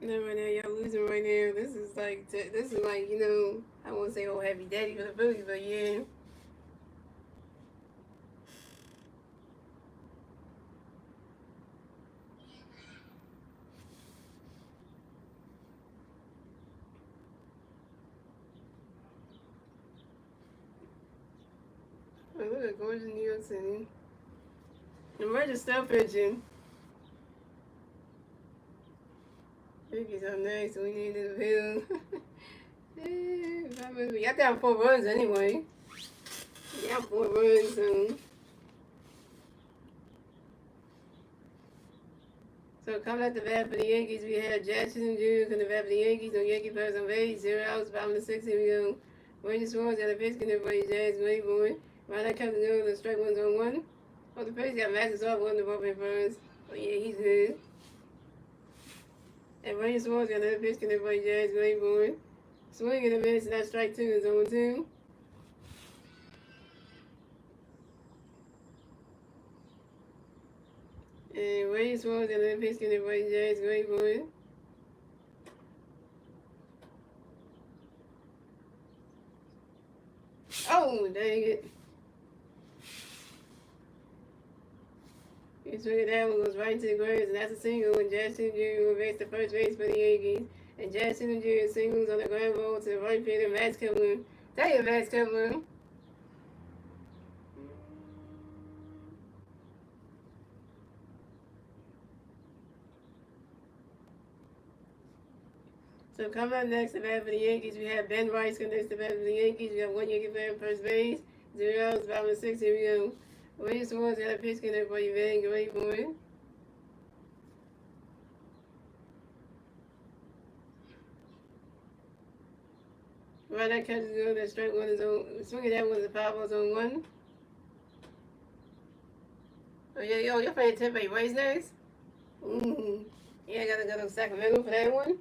No, right now, y'all losing right now. This is like, I won't say old heavy daddy for the Phillies, but yeah. Oh, look at gorgeous New York City. And we're just still pitching. Yankees up next, so we need to build. Y'all down 4 runs anyway. Y'all 4 runs, So coming at the bat for the Yankees, we have Jackson Jr. coming the bat for the Yankees. No Yankee players on base, 0 outs, bottom of the 6th. Here we go. Randy Swartz got a pitch, can everybody Jazz Mayborn. Right now, Captain Jones, the strike 1's on 1. Oh, the Phillies got Max's off, 1 the bullpen first. Oh yeah, he's good. And Randy Swartz got another pitch, can everybody Jazz Mayborn. Swing in a minute, and that strike 2 is on 2. And Randy Swartz got another pitch, can everybody Jazz Mayborn. Oh, dang it. He swing it down, goes right into the grass, and that's a single. And Jackson Jr. will base the first base for the Yankees. And Jackson Jr. singles on the ground ball to the right fielder, Max Kepler. Tell you, Max Kepler. So coming up next, the bat for the Yankees, we have Ben Rice connects the bat for the Yankees. We have one Yankee player on first base. 0 outs, bottom of 6. Here we go. William Swan's got a pitch connect for you, Van. Get ready for it. Right, that catch is good. That strike one is on. Swinging that one is a 5-0 on 1. Oh, yeah, yo, you're playing Tampa Bay Rays next? Ooh. Yeah, I gotta go to Sacramento for that one.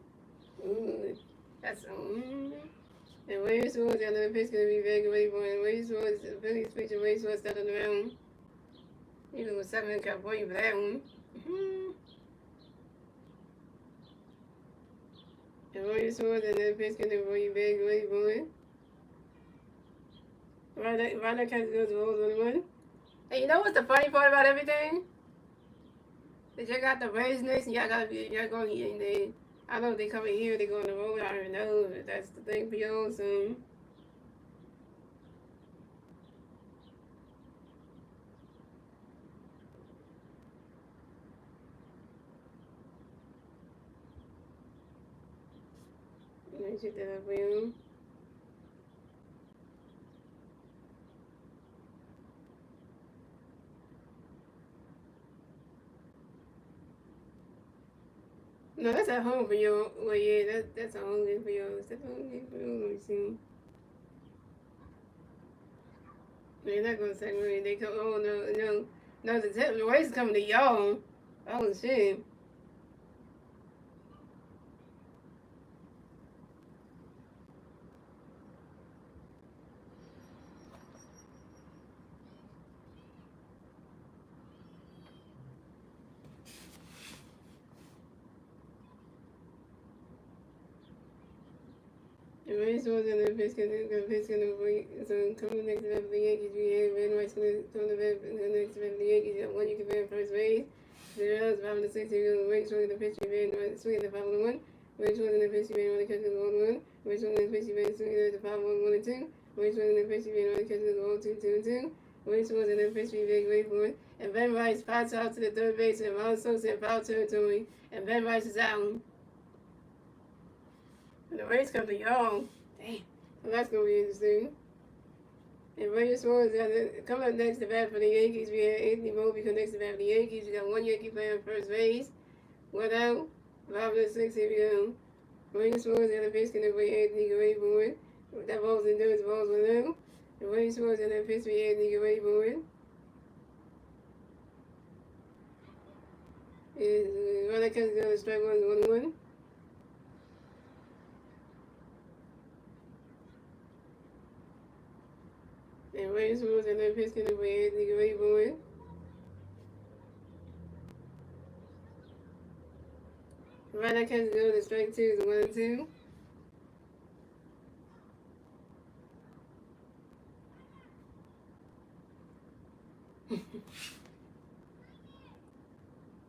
Ooh. That's. And William Swan's got another pitch gonna be very ready for it. William Swan's, the Phillies pitcher, William Swan's stepped on the mound. You know, with 7 in California for that one. And William Swan's and another pitch gonna be very ready for it. Right, that catch goes to Rose 1-1. Hey, you know what's the funny part about everything? That y'all got the Rays next, and y'all going here, and they, I don't know if they coming here, they go on the road. I don't even know if that's the thing for y'all. So, let me check that up for you. No, that's at home for you. Well, yeah, that's a home game for you. That's a home game for you. Let me see. They're not gonna say really. They come. Oh no. The Rays is coming to y'all. Oh shit. The Rays was in the pitch gonna wait. So coming next to the Yankees, we have Van Rice gonna come to the next to the Yankees. You have one you can be first base. 0 outs, 5 to 6. You're gonna wait, swinging the pitch, you Van swinging the 5-1. Wait, swinging the pitch, you Van catch the 1-1. Wait, swinging the pitch, you Van swinging the 5-1 and 2. Wait, swinging the pitch, you Van catch the 1-2 2 2. Wait, swinging the pitch, you Van wait for it. And Van Rice pops out to the third base, and Ron Sosa in foul territory, and Van Rice is out. And the Rays come to y'all. Damn. Well, that's going to be interesting. And William Swan's coming up next to bat for the Yankees. We have Anthony Moby connects to bat for the Yankees. We got one Yankee player on first base. 1 out. 5 to 6. Here we go. William Swan's got a pitch connect for Anthony. Get ready for it. That ball's in there. It's ball's 1 out. And William Swan's got a pitch for Anthony. Get ready for it. And Ronald Kent's going to strike 1-1. And Williams was and then pitch gonna be Anthony Gray boy. Right now catch go to strike 2 is 1-2.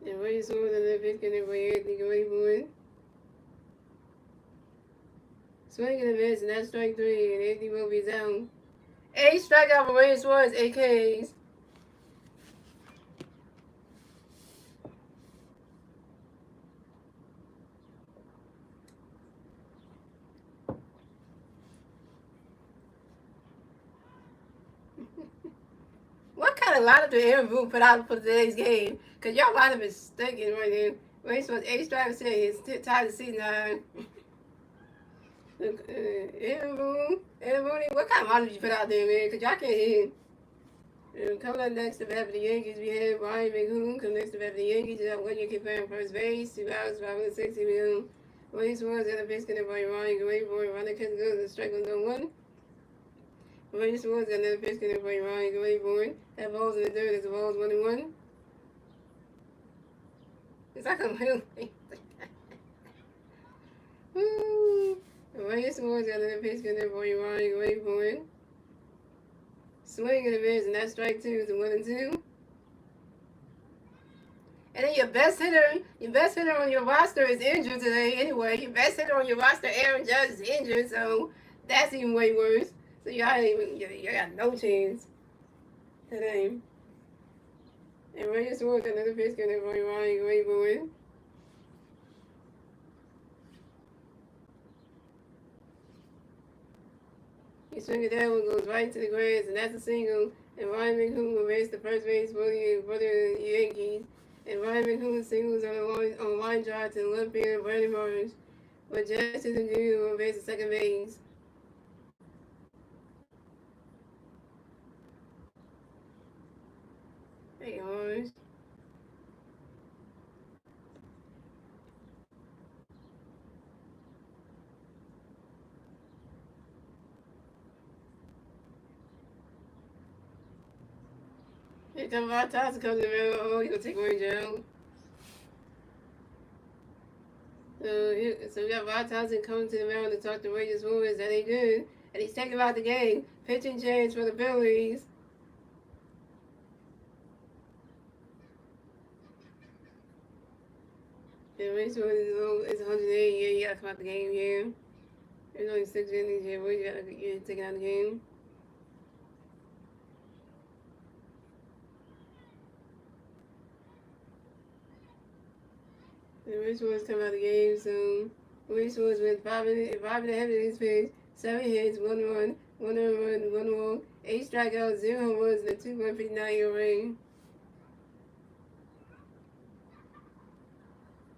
And Williams was and then pitch gonna be Anthony Gray boy. Swing and a miss, and that's strike 3, and Anthony will be down. 8 strikeout for Williams Suarez, 8 Ks. What kind of lineup did Aaron Boone put out for today's game? Because y'all lineup is stinking right now. Williams Suarez, 8 strikeouts, he's tied to C9. Aaron Boone, what kind of lineup did you put out there, man? Because y'all can't hear him. Coming up next to bat for the Yankees, we have Ryan McHugh. Coming next to bat for the Yankees, you have one Yankee player on first base. 2 outs, 5 to 6. Williams Suarez got a base connect by Ryan Gray for it. Ronald Kent goes and strike 1-1. Williams Suarez got another pitch connect by Ryan Gray for it. That ball's in the dirt. It's the ball's 1-1. It's like a movie. Woo! Williams Suarez got another pitch connect by Ryan Gray for it. Swing and a miss, and that strike 2 is a 1-2. And then your best hitter on your roster is injured today anyway. Your best hitter on your roster, Aaron Judge, is injured, so that's even way worse. So you got no chance today. And Reyes Ward, another pitch going to Ryan Grayboy. He swung it down, goes right to the grass, and that's a single. And Ryan McHugh will race the first base for the Yankees. And Ryan McHugh singles on a line drive to the left field of Brandon Marsh. But Justin Jr. will race the second base. Hey, Marsh. Hey, tell Rod Thompson comes to the middle. Oh, he's going to take Orange out. So we got Rod Thompson coming to the mound to talk to Rangers Lewis. That ain't good. And he's taking out the game. Pitching change for the Phillies. And Rangers Lewis is 108. Yeah, he got to come out the game here. There's only 6 innings here. What you got to get taken out the game? And Rangers Lewis come out the game soon. Rangers Lewis went 5.5 innings pitched, 7 hits, 1 run, 1 run, 1 walk, 8 strikeouts, 0 home runs, and a 2.59 ERA.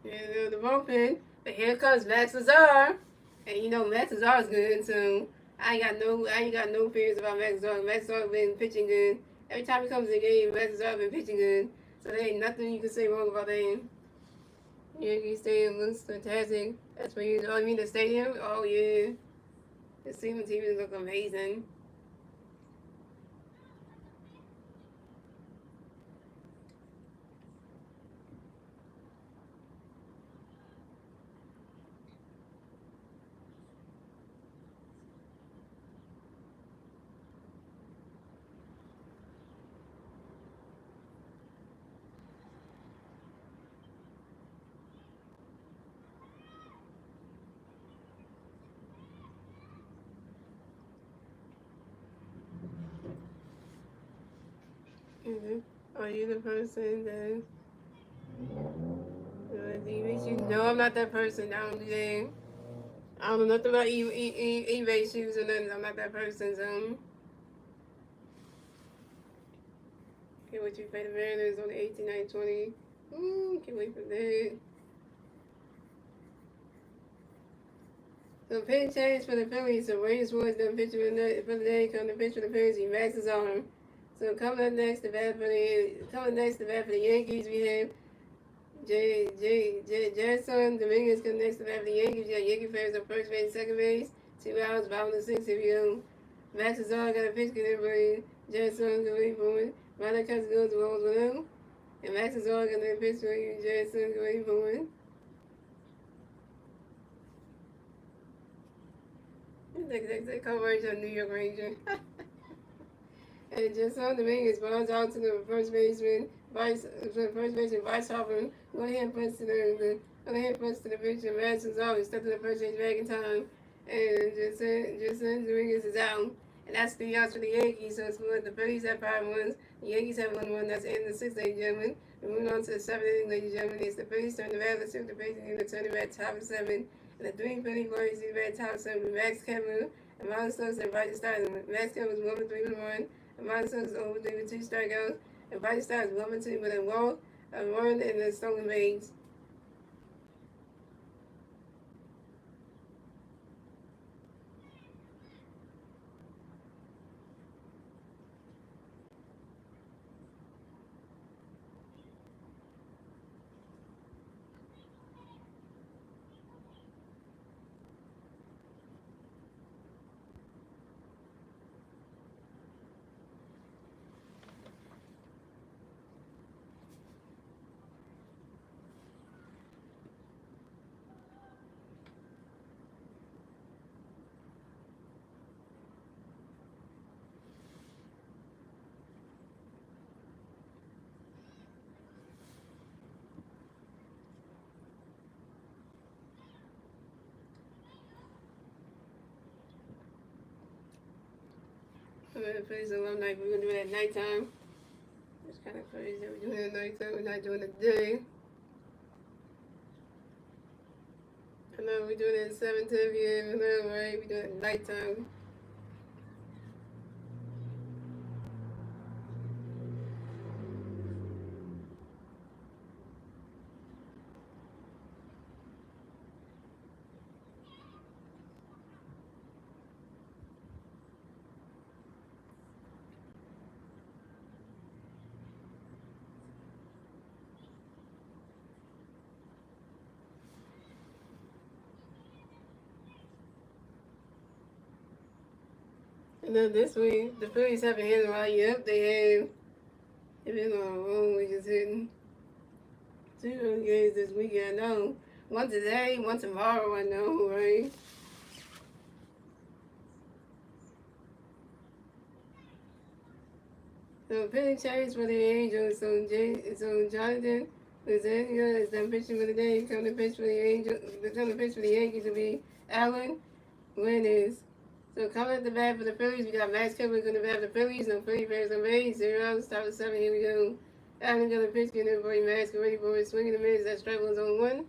And the bullpen, but here comes Max Lazar. And you know Max Lazar is good, so I ain't got no fears about Max Lazar. Max Lazar been pitching good. Every time he comes in the game, Max Lazar been pitching good. So there ain't nothing you can say wrong about that. Yankee Stadium looks fantastic. That's what you know. I mean the stadium? Oh yeah. The stadium TV look amazing. Mm-hmm. Are you the person that makes you know I'm not that person? I don't do that. I don't know nothing about eBay shoes or nothing. I'm not that person, so. Can't wait to play the Mariners on the 18-9-20. Can't wait for that. So pitch change for the Phillies. So Reyes Woods done pitch for the day. Come to pitch for the Phillies. He maxed his arm. So coming next to bat for the Yankees, we have Jason Dominguez coming next to bat for the Yankees. You got Yankee fans on first base, second base. 2 hours, bottom of 6 if you Max is all got a pitch get everybody. Jason going for it. Ronald Cox goes to Rolls with him. And Max is all got a pitch for you. Jason going for it. They coverage of New York Ranger. And just on the wing is balls out to the first baseman, Bryce Harper. One hand punch to the other hand punch to the pitcher. Madison's always stuck to the first base back in time. And just Dominguez is out. And that's 3 outs for the Yankees. So it's good. The Phillies have 5 runs. The Yankees have 1 run. That's the end of the 6th, ladies and gentlemen. We're moving on to the 7th inning, ladies and gentlemen. It's the Phillies turn the bat. Let's see if the Phillies need to turn the bat top of 7. And the 3 Philly Warriors need the bat top of 7. Max Kevin, and Miles Stokes, and Roger Stein. Max Kevin was 1-3-1. Amon Stokes over 3 with 2 strikeouts. And Roger Stein is 1-2 with a walk, a run, and a stolen base. the Phillies alumni. We're gonna do it at nighttime. It's kind of crazy that we're doing it at nighttime. We're not doing it today. I know we're doing it at 7:10 p.m. I know, right? We're doing it at nighttime. And then this week, the Phillies haven't hit a lot yet. They have. They've been on a roll. We just hitting 2 games this weekend. I know. One today, one tomorrow. I know, right? So pitching change for the Angels. So Jonathan Lozania is done pitching for the day. Coming to pitch for the Angels. Coming to pitch for the Yankees will be Allen Winners. So coming at the bat for the Phillies, we got Max Kepler going to bat for the Phillies. No Philly fans on base. 0 outs, top of 7. Here we go. Allen going to pitch, getting in for a Max, ready for it. Swinging the mids. That strike one's on 1.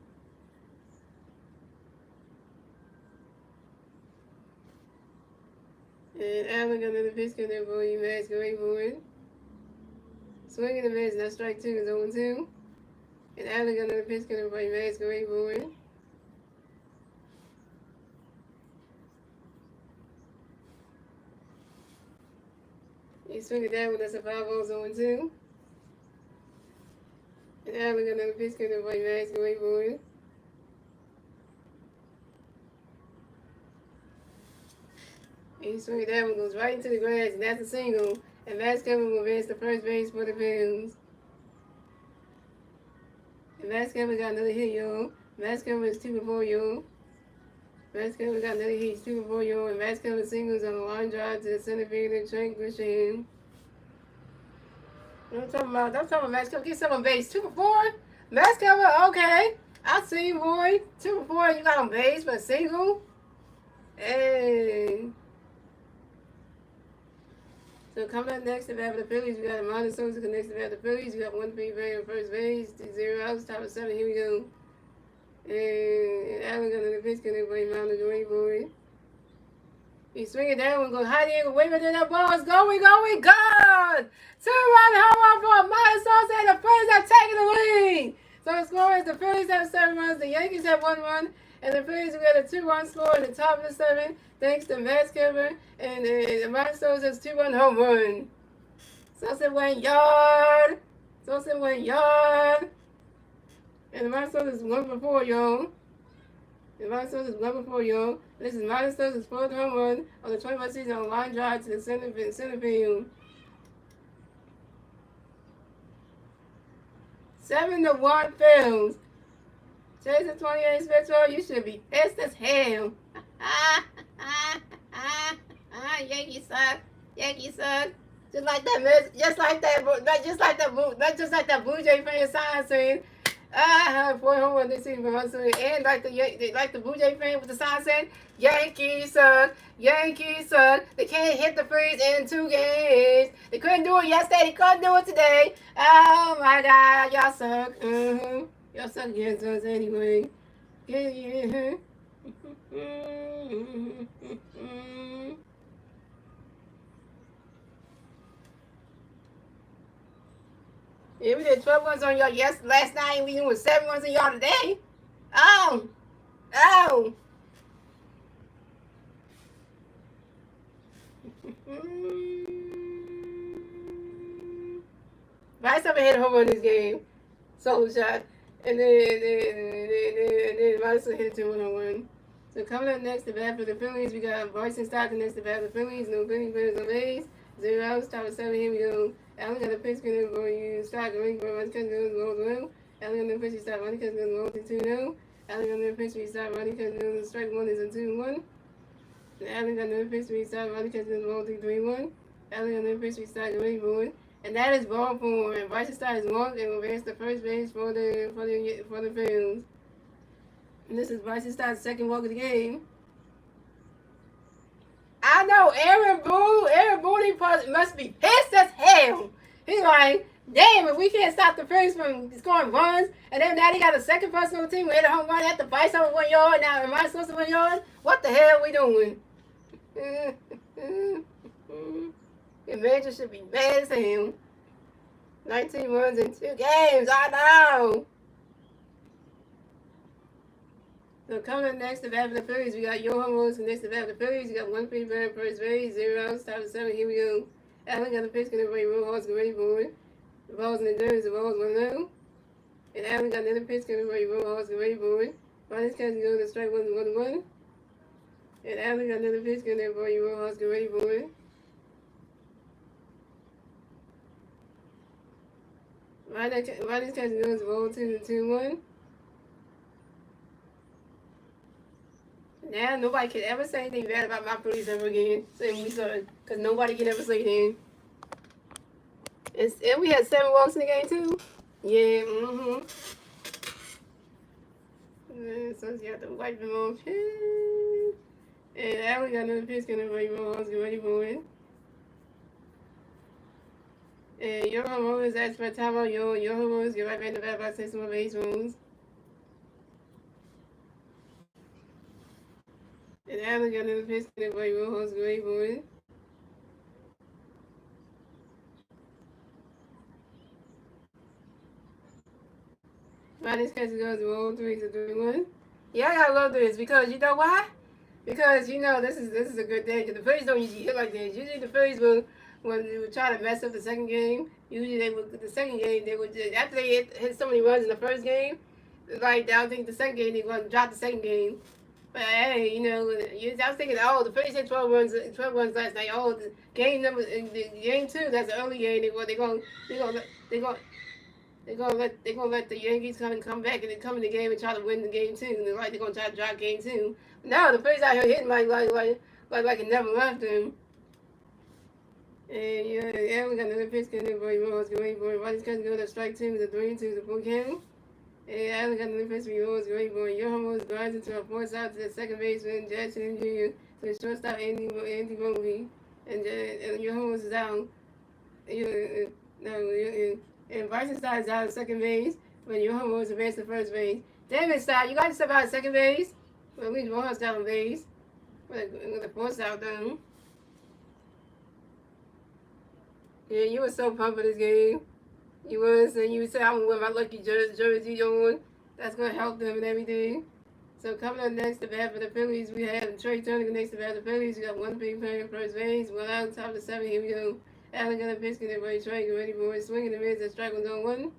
And Allen going to pitch, getting in for a Max, ready for it. Swinging the mids. That strike 2 is on 2. And Allen going to pitch, getting in for a Max, ready for it. He's swinging that one. That's a 5-0 zone 2. And Allen got another pitch coming by Max. Wait for it. He's swinging that one. Goes right into the grass. And that's a single. And Max Kepler will advance to first base for the Phillies. And Max Kepler got another hit, y'all. Max Kepler is 2 for 4, y'all. Max Kepler got another hit. He's 2 for 4, y'all. And Max Kepler singles on the line drive to the center field and tranquilization him. I'm talking about Max Kepler. Get some on base. 2 for 4? Max Kepler, okay. I see you, boy. 2 for 4. You got on base for a single? Hey. So coming up next to bat for the Phillies, we got Amanda Sosa next to bat for the Phillies. We got 1 free base on first base. 0 outs, top of 7. Here we go. And Allen got another pitch coming for Amanda going for it. He's swinging that one, goes high angle, way better than that ball is going, good! 2-run home run for Amanda Sosa, and the Phillies are taking the lead. So the score is the Phillies have 7 runs, the Yankees have 1 run, and the Phillies got a 2-run score in the top of the 7, thanks to Max Kepler, and Amanda Sosa's 2-run home run. Sosa went yard. And Amanda Sosa's 1 for 4, y'all. Amanda Sosa's 1 for 4, y'all. This is Amanda Sosa's 4th home run on the 21st season on a line drive to the center field. 7-1 Phillies. Jason 28 Spectral, you should be pissed as hell. Yankees suck. Just like that Blue Jay fan sign saying, I have 4 home runs this season for Hudson, and like the Blue Jay fan with the sign saying, Yankees suck. They can't hit the Phillies in 2 games. They couldn't do it yesterday. They couldn't do it today. Oh my God, y'all suck. Y'all suck against us anyway. Yeah. Yeah, we did 12 runs on y'all last night, and we doing 7 runs on y'all today. Oh. Vice never hit a home run this game. Solo shot. And then Vice hit a 2-1 home run. So coming up next to bat for the Phillies, we got Bryson Stockton next to bat for the Phillies. No Philly players on base. 0 outs, top of 7. Here we go. Allen got a pitch going for you. Stockton ring for Ronnie Cousins goes low. Allen got a pitch. He stopped Ronnie Cousins low to 2-0. Allen got a pitch. He stopped Ronnie Cousins. Strike 1 is a 2-1. And Allen got another pitch. He stopped Ronnie Cousins low to 3-1. Allen got another pitch. He stopped Ring for it. And that is ball 4. And Bryson Stockton is walked and will advance to first base for the Phillies. And this is Bryson Stockton's 2nd walk of the game. I know Aaron Boone must be pissed as hell. He's like, damn, if we can't stop the Phillies from scoring runs, and then now they got a second person on the team who hit a home run at the fight over 1 yard. Now am I supposed to 1 yard? What the hell are we doing? The manager should be mad as hell. 19 runs in 2 games. I know. So coming up next to bat for the Phillies, we got Johan Rose next to bat for the Phillies. We got 1 free burn first base, 0 outs, top of 7. Here we go. Allen got the pitch, going to bring Rojas, get ready for it. The ball's in the dirt, the ball's 1-0. And Allen got another pitch, going to bring Rojas, get ready for it. Finance catch goes to strike 1-1. And Allen got another pitch, going to bring Rojas, get ready for it. Finance catch goes to ball 2-1. Now nobody can ever say anything bad about my Phillies ever again. Saying we started, because nobody can ever say anything. And we had 7 walks in the game too. Yeah, so you have to wipe them off. And now we got another pitch gonna bring Rojas, get ready for it. And Johan Rose asked for a timeout. Johan Rose get right back in the bat by 6 more base runs. And Allen got another pitch gonna bring Rojas, get ready for it. This catch goes to 0-3-1. Yeah, I gotta love this because you know why? Because you know this is a good day. The Phillies don't usually hit like this. Usually the Phillies will, when they would try to mess up the second game. Usually they would the second game they would just, after they hit so many runs in the first game, like I think the second game they want to drop the second game. But hey, you know, I was thinking, oh, the Phillies hit 12 runs last night. Oh, the game in the game 2, that's the early game. They're gonna let the Yankees come back and then come in the game and try to win the game 2. And they're gonna try to drop game 2. No, the Phillies out here hitting like it never left them. And yeah, we got another pitch coming in for Rose. Get ready for it. Rodgers catch go to strike 2 with a 3-2 the full count. And Allen got another pitch for Rose. Get ready for it. Johan Rose grinds into a force out to the second baseman Jackson Jr. So the shortstop Andy Bovey. And Johan Rose is out. And Bryson Stott is out at second base, but Johan Rose advanced to first base. Damn it, Stott, you got to step out at second base. Well, at least Rojas got on base. With a force out though. Yeah, you were so pumped for this game. You was, and you said I'm gonna wear my lucky jersey on. That's gonna help them and everything. So coming up next to bat for the Phillies, we have Trey Turner next to bat for the Phillies. We got 1 big player first base, 1 out, top of the 7. Here we go. Allen got a pitch, get ready, Trey, get ready for it. Swinging the mids at strike 1-1.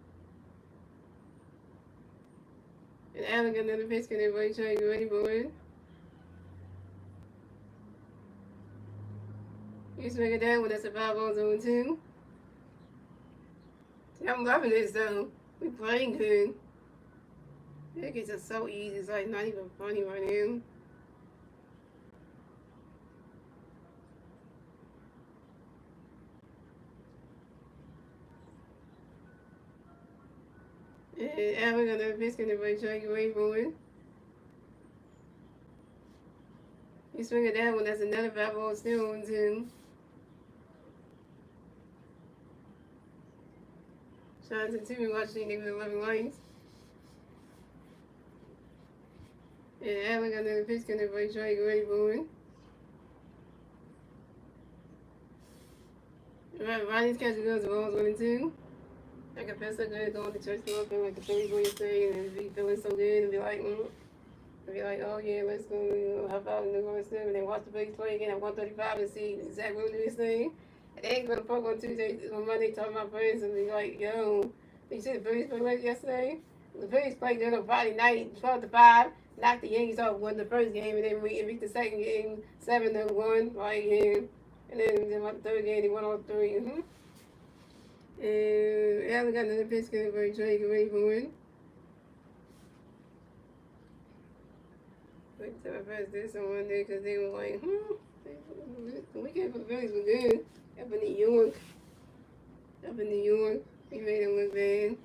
And Allen got another pitch, get ready, Trey, get ready for it. You swing it down when that's a 5-0-2. I'm loving this though. We playing good. Yankees are so easy. It's like not even funny right now. And Allen got another pitch, get ready, Trey, get ready for it. You swing it down when that's another 5-0-2. Shout out to TV watching Niggas 11 Lights. And Allen got another pitch, get ready, Trey, get ready for it. Ronnie's catching goes to balls 1-2. I can feel so good going to church and like the Phillies win yesterday and be feeling so good and be like, oh yeah, let's go, hop out and go and then watch the Phillies play again at 1:35 and see exactly what this thing. And they ain't gonna fuck on Tuesday, on Monday, talking to my friends and be like, yo, you see the Phillies play late yesterday? The Phillies played good on Friday night, 12-5, knocked the Yankees off, won the first game, and then we beat the second game, 7-1, right here. And then the third game, they won all 3. And Allen got another pitch, get ready, Trey, get ready for it. Wait till I press this on one day because they were like, the weekend for the Phillies was good. Up in New York, we made them look bad.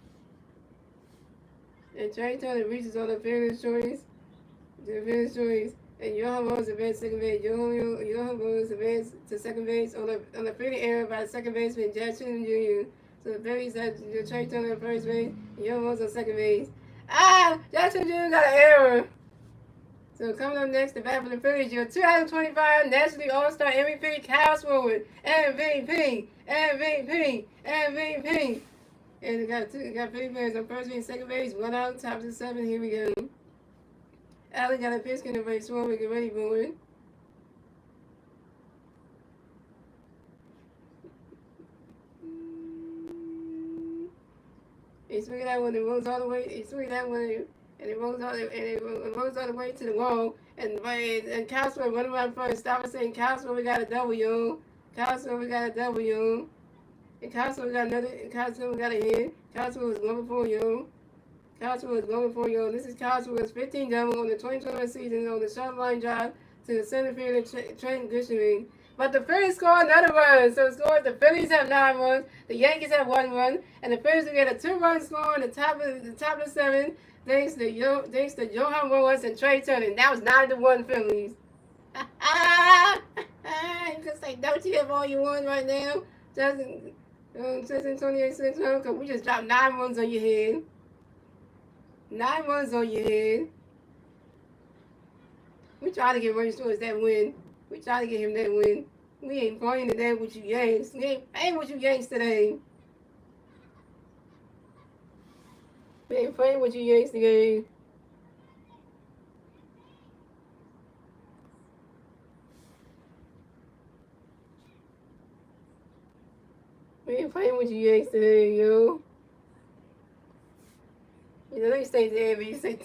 And Trey Turner reaches on the fairness choice. The fairness choice. And Johan Rose advanced second base. Johan Rose advanced to second base on the fielding error by second baseman Jackson Jr. So the Phillies had Trey Turner at first base, and Johan Rose on second base. Jackson Jr. got an error. So coming up next, the bat for the Phillies, your 2025 National League All-Star MVP, Kyle Sword. MVP. And we got Philly players on first base, second base, one out, top of the seventh. Here we go. Allen got a pitch in the race. Sword, we get ready for it. He swing that one, it rolls all the way. He swing that one, and it rolls all the way to the wall. And Castro running around first. Stop and saying, Castro, we got a W. Castro, we got a W. And Castro, we got another. And Castro, we got a hit. Castro was 1 for 4, yo. Castro was 1 for 4, yo. This is Castro's 15 double on the 2021 season on the short line drive to the center field transitioning. But the Phillies score another run. So the Phillies have 9 runs, the Yankees have 1 run, and the Phillies will get a 2-run score on the top of the 7th, thanks to Johan Rose and Trey Turner. And that was 9-1 Phillies. You can say don't you have all you want right now? Justin 28-6, because we just dropped 9 runs on your head. 9 runs on your head. We try to get Ray Stewart that win. We try to get him that win. We ain't playing today with you Yanks. We ain't playing with you Yanks today. We ain't playing with you Yanks today. We ain't playing with you Yanks today, yo. You know, they stay there, but you say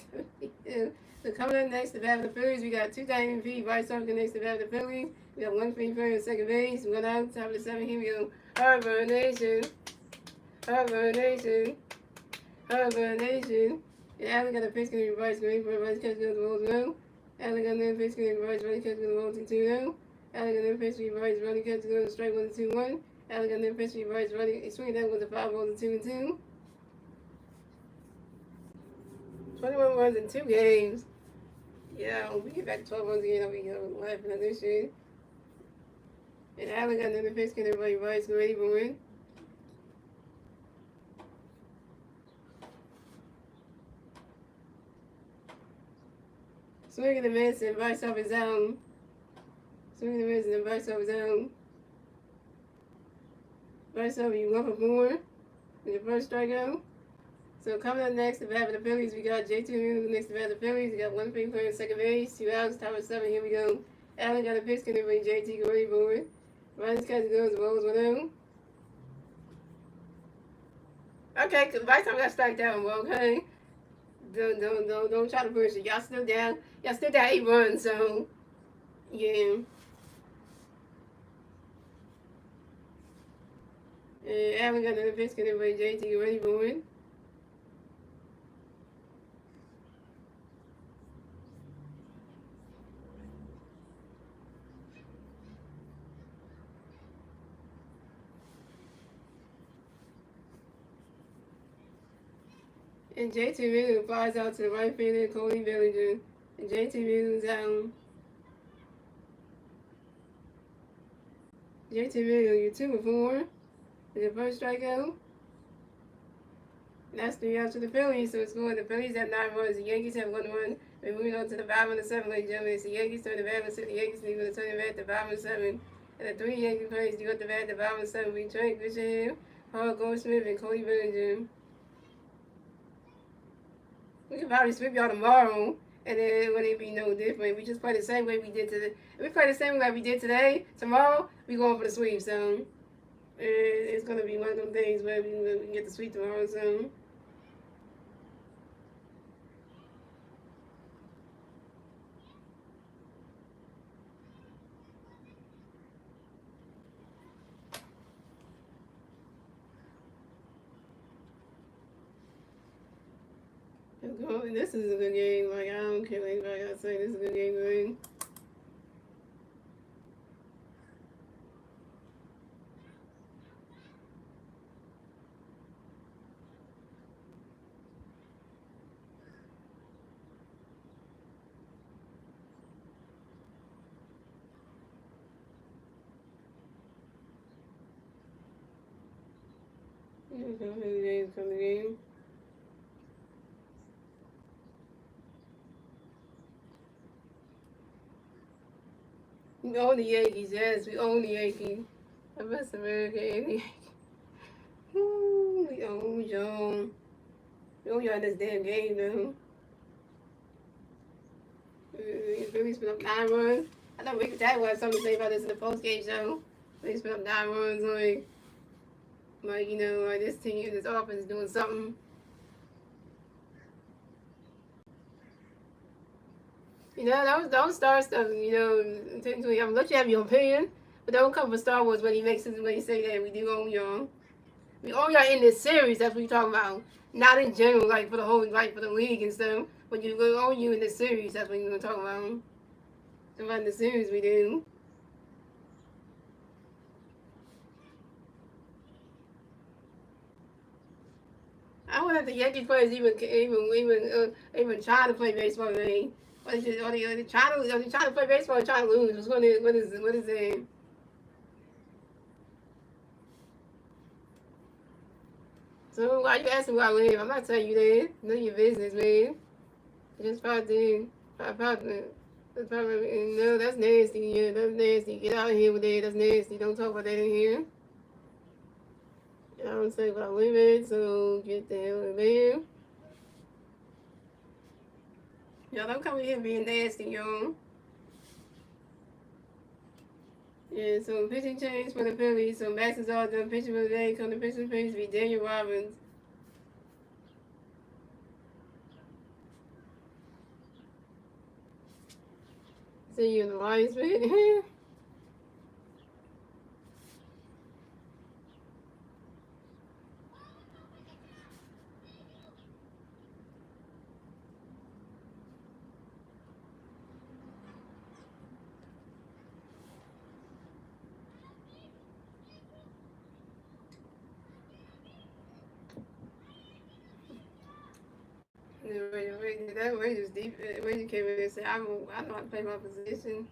so coming up next, the bat for the Phillies, we got 2-time MVP, Bryce Harper next to the bat for the Phillies. We got 1 free player on second base, 1 out, top of the 7th. Here we go. Harbor Nation. And Allen got a pitch going to Bryce Green for Bryce catch goes the rolls low. Allen got another pitch going to Bryce running catch goes the rolls 2-0. Allen got another pitch for Bryce running catch goes straight 1-2-1. Allen got another pitch for Bryce running swinging that with a 5 balls 2-2. 21 runs in 2 games. Yeah, when we get back to 12 runs again, I'll be laughing at this shit. And Allen got another pitch, and everybody Bryce ready for it. Swing and a miss, and Bryce off his own. Swing and a miss, and Bryce off his own. Bryce off, you 1 for 4 in your first strikeout. So coming up next, the bat for the Phillies, we got J.T. Realmuto next to the bat for the Phillies. We got 1 free player in second base, 2 outs, top of 7. Here we go. Allen got a pitch, can everybody J.T. go ready for it. Ryan's catch goes, rolls 1-0. Okay, because Bryce got striked out, okay? Don't try to push it. Y'all still down 8 runs, so yeah. And Allen got another pitch, can everybody J.T. go ready for it. And JT Realmuto flies out to the right fielder, Cody Bellinger. And JT Realmuto's out. JT Realmuto, you're 2 for 4. Is your first strikeout. And that's 3 outs to the Phillies. So it's going. The Phillies have 9 runs. The Yankees have 1 run. We're moving on to the bottom of the 7th, ladies and gentlemen. It's the Yankees turn the bat. Let's see the Yankees leave with a turn the bat at the bottom of the 7th. And the 3 Yankee players do at the bat at the bottom of the 7th. We Trey Grisham, Paul Goldschmidt, and Cody Bellinger. We can probably sweep y'all tomorrow, and then it wouldn't be no different. We just play the same way we did today. If we play the same way we did today, tomorrow, we going for the sweep, so it's going to be one of them things where we can get the sweep tomorrow, so. This is a good game. Like, I don't care what anybody got to say. This is a good game, man. Games coming in. We own the Yankees, yes, we own the Yankees. I best America and the Yankees. We own y'all. We own y'all in this damn game though. Phillies put up 9 runs. I thought Rick Tag had something to say about this in the post game show. Phillies put up 9 runs, like this team, this offense is doing something. Don't start stuff. Technically, I'm gonna let you have your opinion, but don't come for Star Wars when he say that we do own y'all. We own y'all in this series. That's what we talking about. Not in general, like for the whole, like for the league and stuff. When you own you in this series, that's what we're gonna talk about. So in the series, we do. I wonder if the Yankee players even trying to play baseball. They, are they trying to play baseball or trying to lose? What is it? So why you asking where I live? I'm not telling you that. None of your business, man. Just probably, probably, no, that's nasty. Yeah, that's nasty. Get out of here with that. That's nasty. Don't talk about that in here. I don't say where I live at, so get the hell out of there. Y'all don't come in here being nasty, y'all. Yeah, so pitching change for the Phillies. So Max is all done pitching for the day. Come to pitching phase be Daniel Robbins. See you in the Lions, man. That Rangers deep. Rangers came in and said, I know how to play my position.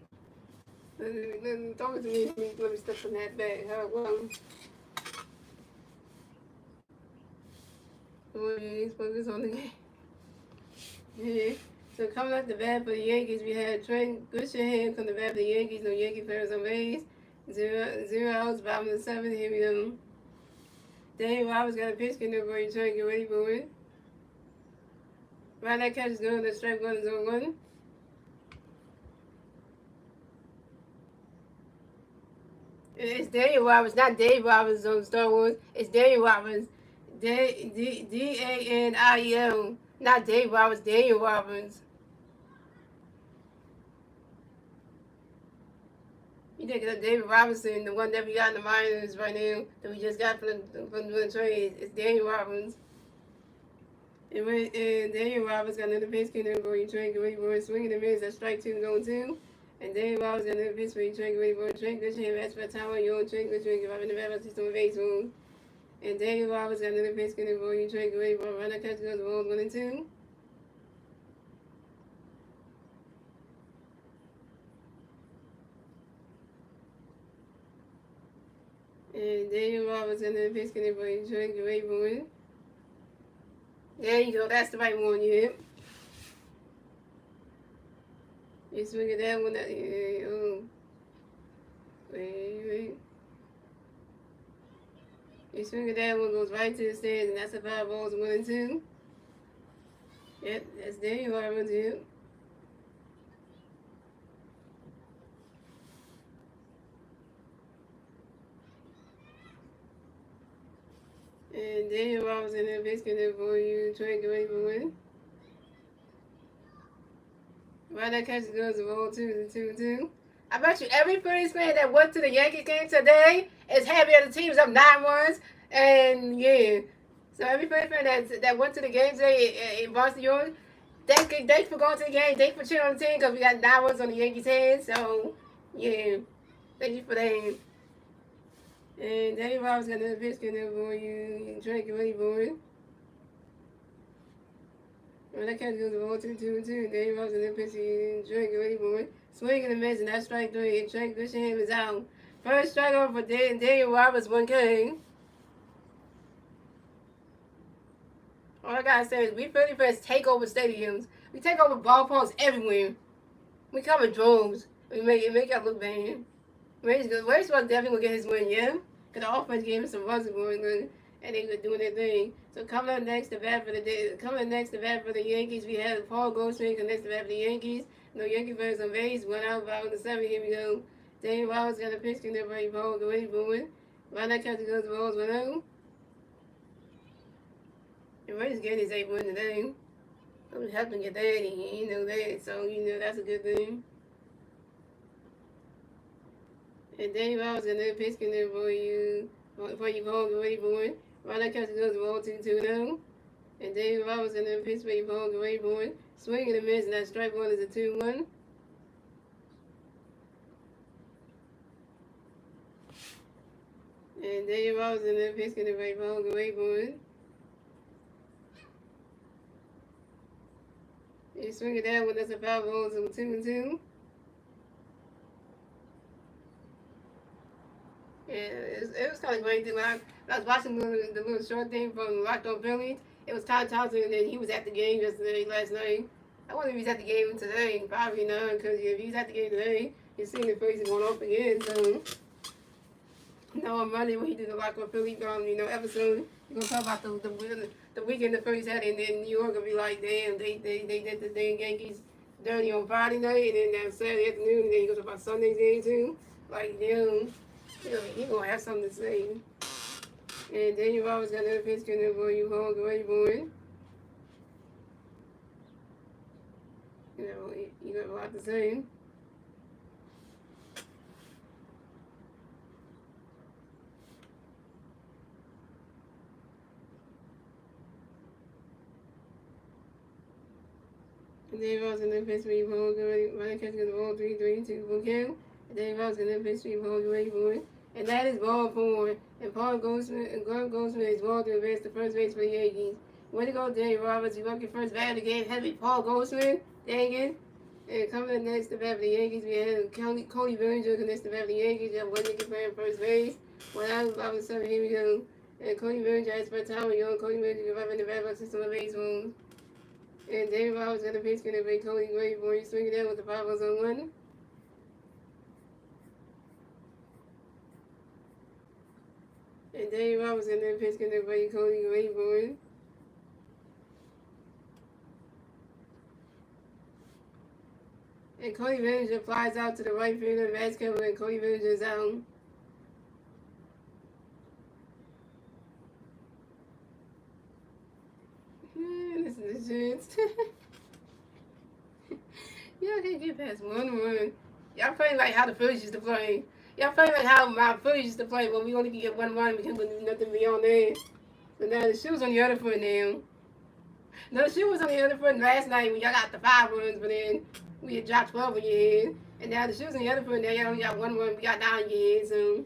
Then throw it to me. Let me step in that back. He's focused on the game. Yeah. So coming off the bat for the Yankees, we had Trent Grisham come to bat for the Yankees. No Yankee players on base. Zero outs, bottom of the seventh. Here we go. Dave Roberts got a pitch in there for you, trying to get ready for it. Right, that catch is going. The strike one is on one. It's Daniel Roberts, not Dave Roberts on Star Wars. It's Daniel Roberts. Daniel, not Dave Roberts, Daniel Roberts. You think of David Robinson, the one that we got in the minors right now, that we just got from the trade. It's Daniel Roberts. And Daniel Roberts got another pitch in there for you, Trent Grisham, swinging and miss. That's strike two, going two. And Daniel Roberts got another pitch for you, Trent Grisham. Trent Grisham, that's for time on your own. Trent Grisham, I'm in the back, she's doing baseball. And Daniel Roberts got another pitch in there for you, Trent Grisham. Run that catch goes balls 1 and 2. And Daniel Roberts got another pitch in there for you, Trent Grisham. There you go. That's the right one, yeah. You swing at that one. Wait. You swing at that one, goes right to the stands, and that's a 5 balls 1 and 2. Yep, that's Daniel Roberts, yeah. And Daniel Roberts in there basically for you, Trent Grisham. Right, that catch goes to ball 2 and 2. I bet you every Phillies fan that went to the Yankees game today is happy that the team's up 9 runs. And yeah, so every Phillies fan that went to the game today in Boston, thanks for going to the game. Thanks for cheering on the team because we got 9 runs on the Yankees' hands. So yeah, thank you for that. And Danny Roberts got another pitch in there for you. Drake and ready for it. Well, that catch goes to ball 2 and 2. Danny Roberts got another pitch in Drake and ready for it. Swing and a miss, and that's strike 3. And Trent Grisham is out. First strikeout for Daniel Roberts, 1K. All I gotta say is we Philly fans take over stadiums. We take over ballparks everywhere. We come in droves. We make y'all look bad. Ray's was definitely gonna get his win, yeah? Because the offense gave him some runs going on, and they were doing their thing. So coming up next to bat for the day, coming next to bat for the Yankees, we have Paul Goldschmidt coming next to bat for the Yankees. No Yankee fans on base, one out, bottom of the seventh. Here we go. Dane Roberts got a pitch, can everybody ball, go ready, booing. Right now, catcher goes the balls, 1-0. And Ray's getting his 8 win today. I'm helping get that, and you know that, so you know that's a good thing. And Dave Roberts got another pitch, can everybody for you ball, go ready, booing. Right now, catcher goes the ball, 2-2-0. And Dave Roberts got another pitch, for you ball, go ready, booing. Swing and a miss, and that strike one is a 2-1. And Dave Roberts got another pitch, can everybody ball, go ready, booing. You swing it down when that's a foul ball, so 2-2. And it was kind of great when I was watching the little short thing from Locked On Phillies. It was Todd Thompson, and then he was at the game last night. I wonder if he's at the game today. Probably not, because if he's at the game today, he's seeing the Phillies going off again. So, on Monday when he did the Locked On Phillies, episode, he's gonna talk about the weekend the Phillies had, and then New York will be like, damn, they did the damn Yankees dirty on Friday night, and then that Saturday afternoon, and then he goes about Sunday's game too. Like, damn. He gonna have something to say. And Daniel Roberts got another pitch, can boy, you home, go ready, boy. You got a lot to say. And Daniel Roberts got another pitch, you home, go ready, running catch, the ball, 3-2, full count. And Daniel Roberts got another pitch, you home, go ready, boy. And that is ball 4. And Paul Goldschmidt is ball to advance to first base for the Yankees. Way to go, Dave Roberts. You up your first bat of the game. Had to be Paul Goldschmidt. Dang it. And coming up next to bat for the Yankees, we have Cody Bellinger next to bat for the Yankees. You have one Yankee player first base. One out, bottom of 7. Here we go. And Cody Bellinger has first time. Young Cody Bellinger right in the bat box system of baseball. And Dave Roberts got a pitch. Going to be Cody Bellinger. You swing it down with the 5 balls on 1. And Dave Roberts got another pitch, going to be Cody Bellinger. And Cody Bellinger flies out to the right field of the match cover, and Cody Bellinger is out. This is the chance. Y'all can't get past 1-1. Y'all playing like how the Phillies used to play. Y'all playing like how my Phillies used to play when we only could get 1 run because there was nothing beyond that. So now the shoe was on the other foot now. No, the shoe was on the other foot last night when y'all got the 5 runs, but then we had dropped 12 on your head. And now the shoes on the other foot, now y'all only got 1 run, we got 9 on your head, so.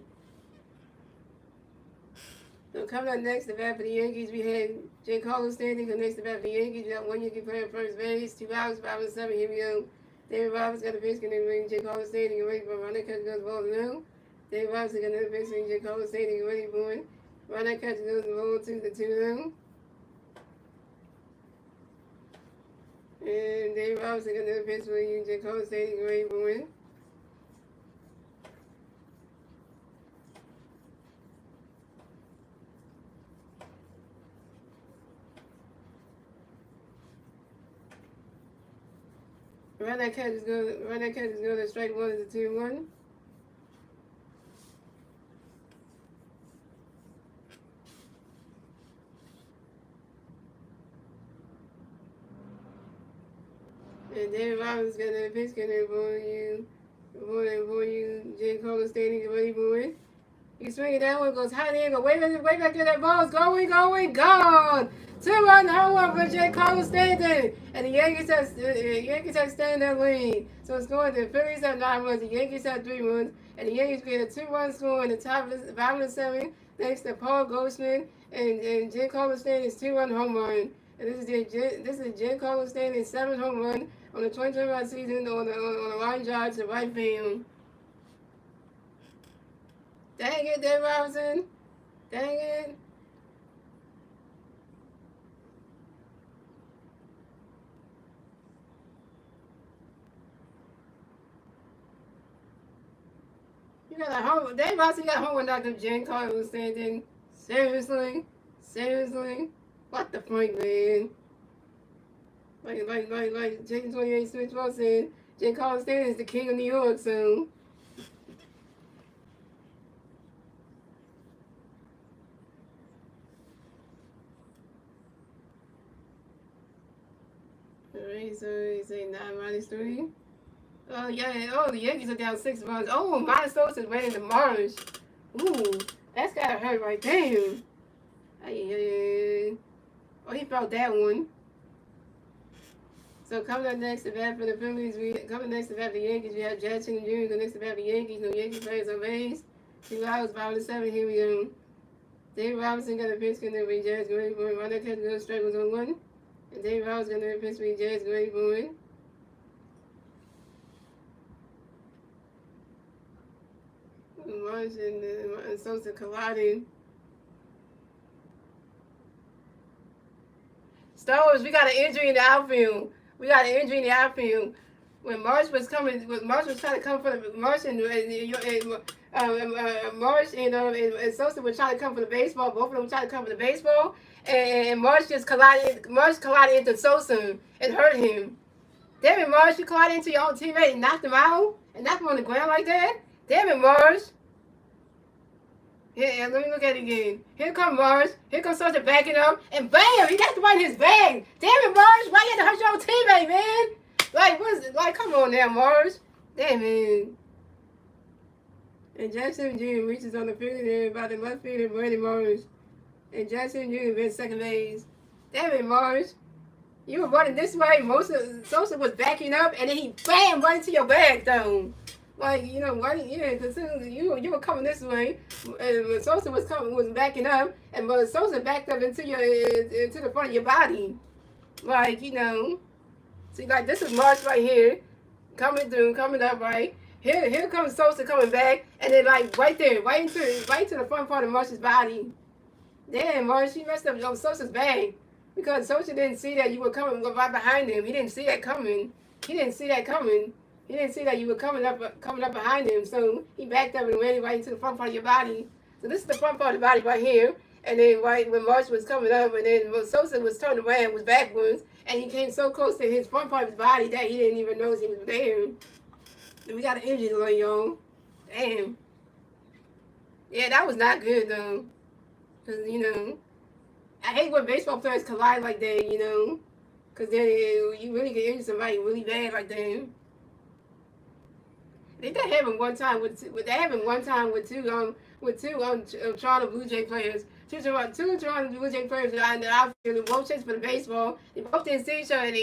So coming up next, the bat for the Yankees, we had Jay Carlos standing. Next to bat for the Yankees, we got 1 Yankee player first base, 2 outs, 5 and 7. Here we go. David Roberts got a pitch, and then Jay Carlos standing and waiting for runner catcher goes the ball now. David Roberts got another pitch, and Jay Carlos standing and waiting for it. Runner catcher goes the ball to the 2 now. And David Roberts got another pitch for you, Jay Carlos standing and waiting for it. Run that catch is good. The strike 1 is a 2-1. And David Roberts got that pitch, got that for you, Jay Carlos standing and ready for it. You swing it that one, goes high in the air, go way back to that ball's going, gone. 2-1 home run for Jay Carlos standing. And the Yankees have stand that lead. So it's going to the Phillies have 9 runs, the Yankees have 3 runs, and the Yankees get a 2-run score in the top of the bottom of the 7, thanks to Paul Goldschmidt and Jay Carlos standing's 2-run home run. And this is Jay Carlos standing's 7th home run on the 2021 season on a line drive to right field. Dang it, Dave Robinson. Dang it. You got a home. Dave Robinson got home when Dr. Jen Carter was saying, seriously, seriously, what the fuck, man? Like James 28 Switch was saying, Jen Carter Stanton is the king of New York, so. Alright, so he's saying 9-3. Oh, yeah. Oh, the Yankees are down 6 runs. Oh, Miles Sosa is winning the Marsh. Ooh, that's gotta hurt right there. Oh, he felt that one. So coming up next to bat for the Phillies, coming next to bat for the Yankees, we have Jackson Jr. Go next to bat for the Yankees. No Yankee players on base. 2 hours, 5-7. Here we go. Dave Robinson got a pitch going to be Jazz going for it. Ronald Catfield strike was on 1. And Dave Robinson got a pitch for the Jazz going for it. Marsh and Sosa colliding. Stowers, we got an injury in the outfield. We got an injury in the outfield. When Marsh was trying to come for the Marsh and Sosa was trying to come for the baseball. Both of them tried to come for the baseball, and Marsh just collided. Marsh collided into Sosa and hurt him. Damn it, Marsh! You collided into your own teammate and knocked him out and knocked him on the ground like that. Damn it, Marsh! Yeah, let me look at it again. Here comes Marsh. Here comes Sosa backing up. And bam! He got the one in his bag. Damn it, Marsh! Why you had to hurt your own teammate, man? Like, what is it? Like, come on now, Marsh. Damn it. And Jackson Jr. reaches on the field there by the left field and Brandon Marsh. And Jackson Jr. been second base. Damn it, Marsh. You were running this way. Sosa was backing up, and then he bam right into your bag, though. Like, you know, because you were coming this way, and Sosa was backing up, and Sosa backed up into the front of your body. Like, you know, see, like, this is Marsh right here, coming up, right? Here comes Sosa coming back, and then, like, right there, right into the front part of Marsh's body. Damn, Marsh, you messed up on Sosa's bag, because Sosa didn't see that you were coming right behind him. He didn't see that coming. He didn't see that you were coming up behind him, so he backed up and ran right into the front part of your body. So this is the front part of the body right here, and then right when Marsh was coming up, and then when Sosa was turned around, was backwards, and he came so close to his front part of his body that he didn't even notice he was there. And we got an injury alert, y'all. Damn. Yeah, that was not good though, because you know, I hate when baseball players collide like that, you know, because then you really get injure somebody really bad like that. They happened one time with two Toronto Blue Jay players. Two Toronto Blue Jay players in the outfield, both chasing for the baseball. They both didn't see each other, and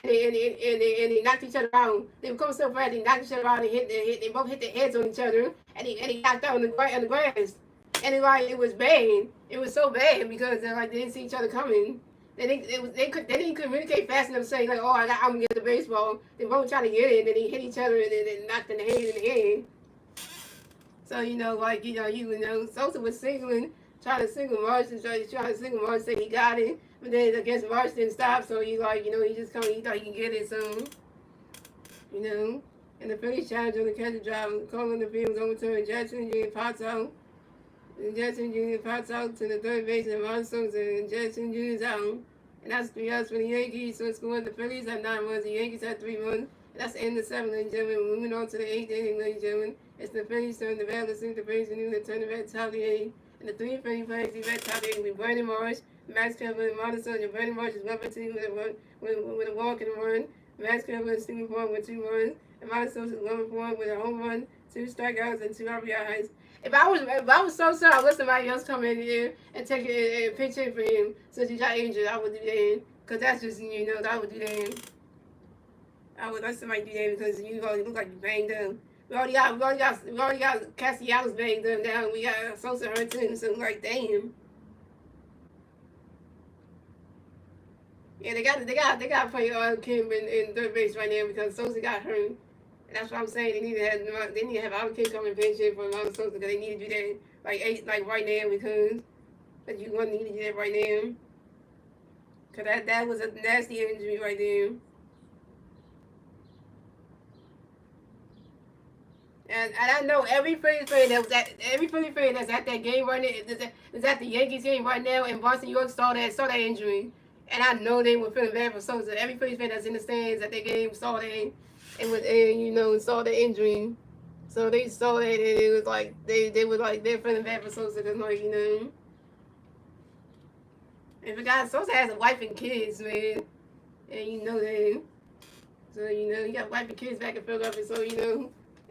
they knocked each other out. They were coming so fast, they knocked each other out, and they both hit their heads on each other, and they knocked out on the grass. And it was bad. It was so bad because they didn't see each other coming. They didn't communicate fast enough to say, like, oh, I'm going to get the baseball. They both trying to get it, and then they hit each other, and then knocked in the head. So, you know, Sosa was trying to single Marsh, and trying to single Marsh, said he got it. But then I guess Marsh didn't stop, so he thought he thought he can get it, so, you know. And the Phillies challenge on the catcher drive, calling the field was overturned. Jackson Jr. pops out. And Jackson Jr. pops out to the third base, and Ron Sosa, and Jackson Jr. is out. And that's 3 outs for the Yankees. So it's going. The Phillies have 9 runs. The Yankees have 3 runs. And that's the end of 7, ladies and gentlemen. Moving on to the 8th inning, ladies and gentlemen. It's the Phillies turn the battle to sink the base, and then turn the bat top of the 8th. And the 3 Phillies players, the bat top of the 8th will be Brandon Marsh, Max Kepler, and Monticello. Brandon Marsh is 1-2 with a walk and a run. Max Kepler is 2-4 with 2 runs. And Monticello is 1-4 with a home run, 2 strikeouts, and 2 RBIs. If I was Sosa, I would let somebody else come in here and take it and pitch in for him since he got injured. I would do that. Because that's just, you know, I would do that. I would let somebody do that because you already look like you banged up. We already got Castellanos banged up now. We got Sosa hurt too, so like damn. Yeah, they got to play Kim in third base right now because Sosa got hurt. And that's what I'm saying. They need to have Alvin Kim come and pinch in for Ronald Sosa because they need to do that like right now because you want to need to do that right now. Because that was a nasty injury right there. And I know every Phillies fan that's at that game right now is at the Yankees game right now in Boston, New York saw that injury, and I know they were feeling bad for Sosa. Every Phillies fan that's in the stands at that game saw that and saw the injury, so they saw that and it was like they were like they're feeling bad for Sosa because like and forgot Sosa has a wife and kids, man, and you know that. So he got wife and kids back in Philadelphia. So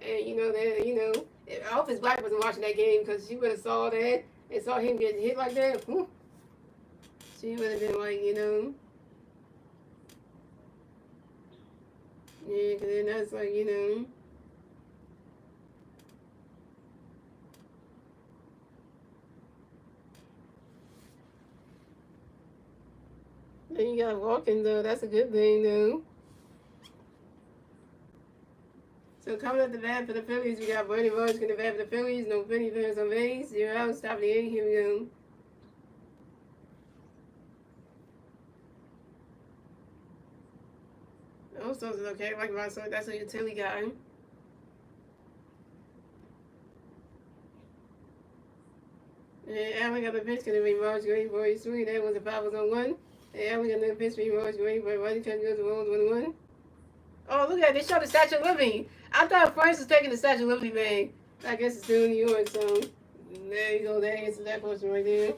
and that I hope his wife wasn't watching that game because she would have saw that and saw him get hit like that. Whew, she would have been like, yeah, because then that's like, Then you got walking though. That's a good thing though. So coming up the bat for the Phillies, we got Bernie Rose going to bat for the Phillies. No Philly fans on base. 0 outs. Top of the 8th. Here we go. Also, it's okay. Like Russell, that's a utility guy. And Allen got the pitch going to be Rose Green for his swing. That was a 5-on-1. And Allen got the pitch for Rose Green for running cut goes to Rose 1-1. Oh, look at it. They showed the Statue of Liberty. I thought France was taking the Statue of Liberty, man. I guess it's still in New York, so there you go. That answers that question right there.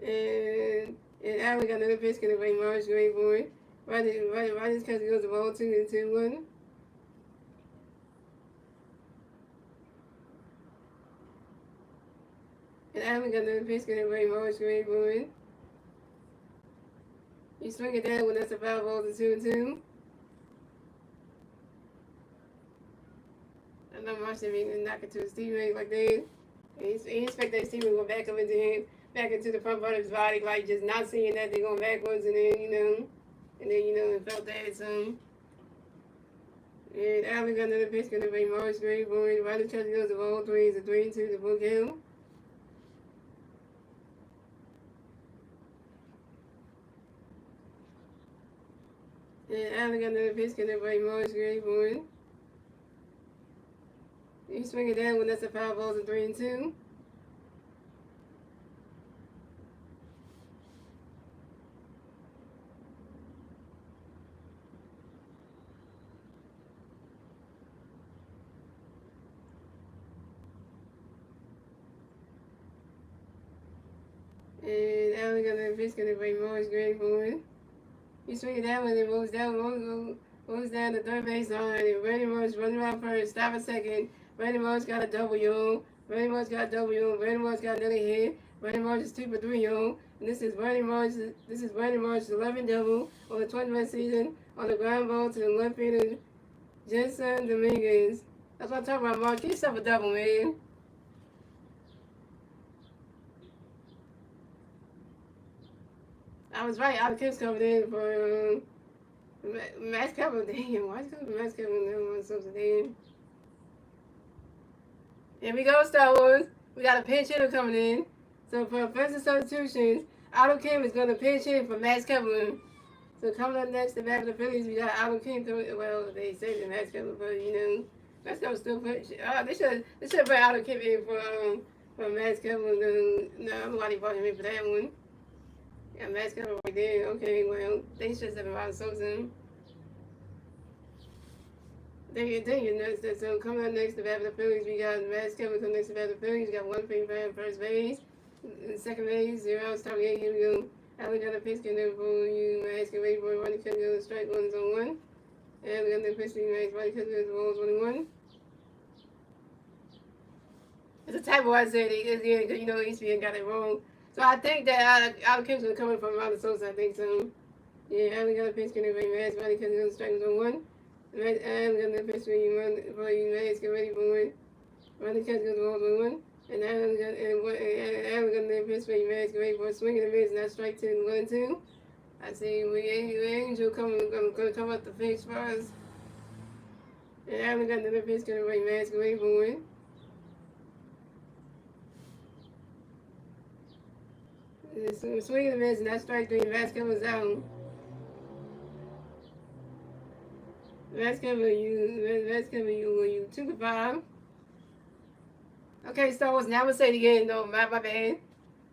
And Allen got another pitch going to bring Rose Green for it. Right, cut goes to Rose 2-1. And Allen got another pitch going to bring Rose Green for it. You swing it down when that's a foul ball to 2-2. I know Marshall didn't knock it to his teammate like that. He expected his teammate to go back up into him, back into the front part of his body, like just not seeing that they're going backwards, and then and felt that. So, and Allen got another pitch going to bring Morris Green for it. Riley Church goes to ball 3, it's a 3-2 to book him. And Allen got another pitch going to bring Morris Green for it. You swing it down when that's a foul ball to 3-2. And Allen got another pitch going to bring Morris Green for it. You swing it down when it moves down the third base line. And Randy Moss running around first, stop a second. Randy Moss got a W. Randy Moss got a W. Randy Moss got another hit. Randy Moss is 2 for 3, yo. And this is Randy Moss' 11 double on the 21st season on the ground ball to the left fielder, Jensen Dominguez. That's what I'm talking about, Mark. Get yourself a double, man. I was right. Out of Kim's coming in for Max Kevin. Damn, why is it coming for Max Kevin? So damn. Here we go, Star Wars. We got a pinch hitter coming in. So for offensive substitutions, Otto Kim is going to pinch hit for Max Kevin. So coming up next, the back of the Phillies, we got Otto Kim. Well, they say the Max Kevin, but Max Kevin still pinch. They should put Otto Kim in for Max Kevin. No, nobody brought him in for that one. Yeah, Max Kevin right there. Okay, well, they should have been Sosa. So coming up next to bat for the Phillies, we got Max Kevin coming next to bat for the Phillies. We got one thing for first base. Second base, 0 outs, top of the 8th. Here we go. Allen got a pitch getting there for you. Max can wait for it. Running cut goes strike 1-1. And we got the pitch being Max. Running cut goes balls 1-1. It's a typo I said. Because ESPN got it wrong. So I think that Allen Kim's going to come in from Ronald Sosa. I think so. Yeah, Allen got a pitch getting there for Max. Running cut goes strike 1-1. I'm gonna pitch for you Max, get ready for it. Run the catch goes balls 1-1. And I'm gonna pitch for you Max, get ready for a swing and a miss, and that's strike 2 and 1-2. I see Angel gonna come up the face for us. And I'm gonna pitch gonna bring Max, get ready for it. Swing and a miss, and that's strike 3, and Max comes out. That's coming you 2-5. Okay, so now I'm gonna say it again though, my bad.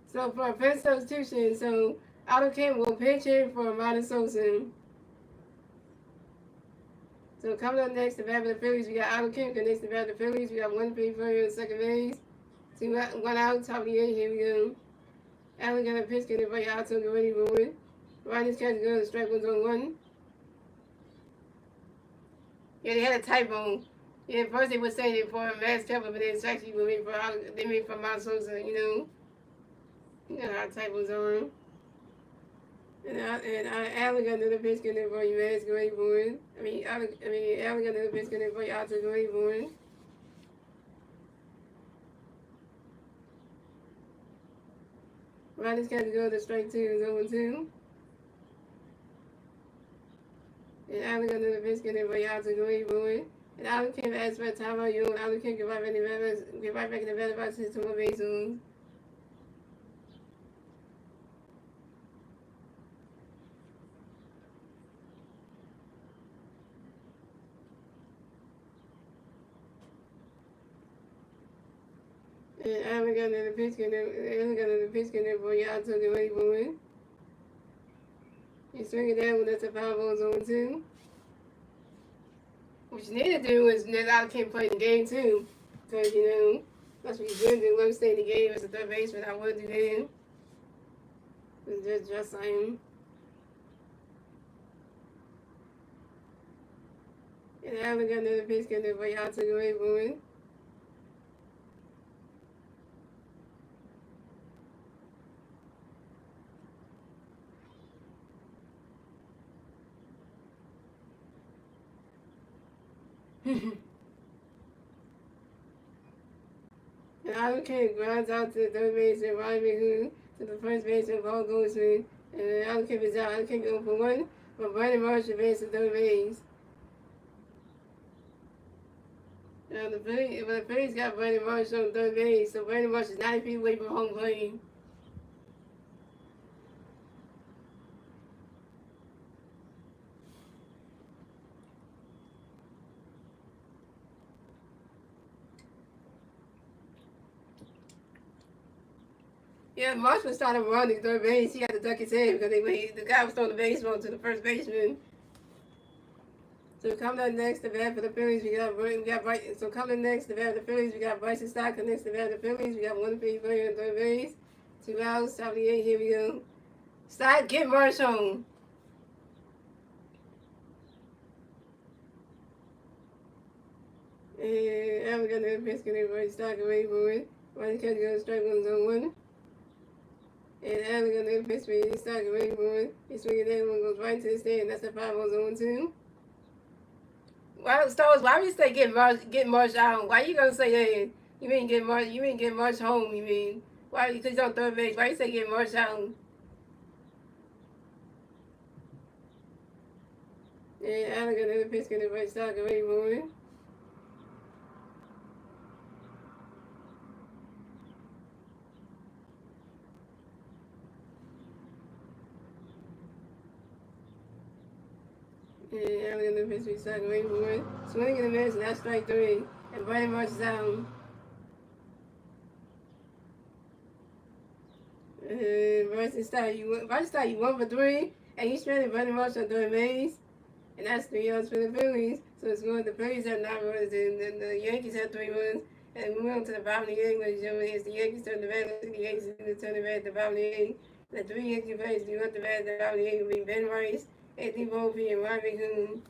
So for a pitch substitution, so Otto Kemp will pitch in for Martin Sosa. So coming up next, the bat for the Phillies, we got Otto Kemp. Next, the bat for the Phillies, we got 1-3 for in second base. 1 out, top of the 8th. Here we go. Allen got a pitch, getting it right out to the ready board. Riders catch the gun, strike one's on 1. Yeah, they had a typo. Yeah, first they were saying it for Max Kepler, but then it's actually they made for Martin Sosa, you know. You know how typos are. Allen got another pitch getting it for you, Max Gray board. Allen got another pitch getting it for you out to the ready board. Riders catch the gun, the strike 2 is 0-2. And Allen got another pitch getting it for you out to the ready board. And Allen came ask for a timeout, you know, Allen can't get right back in the batter's box to two more base zones. And Allen got another pitch getting it for you out to the ready board. You swing it down when that's a 5-0 zone 2. What you need to do is let Allen Kemp play the game too. Because, you know, that's what you should do. Let him stay in the game as a third baseman. I would do that. It's just saying. And Allen got another pitch getting it for you out to the ready board. And Allen Kemp grounds out to the third base and Ryan McHugh to the first base and Paul Goldschmidt. And Allen Kemp is out. Allen Kemp go for 1, but Brandon Marsh advances to third base. Now the Phillies got Brandon Marsh on third base, so Brandon Marsh is 90 feet away from home plate. Yeah, Marsh was trying to run to third base. He had to duck his head because the guy was throwing the baseball to the first baseman. So coming up next, the bat for the Phillies, we got Bryson. So coming next, the bat for the Phillies, we got Bryson Stott. Next, the bat for the Phillies, we got 1-3 player in third base. 2 outs, top of the 8th. Here we go. Stott, get Marsh home. And Allen got another pitch getting it for Stott away for it. Ryan catch goes strike one's on 1. And Allen got another pitch for Stott away for it. He's swinging down, one goes right to the stand. That's the 5-0 zone 2. Why would you say get Marsh out? Why you gonna say that? You mean get Marsh home, you mean? Why, because he's on third base, why you say get Marsh out? And Allen got another pitch getting right stock away for it. And Allen got another pitch right stock away for it. Swinging in the miss, and that's strike 3. And Brandon Marsh is out. Bryson Stott, you 1 for 3, and he's stranded Brandon Marsh on third base, and that's 3 outs for the Phillies. So it's going. The Phillies have 9 runs, and the Yankees have 3 runs, and we went to the bottom of the 8th, ladies and gentlemen. It's the Yankees turn the bat, the Yankees turn the bat at the bottom of the 8th. The 3 Yankee players do up the bat at the bottom of the 8th will be Ben Rice, Anthony Volpe, and Ryan McHugh.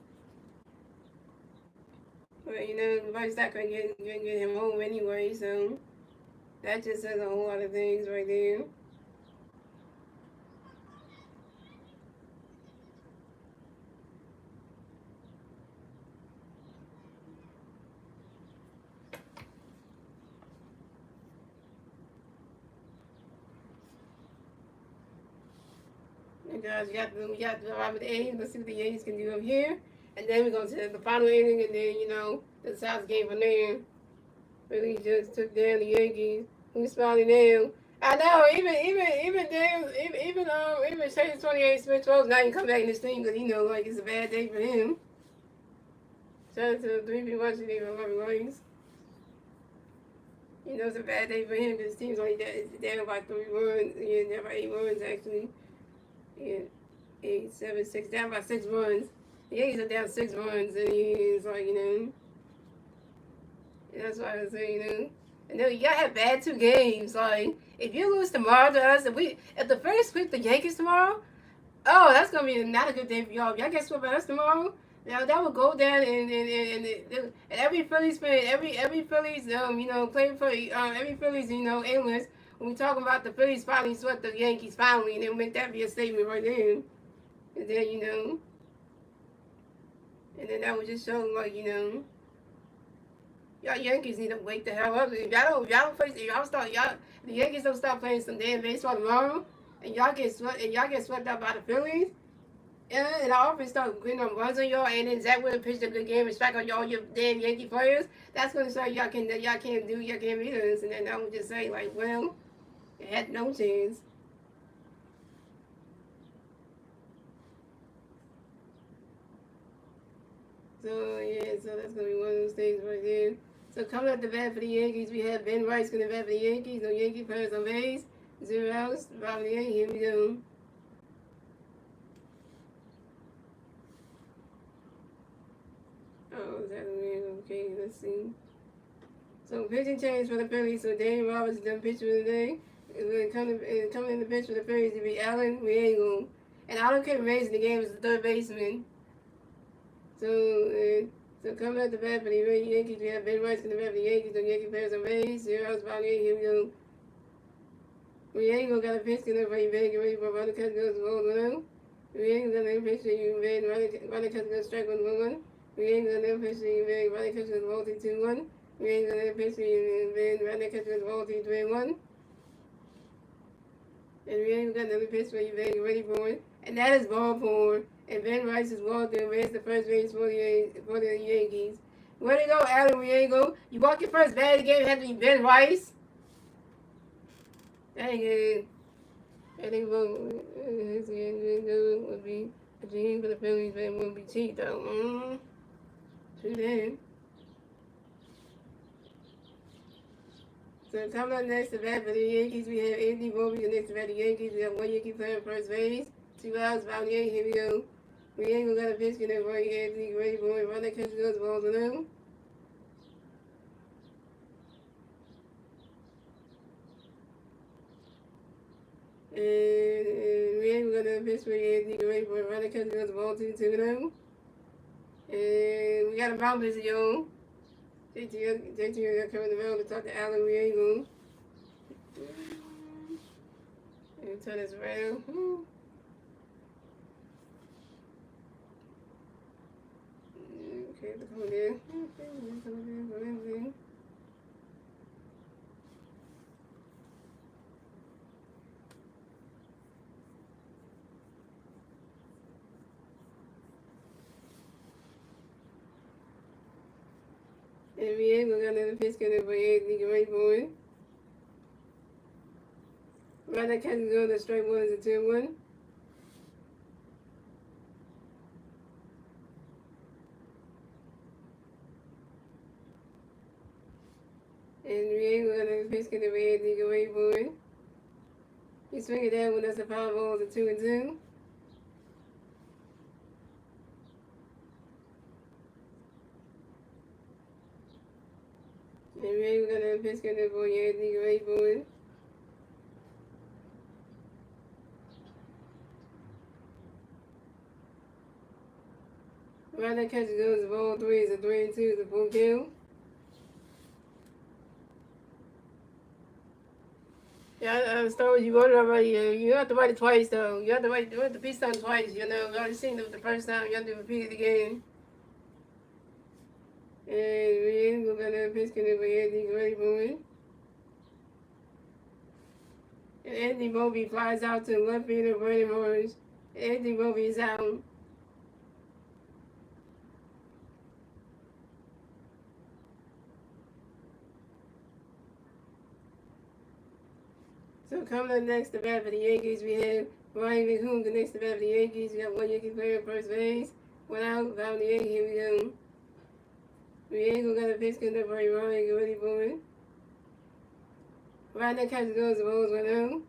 But you know, Bryson Stott couldn't get him home anyway, so that just says a whole lot of things right there. And guys, we got the Robert A. Let's see what the Yankees can do up here. And then we go to the final inning, and then, you know, the South game from there. Really just took down the Yankees. Who's smiling now? I know, even Chase 28 Smith 12 now you come back in this thing because, you know, like it's a bad day for him. Shout out to the three people watching even Robert Williams. You know, it's a bad day for him because his team's only down by 3 runs. Yeah, down by 8 runs, actually. Yeah, 8, 7, 6, down by 6 runs. The Yankees are down 6 runs, and he's like, that's why I say, And then y'all have bad 2 games. Like, if you lose tomorrow to us, if the Phillies sweep the Yankees tomorrow, oh, that's gonna be not a good day for y'all. If y'all get swept by us tomorrow, now that will go down and every Phillies fan, every Phillies playing for every Phillies analyst when we talking about the Phillies finally swept the Yankees finally, and then make that be a statement right then, and then and then that would just show like y'all Yankees need to wake the hell up. If y'all don't face, if y'all start y'all the Yankees don't start playing some damn baseball tomorrow, and y'all get swept out by the Phillies. And the offense start getting on runs on y'all, and then Zach Wilson pitched a good game and strike on y'all your damn Yankee players. That's gonna show y'all can't beat us. And then I would just say like, well, it had no chance. So yeah, so that's gonna be one of those things right there. So coming up the bat for the Yankees, we have Ben Rice gonna bat for the Yankees. No Yankee players on base. 0 outs. Bottom of the 8th. Here we go. Oh, is that okay? Let's see. So pitching change for the Phillies. So Dane Roberts is done pitch for the day. Coming in the bench for the Phillies to be Allen Riego. And I don't care raising the game as the third baseman. So coming at the bat for the Yankees, we have Ben Rice in the bat for the Yankees. The Yankee players on base. 0 outs, bottom 8. Here we go. Riego got a pitch in there for you, Ben. Get ready for running cut goes roll around. Riego got a pitch for you, Ben. Running cut goes strike 1-1. Riego got a pitch for you, Ben. Running cut goes roll 2-1. We ain't gonna pitch you, Ben. Right next to the ball, 3-1. And we ain't got another pitch for you, Ben. Get ready for it. And that is ball 4. And Ben Rice is walked and raised the first base for the Yankees. Where to go, Allen Riego? You walk your first bat of the game, it had to be Ben Rice. Dang it. I think would be a dream for the Phillies, but it wouldn't be cheap, though. True then. So coming up next to bat for the Yankees, we have Anthony Volpe. Next to bat the Yankees, we have 1 Yankee player first base. 2 outs, bottom 8. Here we go. We ain't gonna got a pitch in there for you, Anthony. Ready for it. Run that catch goes balls on them. And we ain't gonna pitch for you, Anthony. Ready for it. Run that catch goes balls to them. And we got a bounce visit, yo. JT got coming around to talk to Allen Riego. And turn this around. Okay, come on there. And we ain't gonna got another pitch coming for Anthony. Get ready for it. Right now, catch go to straight 1 is a 2-1. And we ain't gonna got another pitch coming for Anthony. Get ready for it. You swing it down when that's a 5 balls, a 2-2. And we ain't gonna pitch coming for Anthony. Get ready for it. Right that catch goes ball 3 is a 3-2 is a full kill. Yeah, I start with you wrote it already. You have to write it twice though. You have to write the piece down twice. You already seen it the first time. You have to repeat it again. And we ain't gonna pitch can over Anthony ready for it. And Anthony Volpe flies out to the left field of Brandon Morris. Anthony Volpe is out. So coming up next to bat for the Yankees, we have Ryan McCoon next to bat for the Yankees. We got 1 Yankee player at first base. 1 out, bottom of the 8th. Here we go. Riego got a pitch connect for Ryan Goody Bowman. Right that catch goes the balls 1-0.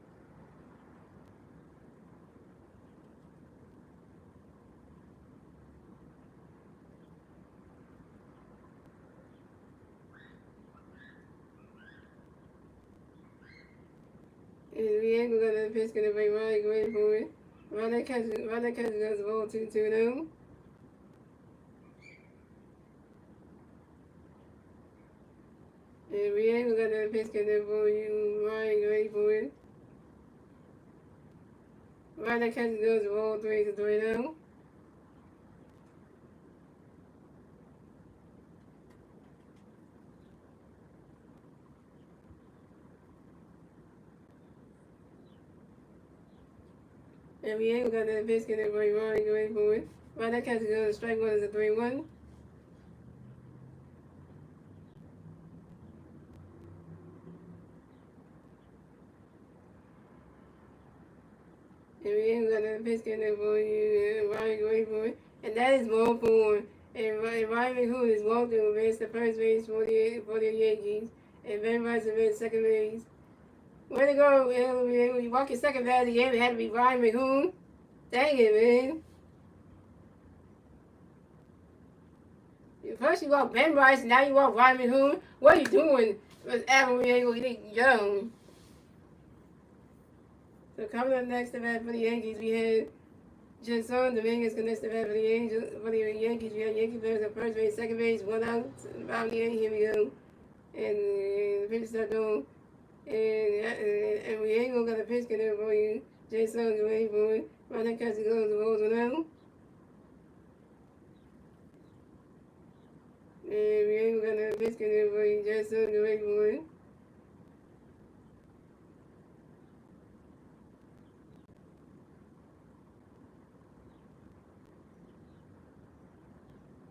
And Riego got a pitch connect for Ryan Goody Bowman. Right that catch goes the ball 2-2-0. And Riego got a pitch connect for you, Ryan Goody Bowman. Right that catch goes the ball 3-3-0. And Riego got that pitch connect for Ryan Goody Bowman. Right that catch goes strike one is a 3-1. And we ain't gonna pitch connect for you, Ryan Goody Bowman. And that is ball four. And Ryan McCool is walking advance the first base for the Yankees. And Ben Rice advanced second base. Way to go, man. When you walk your second bat of the game, it had to be Ryan McCool. Dang it, man. First you walk Ben Rice, now you walk Ryan McCool. What are you doing with Adam Riego young? So coming up next to bat for the Yankees, we had Jason Dominguez connects the bat for the Yankees. We have Yankee players at first base, second base, 1 out. Bottom of the inning, here we go. And the pitch start going. And we ain't gonna got a pitch connect for you. Jason Dominguez for it. Right that catch goes the balls 1 out. And we ain't gonna got a pitch connect for you. Jason Dominguez for it.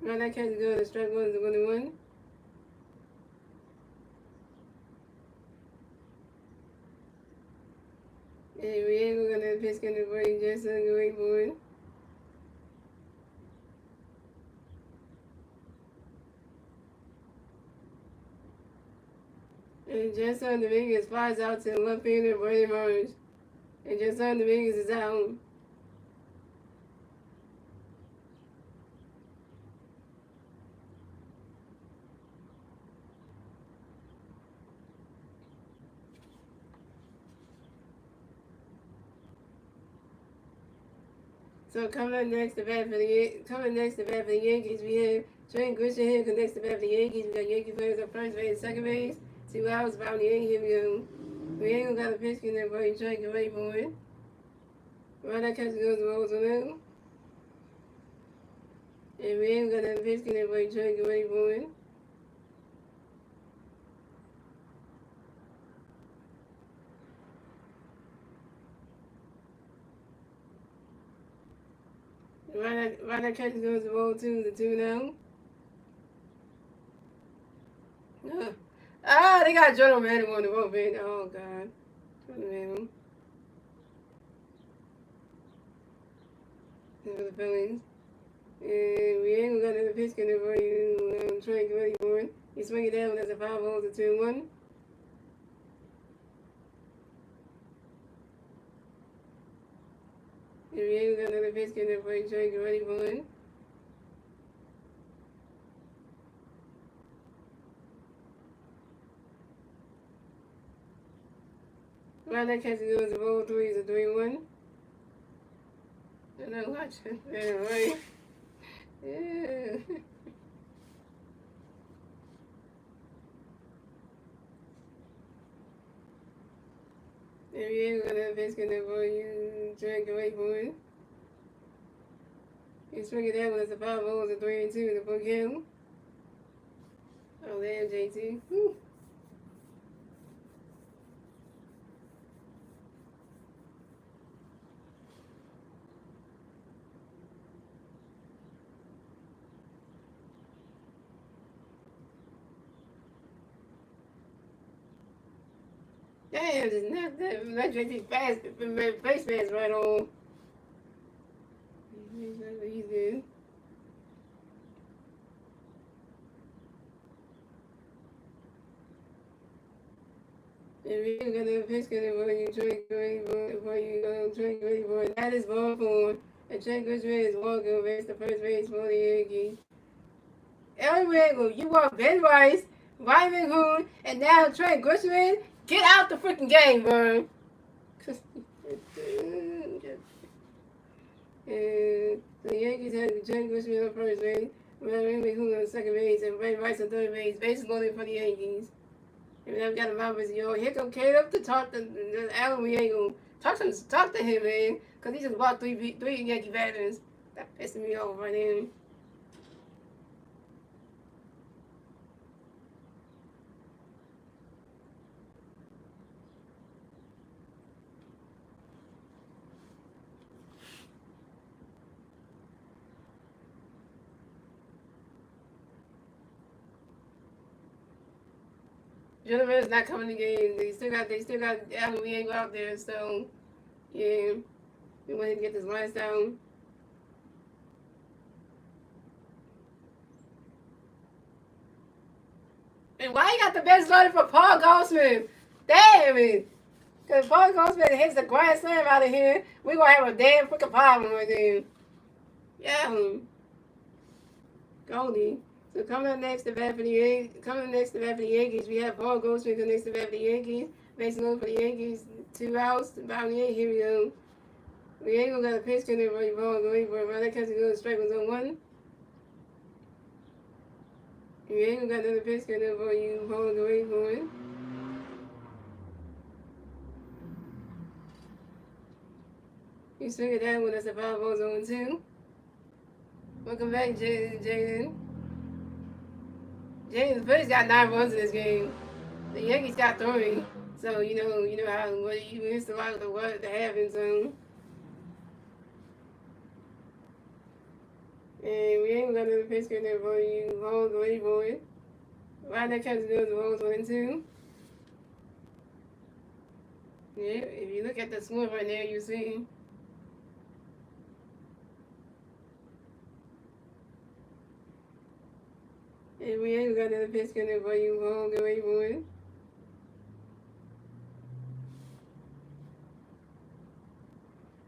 Right that catch goes the strike one is 1-1. And we ain't gonna pitch connect for you. Jason Dominguez for it. And Jason Dominguez flies out to the left fielder, Brady Mars. And Jason Dominguez is out. So coming next to bat for the Yankees, we have Trent Grisham here connects to bat for the Yankees. We got Yankee players at first base, second base, 2 outs, bottom of the inning. Here we go. We ain't gonna got a pitch connect for you. Trent can wait for it. Right that catch goes to balls 1-0. And we ain't got a pitch connect for you. Trent can wait for it. Right that catch goes to ball 2 to 2 now. They got Jordan Manning on the road, man. Oh, God. Jordan Manning. For the Phillies. And we ain't gonna got another pitch connect for you. Trent ready for it. He swing it down, that's a 5-0 to 2-1. And we ain't got another pitch connect for you. Trent ready for it. Right that catch goes to ball 3 is a 3-1. And I'm watching. Anyway. Yeah. And we ain't gonna have pitch connect for you. Trent can wait for it. He swing it down, it's a 5-0 to 3-2 to full count. Oh, damn, JT. Whew. Damn, just knocked that JT fast, face mask right on. He's good. If you ain't got no biscuit for you drink ready for you drink ready for it. That is ball four. And Trent Grisham is walking over the first base for the Yankees. Ellie Randall, you want Ben Rice, Ryman Hoon, and now Trent Grisham? Get out the freaking game, bro. And the Yankees had Trent Grisham on first base, Ryman Hoon on second base, and Ben Rice on third base. Bases loaded for the Yankees. And then I've got a Roberts, yo, here come Caleb to talk to Alan. We ain't gonna talk to him, man, because he just walked three Yankee veterans. That pissing me off right now. Jennifer's not coming to games. They still got Alan. We ain't go out there, so yeah, we want to get this last down. And why you got the best loaded for Paul Goldsmith? Damn it! Because Paul Goldsmith hits the grand slam out of here, we gonna have a damn freaking problem right there. Yeah, Goldie. So coming up next to bat for the Yankees, we have Paul Goldsmith next to bat for the Yankees. Basing over for the Yankees, 2 outs, bottom of the 8th. Here we go. We ain't gonna got a pitch in there for you, Paul. Go wait for it. Right, that catch goes strike was on 1. We ain't gonna got another pitch in there for you, Paul. Go wait for it. You swing it that one. That's a 5 balls on 2. Welcome back, Jaden. The Phillies got 9 runs in this game. The Yankees got 3. So you know how you missed a lot of the what that happened. So and we ain't got another pitch in there for you. Hold the way for it. Right that catch goes the balls 1 and 2. Yeah, if you look at the score right there, you see. And we ain't got another pitch in there for you. Hold the way for it.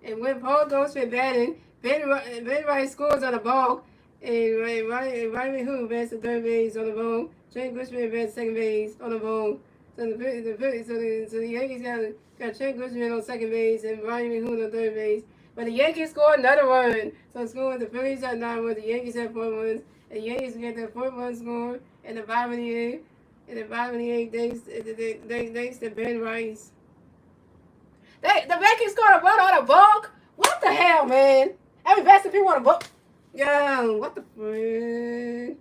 And when Paul Goldsmith batting, Ben Rice scores on the ball, and Ryman Hood bats the third base on the ball. Trent Grisham bats second base on the ball. So the Yankees got Trent Grisham on second base and Ryman Hood on third base. But the Yankees scored another run. So the Phillies had 9 runs, the Yankees had 4 runs. The Yankees get their 4th run score in the bottom of the 8th. In the bottom of the 8th, thanks to Ben Rice. The Yankees scored a run on a ball. What the hell, man? Every bastard people want a book. Yo, what the frick?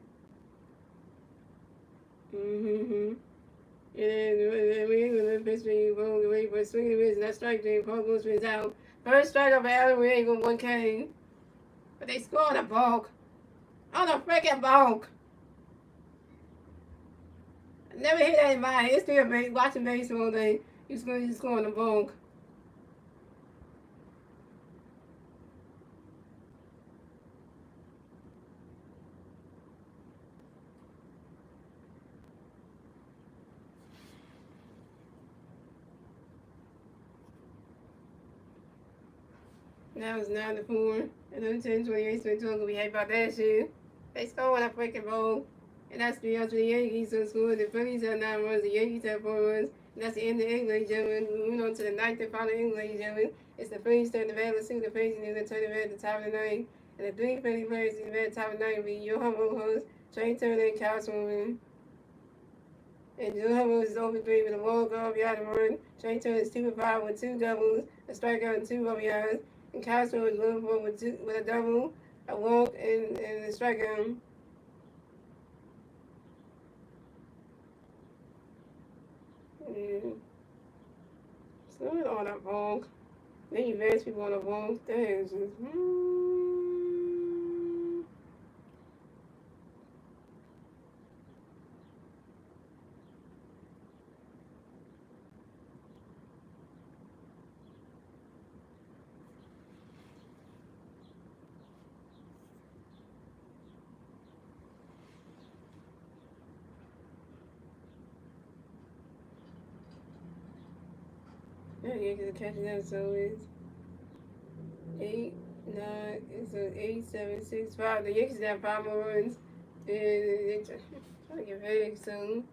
Mm-hmm. Yeah, we ain't gonna pitch me. You won't wait for swinging the miss. That strike game. Paul Goldsmith's out. First strike of Allen. We ain't gonna 1K. But they scored a bulk. On a freaking bulk. I never hit that in my history of watching baseball. You score on a bulk. That was 9-4. Another 10, 28, 22. Gonna be happy about that shit. They scored on a freaking ball. And that's 3 outs for the Yankees. So scored. The Phillies have 9 runs. The Yankees have 4 runs. And that's the end of the English, gentlemen. Moving on to the 9th and final English, gentlemen. It's the Phillies turn the bat. Let's see what the Phillies do. They turn the bat at the top of the 9th. And the 3 Philly players in the bat at the top of the 9th will be your humble host, Trey Turner and Kyle Swinton. And Joe Hummel is over 3 with a walk off yard and run. Trey Turner is 2 for 5 with 2 doubles, a strikeout and 2 RBIs. And Castro is 1 for with a double, a walk, and a strikeout. Yeah. Slow it on that walk. Then you advance people on the walk. That is just. Yankees are catching up, so it's 8, 9, it's 8, 7, 6, 5. The Yankees have 5 more runs. And they're trying to get big soon.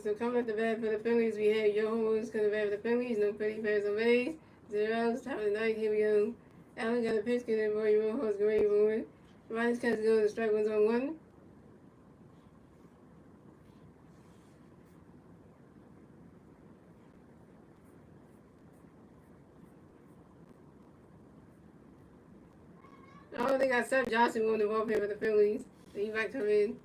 So coming up the bat for the Phillies, we have Yo Ho's coming bat for the Phillies. No Philly fans on base. 0 top of the ninth. Here we go. Allen got a pitch, getting Roy Rojas great forward. Riley's catch goes. The strike one's on 1. Oh, they got Seth Johnson on the ballpark for the Phillies. So he might come in.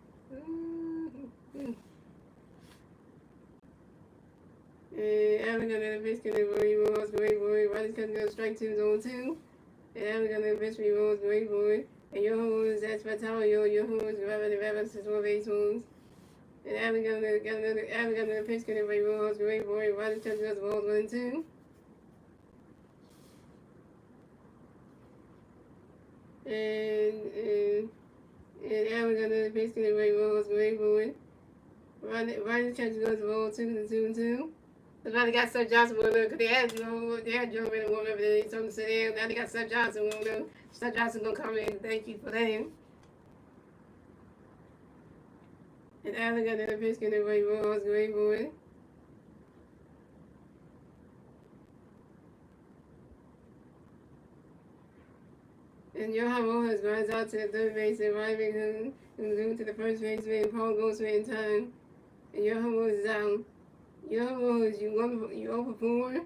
And Allen got another pitch, getting Roy Rojas great forward. Riley's catch goes. Strike 2's on 2. And Allen got another pitch for Rojas great forward. And Yo Ho's that's Fatal. Yo Ho's grabbing the rabbits as well base moves. And Allen got another pitch, getting Roy Rojas great forward. Riley's catch goes. Balls 1 and 2. And Allen got another pitch, getting Roy Rojas great forward. Riley's catch goes. Ball 2 and 2 and 2. That's why they got Seth Johnson on there, because they had Joe Biden warm up, and they told him to sit down. Now they got Seth Johnson on there. Seth Johnson gonna come in. Thank you for that. And Allen got another pitch, getting Roy Rojas great forward. And Johan Rojas runs out to the third base, and Ryan McHugh moves to the first baseman, and Paul Goldschmidt in time. And Johan Rojas is out. Johan Rojas, you over 4.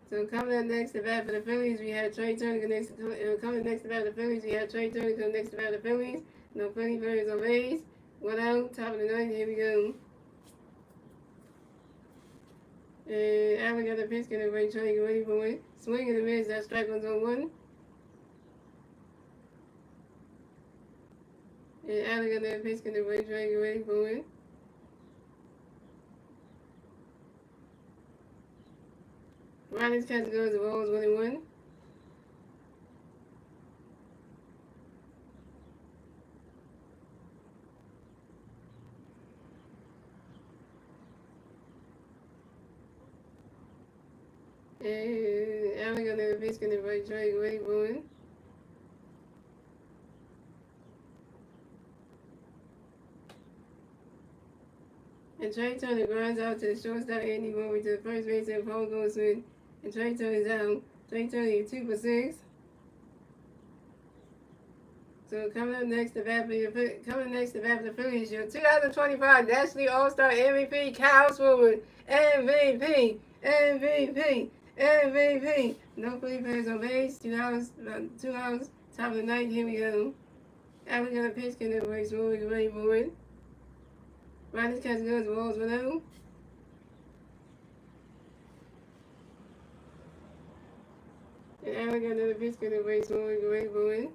So coming up next to bat for the Phillies, we have Trey Turner. Coming next to bat for the Phillies, we have Trey Turner. Coming next to bat for the Phillies. No Philly fans on base. 1 out, top of the ninth. Here we go. And Allen got a pitch, getting ready, trying to get ready for it. Swing and a miss. That strike one's on 1. And Allen got that pitch, getting ready, trying to get ready for it. Riley's catch goes. The ball is 1 and 1. And Allen got another pitch, getting ready, trying to get ready for it. And Trey Turner grinds out to the shortstop Andy Moore to the first base, and Paul Goldschmidt. And Trey Turner's out. Trey Turner is 2 for 6. So coming up next to bat for the Phillies, your 2025 National All-Star MVP, Kyle Swooper. MVP. No Philly fans on base. 2 outs. Top of the ninth. Here we go. Allen got a pitch, getting the race moving ready for it. Riley's catch goes. Balls 1 0. And Allen got another pitch, getting the race moving ready for it.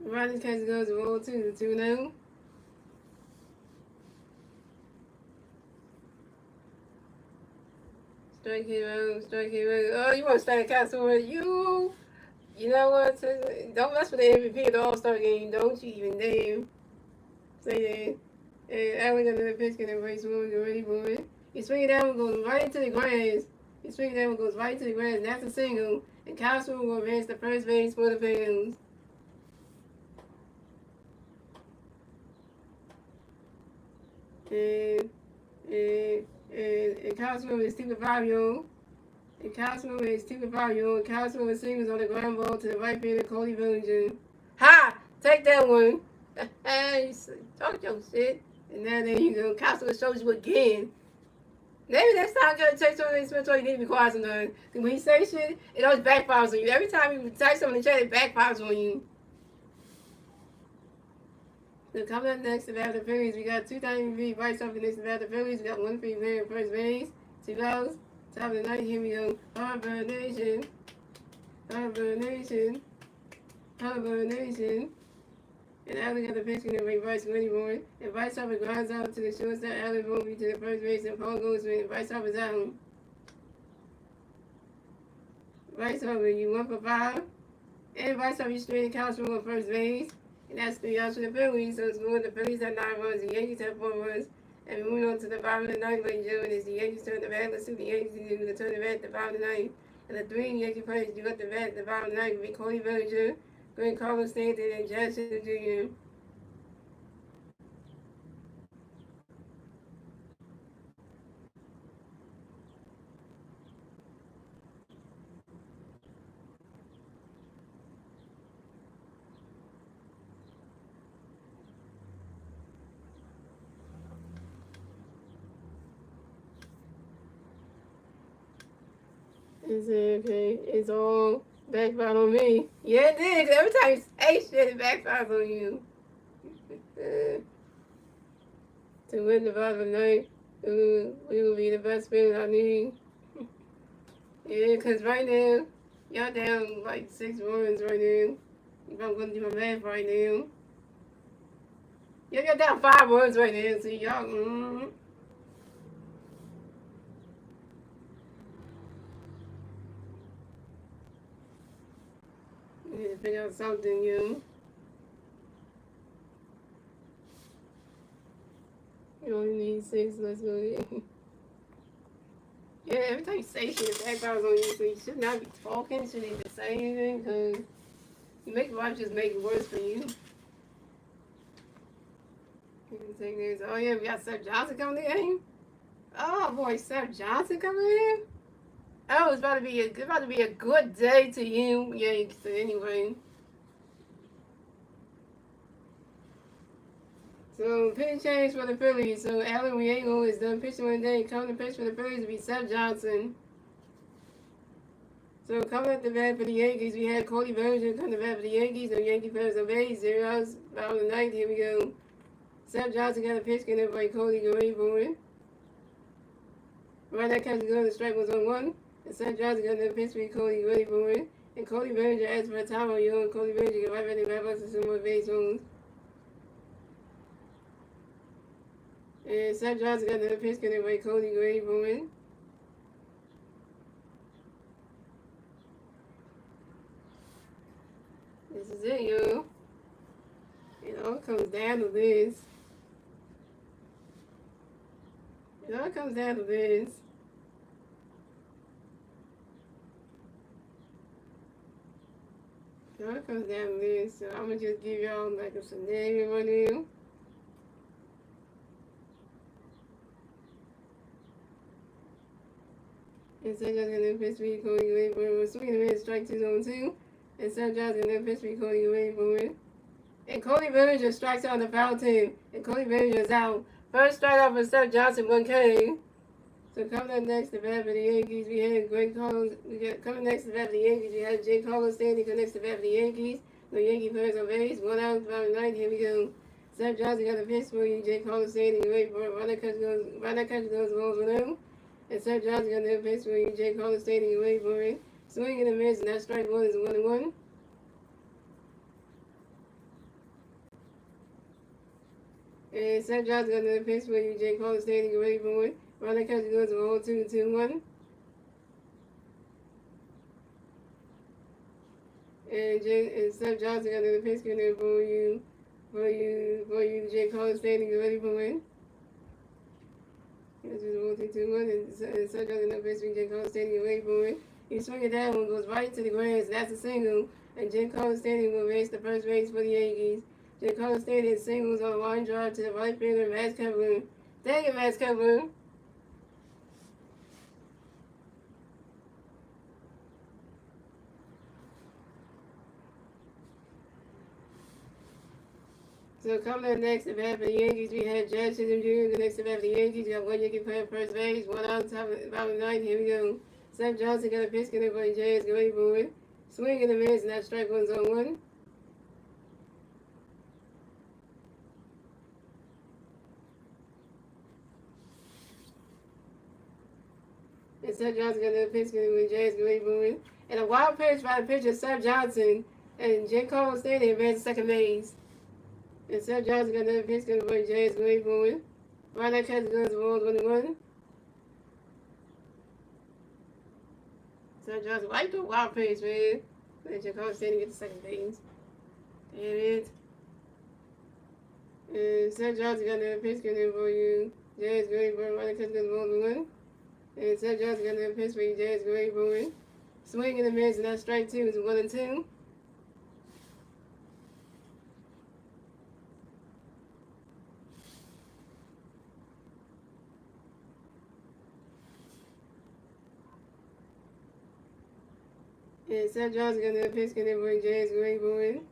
Riley's catch goes. Ball 2 0. Strike hero. Oh, you want to start Castle? You know what? Don't mess with the MVP of the All-Star game. Don't you even dare say that. And Allen got another pitch, getting race moving, get ready for it. He swinging down, goes right into the grass. And that's a single. And Castle will advance to first base for the Phillies. And Cosmo is 2 for 5, yo. And Cosmo is 2 for 5, yo. And Cosmo is singles on the ground ball to the right fielder, Cody Bellinger. Ha! Take that one. Hey, talk your shit. And now there you go. Council shows you again. Maybe next time you gotta take something expensive, you need to be quiet sometimes. Because when you say shit, it always backfires on you. Every time you type something in the chat, it backfires on you. So coming up next about the Phillies, we got 2,000 V Vice up next about the Phillies. We got 1 free player first base. 2 outs. Top of the night, here we go. Harbor Nation. Harbor Nation. Harbor Nation. And Allen got the pitch in the reverse Winnie and Vice Hopper grinds out to the shortstop. Allen moved to the first base and Paul goes with Vice Hopper's out. Vice Hopper, you 1 for 5. And Vice Hopper, you straight couch from first base. And that's 3 outs for the Phillies. So it's going the Phillies have 9 runs, the Yankees have 4 runs. And moving on to the bottom of the ninth, ladies and gentlemen, is the Yankees turn the bat. Let's see the Yankees do the turn the bat at the bottom of the ninth. And the 3 Yankee players do at the bat at the bottom of the ninth will be Cody Bellinger, Greg Carlos Stanton, and Jackson Jr. It's okay. It's all backfired on me. Yeah, it did. 'Cause every time you say shit, it backfires on you. To win the bottom night, we will be the best feeling I need. Yeah, because right now, y'all down like 6 runs right now. If I'm going to do my math right now. Y'all down 5 runs right now. So y'all, you need to figure out something, you. You only need 6. Let's go. Yeah, every time you say shit, it backfires on you. So you should not be talking. You shouldn't even say anything because you make life just make it worse for you. Oh yeah, we got Seth Johnson coming in the game. Oh boy, Seth Johnson coming in. Oh, it's about to be a good day to you, Yankees. So anyway, so pitch change for the Phillies. So Alan Riego is done pitching one day. Coming to pitch for the Phillies will be Seth Johnson. So coming up the bat for the Yankees, we had Cody Bellinger coming to bat for the Yankees. The Yankee players on base, 0 outs, bottom of the ninth. Here we go. Seth Johnson got a pitch getting up by Cody going for it. Right that catch goes, the strike was on 1. And Seth Johnson got another pitch for Cody ready for it. And Cody Bellinger asked for a time on you, and Cody Bellinger got right back and wrap up some more base runs. And Seth Johnson got another pitch getting up by Cody ready for it. This is it, yo. It all comes down to this. It all comes down to this. It all comes down to this. So I'm gonna just give y'all like a scenario right now. And Seth Johnson got another pitch for Cody ready for it. We're swinging the red strike 2 on 2. And Seth Johnson got another pitch for Cody ready for it. And Cody Bellinger strikes out on the foul team. And Cody Bellinger is out. First strikeout for Seth Johnson, 1K. So coming up next to bat for the Yankees, we had Greg Carlos. Coming next to bat for the Yankees, we had Jake Carlos standing next to bat for the Yankees. The Yankee players on base, 1 out, bottom 9. Here we go. Seth Johnson got a pitch for you. Jake Carlos standing, wait for it. Right that catch goes, balls with him. And Seth Johnson got another pitch for you. Jake Carlos standing, wait for it. Swing and a miss, and that strike 1 is 1-1. And Seth Johnson got another pitch for you. Jake Carlos standing, ready for it. Right that catch goes, 1-2-2-1. And Seth Johnson got another pitch in for you, Jake Carlos standing ready for it. It's just 1-2-2-1, and Seth Johnson another pitch for Jake Carlos standing ready for it. He swing it down, one goes right into the grass. That's a single, and Jake Carlos standing will race the first base for the Yankees. Jake Carlos standing singles on a line drive to the right fielder, Max Kepler. Dang it, Max Kepler. So coming up next, if half of the Yankees, we have Judge Chisholm Jr. The next half of the Yankees, we got one Yankee player first base, one out top of the ninth. Here we go. Seth Johnson got a pitch getting for the Jays, going forward. Swing and a miss, and that strike one's on one. And Seth Johnson got another pitch getting for the Jays, going forward. And a wild pitch by the pitcher Seth Johnson, and J. Cole standing advanced second base. And Seth Johnson got another pitch getting for the Jays, going forward. Right now, catch goes to ball 21. Seth Johnson, why you do a wild pitch, man? Let your coach stand and get the second base. Damn it. And Seth Johnson got another pitch getting for you. Jays going for it. Right now, catch goes to ball 1. And Seth Johnson got another pitch for you. Jays going for it. Swing and a miss, and that strike two is 1-2. And Seth Johnson got another pitch getting for you. Jays going for it.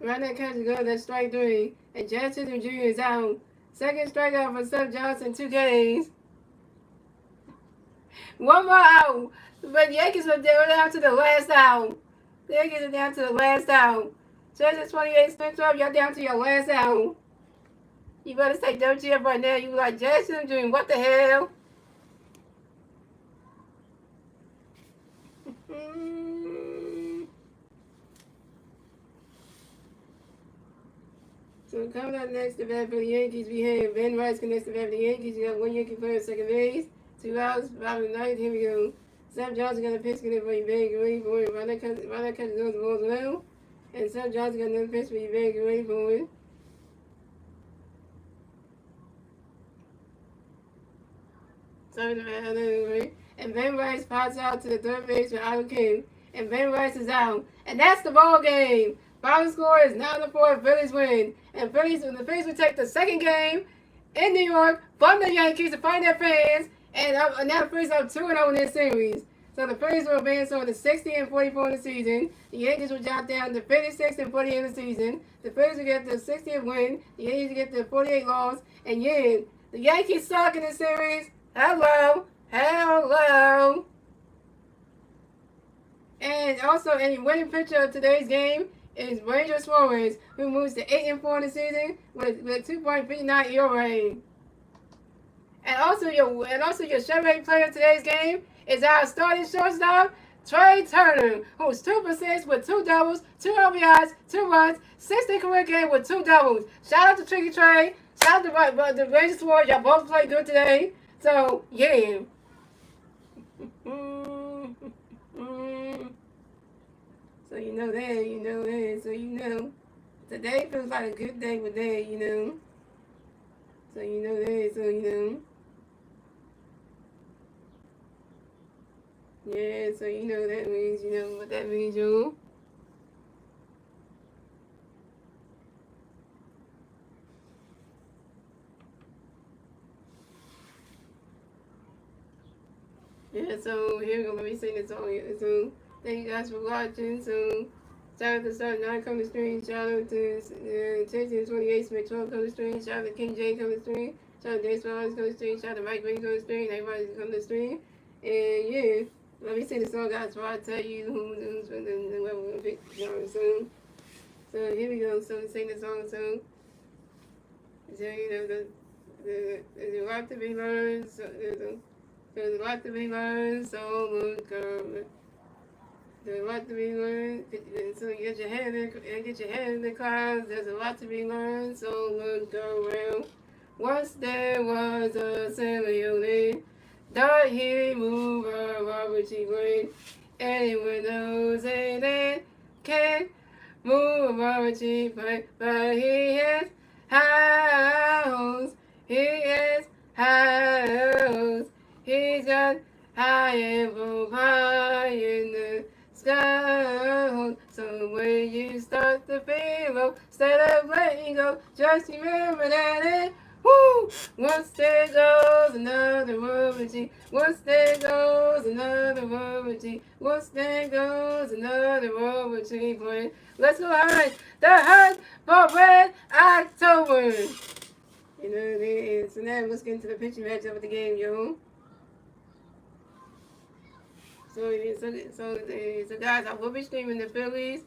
Right now, catch goes, that's strike three. And Judge Chisholm Jr. is out. Second strikeout for Seth Johnson, 2 Ks. One more out. But the Yankees are down to the last out. The Yankees are down to the last out. Judge is 28, Smith 12, y'all down to your last out. You better stay dirty up right now. You like Judge Chisholm Jr., what the hell? So coming up next to bat for the Yankees, we have Ben Rice connects to bat for the Yankees. You got one Yankee player at second base, 2 outs, bottom of the ninth. Here we go. Seth Johnson got a pitch getting for you, big, ready for it. Right now, catch goes the ball as well. And Seth Johnson got another pitch for you, big, ready for it. And Ben Rice pops out to the third base for Otto King. And Ben Rice is out. And that's the ball game. Final score is 9-4. Phillies win. And the Phillies will take the second game in New York from the Yankees to find their fans. And now the Phillies are 2-0 in this series. So the Phillies will advance on to 60-44 in the season. The Yankees will drop down to 56-48 in the season. The Phillies will get the 60th win. The Yankees will get the 48 loss. And yeah, the Yankees suck in this series. Hello. Hello. And also, any winning pitcher of today's game is Ranger Suarez, who moves to 8-4 in the season with 2.59 ERA. And also your Chevrolet player of today's game is our starting shortstop, Trey Turner, who's 2 assists with 2 doubles, 2 RBIs, 2 runs, 60 career game with 2 doubles. Shout out to Tricky Trey. Shout out to Ranger Suarez. Y'all both played good today. So yeah. So you know that, so you know. Today feels like a good day with that, you know. So you know that, so you know. Yeah, so you know that means, you know what that means, y'all. Yeah, so here we go, let me sing this song here. So thank you guys for watching. So shout out to Start 9 come to stream. Shout out to Texas 28 Smith 12 come to stream. Shout out to King J come to stream. Shout out to Dave Swallows come to stream. Shout out to Mike Green come to stream. Everybody's come to stream. And yeah, let me sing the song, guys, before I tell you who's what we're going to pick soon. So here we go. So sing the song. So you know, there's a lot to be learned. So there's a lot to be learned. So look, there's a lot to be learned. So get your head in the clouds. There's a lot to be learned. So look around. Once there was a Simeone, thought he moved a Robert G. Green. Anyone knows a man can move a Robert G. Green, but he has house. He has house. He's got high and high in the sky. So when you start to feel low, instead of letting go, just remember that it Woo! Once there goes another woman, G. Once there goes another woman, G. Once there goes another woman, G. Boy, let's go hunt the hunt for Red October. You know, so now let's get into the pitching matchup of the game, yo. So guys, I will be streaming the Phillies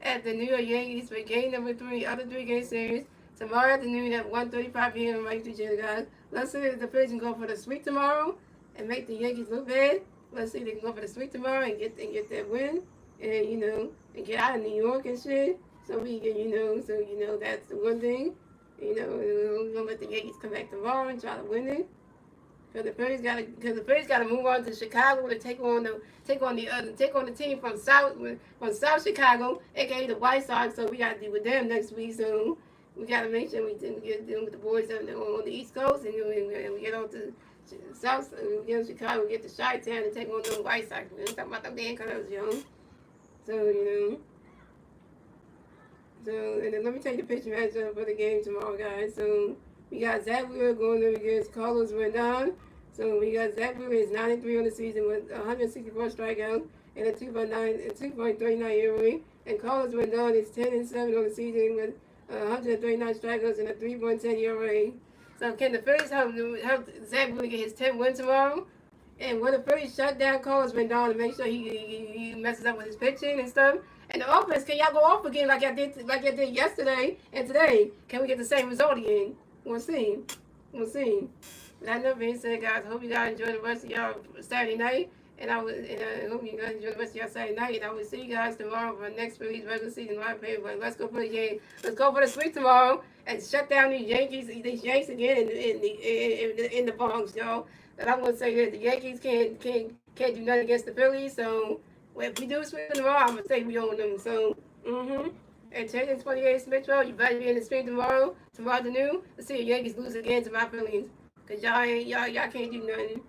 at the New York Yankees for game number 3, other 3-game series, tomorrow afternoon at 1:35 p.m. right to Virginia, guys. Let's see if the Phillies can go for the sweep tomorrow and make the Yankees look bad. Let's see if they can go for the sweep tomorrow and get that win, and and get out of New York and shit. So we can, that's the one thing. We're gonna let the Yankees come back tomorrow and try to win it. Because the Phillies gotta move on to Chicago to take on the team from South Chicago, aka the White Sox. So we gotta deal with them next week. So we gotta make sure we get dealing with the boys on the East Coast, and we get on to South, we get to Chicago, we get to Chi-Town and take on the White Sox. We're talking about them damn colors, yo. So and then let me take the pitch matchup for the game tomorrow, guys. So we got Zach Wheeler going up against Carlos Rodon. So we got Zach Wheeler is 9-3 on the season with 164 strikeouts and a 2.39 ERA. And Carlos Rodon is 10-7 on the season with 139 strikeouts and a 3.10 ERA. So can the Phillies help Zach Wheeler get his 10th win tomorrow? And will the Phillies shut down Carlos Rodon to make sure he messes up with his pitching and stuff? And the offense, can y'all go off again like y'all did yesterday and today? Can we get the same result again? We'll see. We'll see. But that being said, guys, I hope you guys enjoy the rest of y'all Saturday night. And I hope you guys enjoy the rest of y'all Saturday night. And I will see you guys tomorrow for the next Phillies regular season live pay. But let's go for the game. Let's go for the sweep tomorrow and shut down these Yanks again in the Bronx, y'all. But I'm gonna say that the Yankees can't do nothing against the Phillies. So if we do sweep tomorrow, I'm gonna say we own them. So And Tatum 28 Smithrow, you better be in the stream tomorrow afternoon. Let's see if Yankees lose again to my Phillies. Cause y'all can't do nothing.